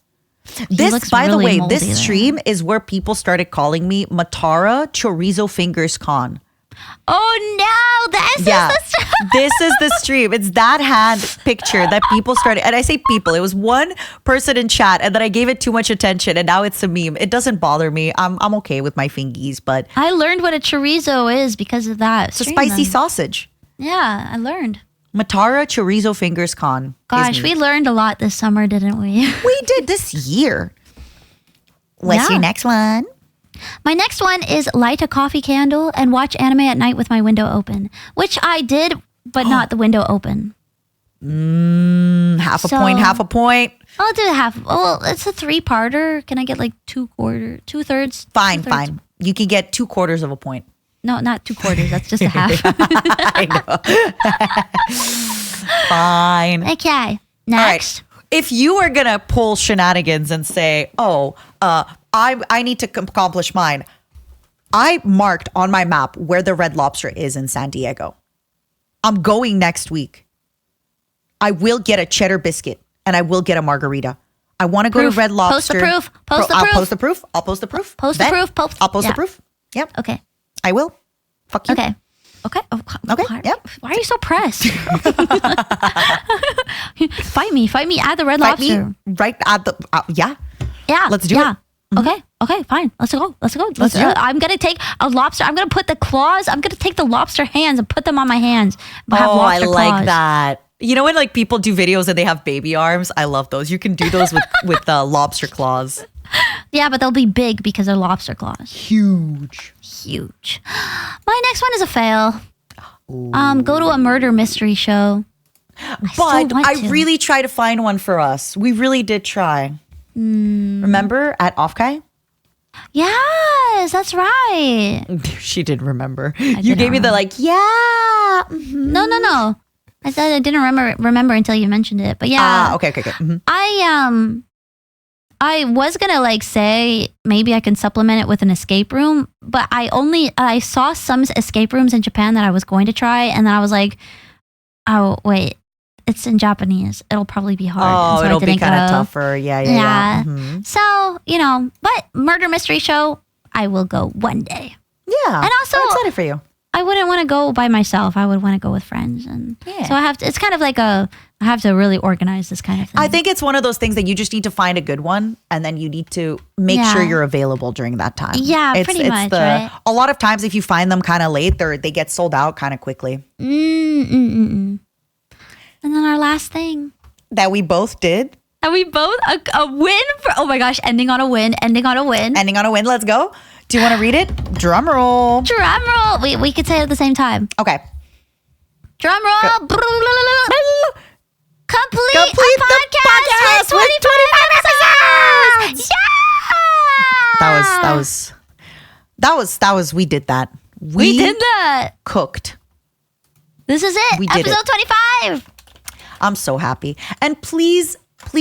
looks By the really way, moldy this there. stream is where people started calling me Matara Chorizo Fingers Con. Oh no, this Yeah, is the this is the stream. It's that hand picture that people started. And I say people, it was one person in chat, and then I gave it too much attention, and now it's a meme. It doesn't bother me. I'm okay with my fingies, but I learned what a chorizo is because of that. it's a stream spicy then. sausage. Yeah, I learned. Matara Chorizo Fingers Con. is Gosh, me. we learned a lot this summer, didn't we? We did this year. What's Yeah. your next one? My next one is light a coffee candle and watch anime at night with my window open, which I did, but not the window open. Half a So- point, half a point. I'll do half. Oh, it's a 3-parter. Can I get like 2/3? Fine, 2/3? fine. You can get 2/4 of a point. No, not 2/4. That's just a half. I know. Fine. Okay. All right. Next. If you are gonna pull shenanigans and say, I need to accomplish mine, I marked on my map where the Red Lobster is in San Diego. I'm going next week. I will get a cheddar biscuit and I will get a margarita. I want to go Proof. to Red Post the Lobster. proof. Post the I'll proof. post the proof. I'll post the proof. Post the Then proof. I'll post Yeah. the proof. Yep. Okay. I will. Fuck you. Okay. Okay. Oh, Okay, Why, yep. why are you so pressed? Fight me. Fight me at the Red Fight me Lobster. right at the yeah. Yeah. Let's do yeah. it. Mm-hmm. Okay. Okay. Fine. Let's go. Let's go. Let's do it. I'm gonna take a lobster. I'm gonna put the claws. I'm gonna take the lobster hands and put them on my hands. Have Oh, I lobster like claws. that. You know when like people do videos and they have baby arms? I love those. You can do those with lobster claws. Yeah, but they'll be big because they're lobster claws. Huge. Huge. My next one is a fail. Go to a murder mystery show. But want I to. really tried to find one for us. We really did try. Remember at Offkai? Yes, that's right. She did remember. I You didn't gave me the remember. No. I said I didn't remember until you mentioned it. But yeah. Okay. Mhm. I was gonna like say maybe I can supplement it with an escape room, but I saw some escape rooms in Japan that I was going to try, and then I was like, oh wait, it's in Japanese. It'll probably be hard. Oh, and so I it'll be didn't kind of go. tougher. Yeah. Mhm. So but murder mystery show, I will go one day. Yeah. And also- I'm excited for you. I wouldn't want to go by myself. I would want to go with friends, and Yeah. so I have to. It's kind of like I have to really organize this kind of thing. I think it's one of those things that you just need to find a good one, and then you need to make sure Yeah. you're available during that time. Yeah, pretty much, right? A lot of times, if you find them kind of late, they get sold out kind of quickly. And then our last thing. That we both did. And we both a win for, oh my gosh, ending on a win. Ending on a win. Let's go. Do you want to read it? Drum roll. Drum roll. We could say it at the same time. Okay. Drum roll. Complete Complete a the podcast with 25 episodes. Yeah. That was we did that. We did that. Cooked. This is it. We did Episode 25. I'm so happy. And please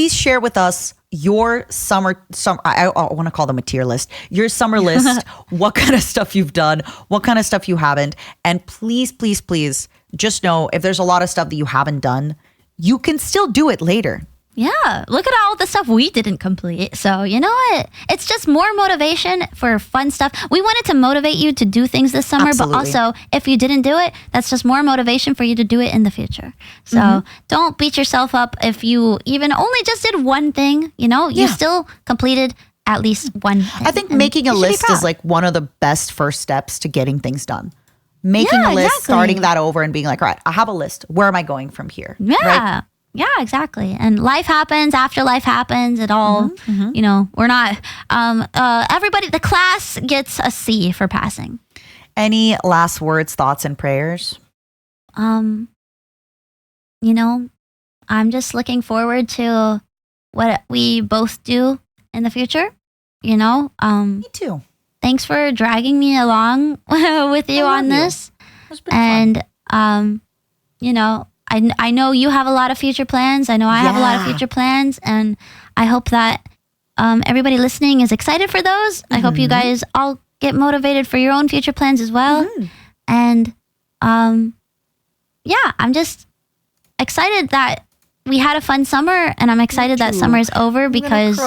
share with us your summer I want to call them a tier list. Your summer list, what kind of stuff you've done, what kind of stuff you haven't. And please just know if there's a lot of stuff that you haven't done, you can still do it later. Yeah, look at all the stuff we didn't complete. So, you know what? It's just more motivation for fun stuff. We wanted to motivate you to do things this summer, Absolutely. but also if you didn't do it, that's just more motivation for you to do it in the future. So don't beat yourself up if you even only just did one thing, you Yeah. still completed at least one thing. I think and making a you should be list is proud. like one of the best first steps to getting things done. Making Yeah, a list, exactly. starting that over and being like, all right, I have a list. Where am I going from here? Yeah. Right? Yeah, exactly. And life happens after life happens. It all, we're not, everybody, the class gets a C for passing. Any last words, thoughts, and prayers? I'm just looking forward to what we both do in the future. Me too. Thanks for dragging me along with you I on love you. this. It's been fun. And, I know you have a lot of future plans. I know I have a lot of Yeah. future plans. And I hope that everybody listening is excited for those. I hope you guys all get motivated for your own future plans as well. And I'm just excited that we had a fun summer. And I'm excited that summer is over because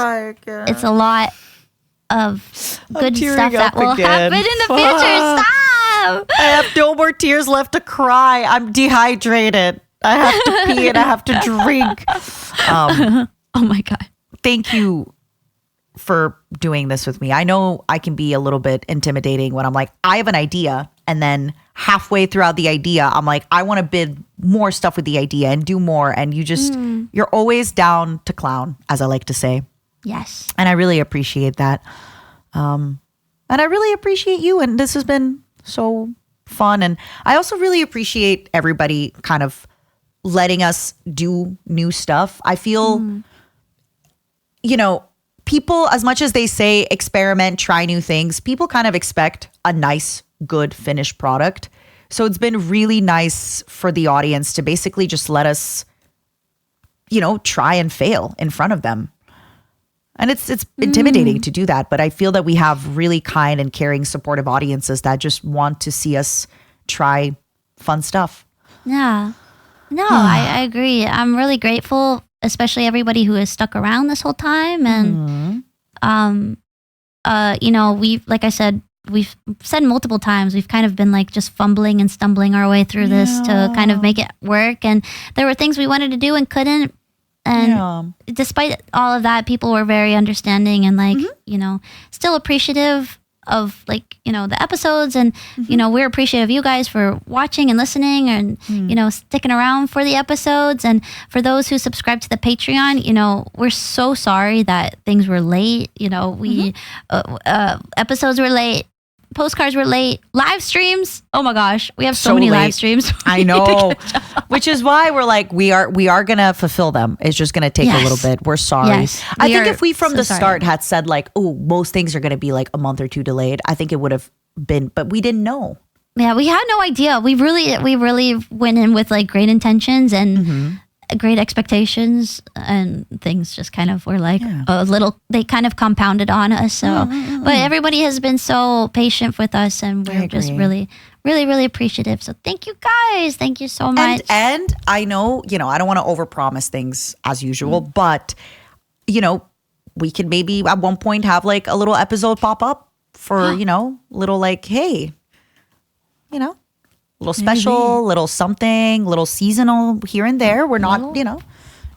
it's a lot of good tearing stuff that up will again. happen in the future. Stop! I have no more tears left to cry. I'm dehydrated. I have to pee and I have to drink. Oh my God. Thank you for doing this with me. I know I can be a little bit intimidating when I'm like, I have an idea. And then halfway throughout the idea, I'm like, I want to bid more stuff with the idea and do more. And you're always down to clown, as I like to say. Yes. And I really appreciate that. And I really appreciate you. And this has been so fun. And I also really appreciate everybody kind of letting us do new stuff. I feel, people, as much as they say experiment, try new things, people kind of expect a nice, good finished product. So it's been really nice for the audience to basically just let us, try and fail in front of them. And it's intimidating to do that, but I feel that we have really kind and caring, supportive audiences that just want to see us try fun stuff. Yeah. No, I agree. I'm really grateful, especially everybody who has stuck around this whole time. And, like I said, we've said multiple times, we've kind of been like just fumbling and stumbling our way through this to kind of make it work. And there were things we wanted to do and couldn't. And despite all of that, people were very understanding and still appreciative of the episodes. And, we're appreciative of you guys for watching and listening and, sticking around for the episodes. And for those who subscribe to the Patreon, we're so sorry that things were late. We episodes were late postcards were late. Live streams. Oh my gosh, we have so many late. live streams. I know, which is why we're like we are gonna fulfill them. It's just gonna take a little bit. We're sorry. Yes, I we think are if we from so the sorry. start had said like, oh, most things are gonna be like a month or two delayed, I think it would have been. But we didn't know. Yeah, we had no idea. We really went in with like great intentions and great expectations, and things just kind of were like a little. They kind of compounded on us. So, but everybody has been so patient with us, and we're just really, really, really appreciative. So, thank you guys. Thank you so much. And I know, I don't want to overpromise things as usual, but we can maybe at one point have like a little episode pop up for little like, hey. Little special, little something, little seasonal here and there. We're not,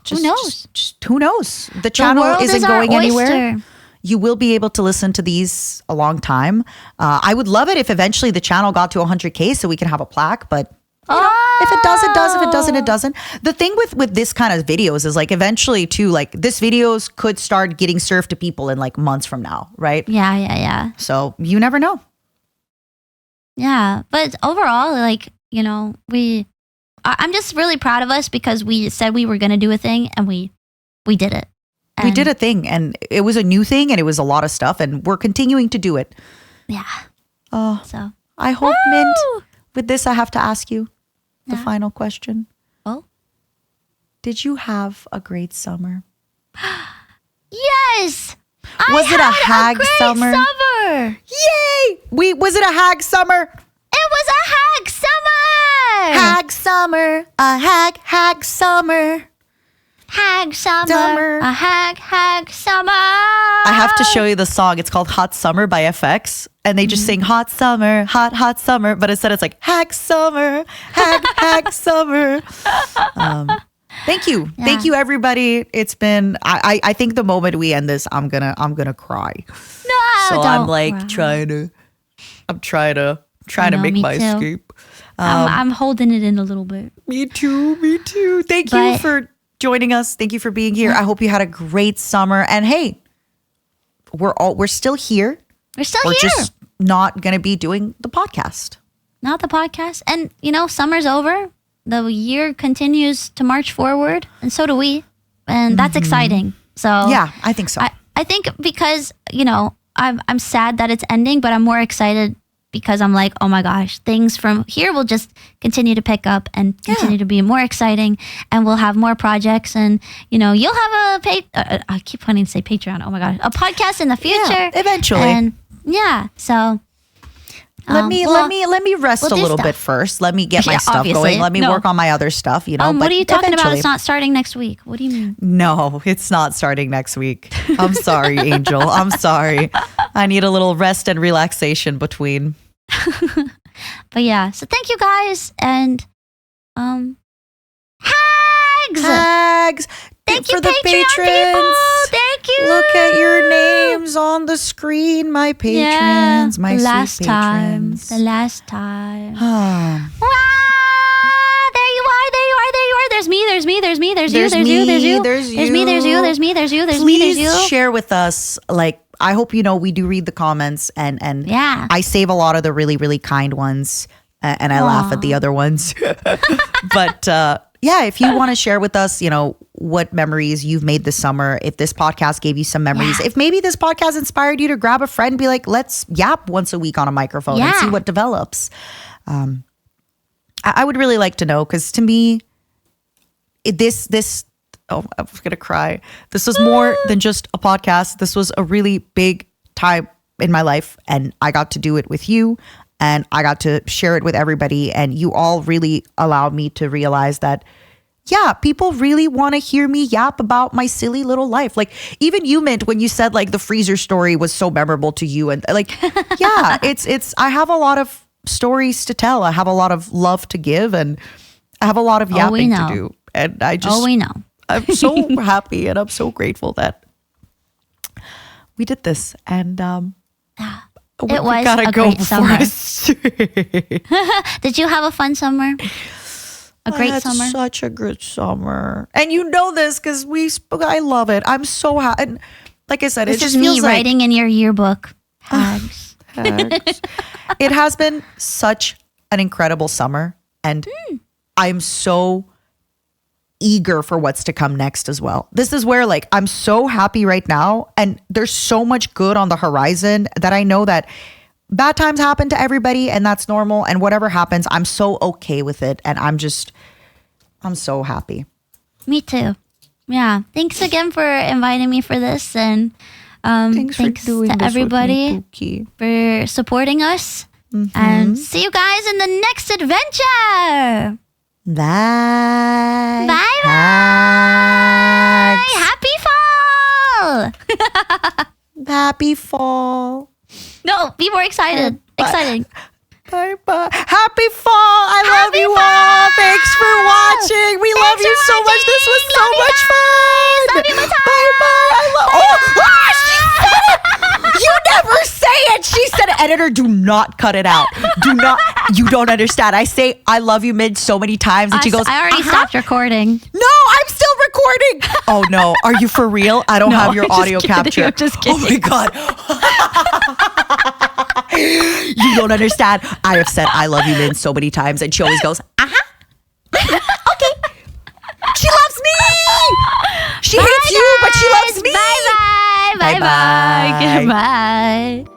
just, who knows? Just who knows? The channel world isn't is our going anywhere. oyster. You will be able to listen to these a long time. I would love it if eventually the channel got to 100K so we can have a plaque, but if it does, it does. If it doesn't, it doesn't. The thing with this kind of videos is like eventually too, like this videos could start getting served to people in like months from now, right? Yeah. So you never know. Yeah, but overall, like, I'm just really proud of us because we said we were going to do a thing and we did it. We did a thing and it was a new thing and it was a lot of stuff and we're continuing to do it. Yeah. So I hope, Mint, with this, I have to ask you the final question. Oh? Did you have a great summer? Yes! Was it a hag summer? summer? Yay! Was it a hag summer? It was a hag summer! Hag summer, a hag summer. Hag summer, Summer. a hag summer. I have to show you the song. It's called Hot Summer by FX. And they just sing hot summer, hot summer. But instead it's like hag summer, hag summer. Thank you. Yeah. Thank you, everybody. It's been, I think the moment we end this, I'm gonna cry. No, So don't I'm like cry. trying to know, make me my too. escape. I'm holding it in a little bit. Me too. Thank you But- for joining us. Thank you for being here. I hope you had a great summer. And hey, we're still here. We're still We're here. just not gonna be doing the podcast. Not the podcast. And, summer's over. The year continues to march forward. And so do we. And that's exciting. So Yeah, I think so. I think because, I'm sad that it's ending, but I'm more excited because I'm like, oh my gosh, things from here will just continue to pick up and continue to be more exciting, and we'll have more projects, and you'll have I keep wanting to say Patreon. Oh my gosh, a podcast in the future, eventually. And so let me rest we'll a do little stuff. bit first. Let me get my Yeah, stuff obviously. going. Let me No. work on my other stuff. But what are you talking about? eventually. It's not starting next week. What do you mean? No, it's not starting next week. I'm sorry, Angel. I'm sorry. I need a little rest and relaxation between. But yeah, so thank you guys, and hags. Hags. Thank for you, the Patreon patrons. people. Thank you. Look at your names on the screen, my patrons, my the sweet last patrons. time. The last time. Ah. Wow, there you are. There's me. There's you. There's me. There's you. There's There's me, me. There's you. there's There's me. There's you. There's me. There's you. There's me. There's Please you. share with us. Like, I hope we do read the comments, and Yeah. I save a lot of the really, really kind ones, and I laugh at the other ones. But yeah, if you want to share with us, what memories you've made this summer, if this podcast gave you some memories, if maybe this podcast inspired you to grab a friend and be like, let's yap once a week on a microphone and Yeah. see what develops. I would really like to know, because to me, oh, I was gonna cry. This was more than just a podcast. This was a really big time in my life, and I got to do it with you, and I got to share it with everybody, and you all really allowed me to realize that, yeah, people really want to hear me yap about my silly little life. Like, even you, Mint, when you said like the freezer story was so memorable to you, and like, yeah, it's I have a lot of stories to tell. I have a lot of love to give, and I have a lot of yapping to do. And I just, we know. I'm so happy, and I'm so grateful that we did this. And we was gotta a go great before summer. I stray. Did you have a fun summer? A great I had summer? such a good summer, and you know this because I love it. I'm so happy. And like I said, This it just is me feels like writing in your yearbook. Hags. text. It has been such an incredible summer, and I'm so eager for what's to come next as well. This is where like I'm so happy right now, and there's so much good on the horizon that I know that bad times happen to everybody, and that's normal, and whatever happens, I'm so okay with it, and I'm so happy. Me too. Yeah. Thanks again for inviting me for this, and thanks for doing to this everybody with me, Pookie. for supporting us. And see you guys in the next adventure. Bye. Bye bye. Happy fall. Happy fall. No, be more excited. Exciting. Bye bye. Happy fall. I love Happy you fall. all. Thanks for watching. We love Thanks you for so much. This was watching. so Love you much guys. fun. Love you, Matara. Bye bye. I love. Oh, she said it. You never say it. She said, editor, do not cut it out. Do not. You don't understand. I say I love you mid so many times, and she goes, I already stopped recording. No, I'm still recording. Oh no, are you for real? I don't have your I'm just audio kidding. capture. I'm just kidding. Oh my god. You don't understand. I have said I love you Lynn so many times, and she always goes, okay. She loves me. She hates you, but she loves me. Bye bye. Bye bye. Bye-bye. Goodbye.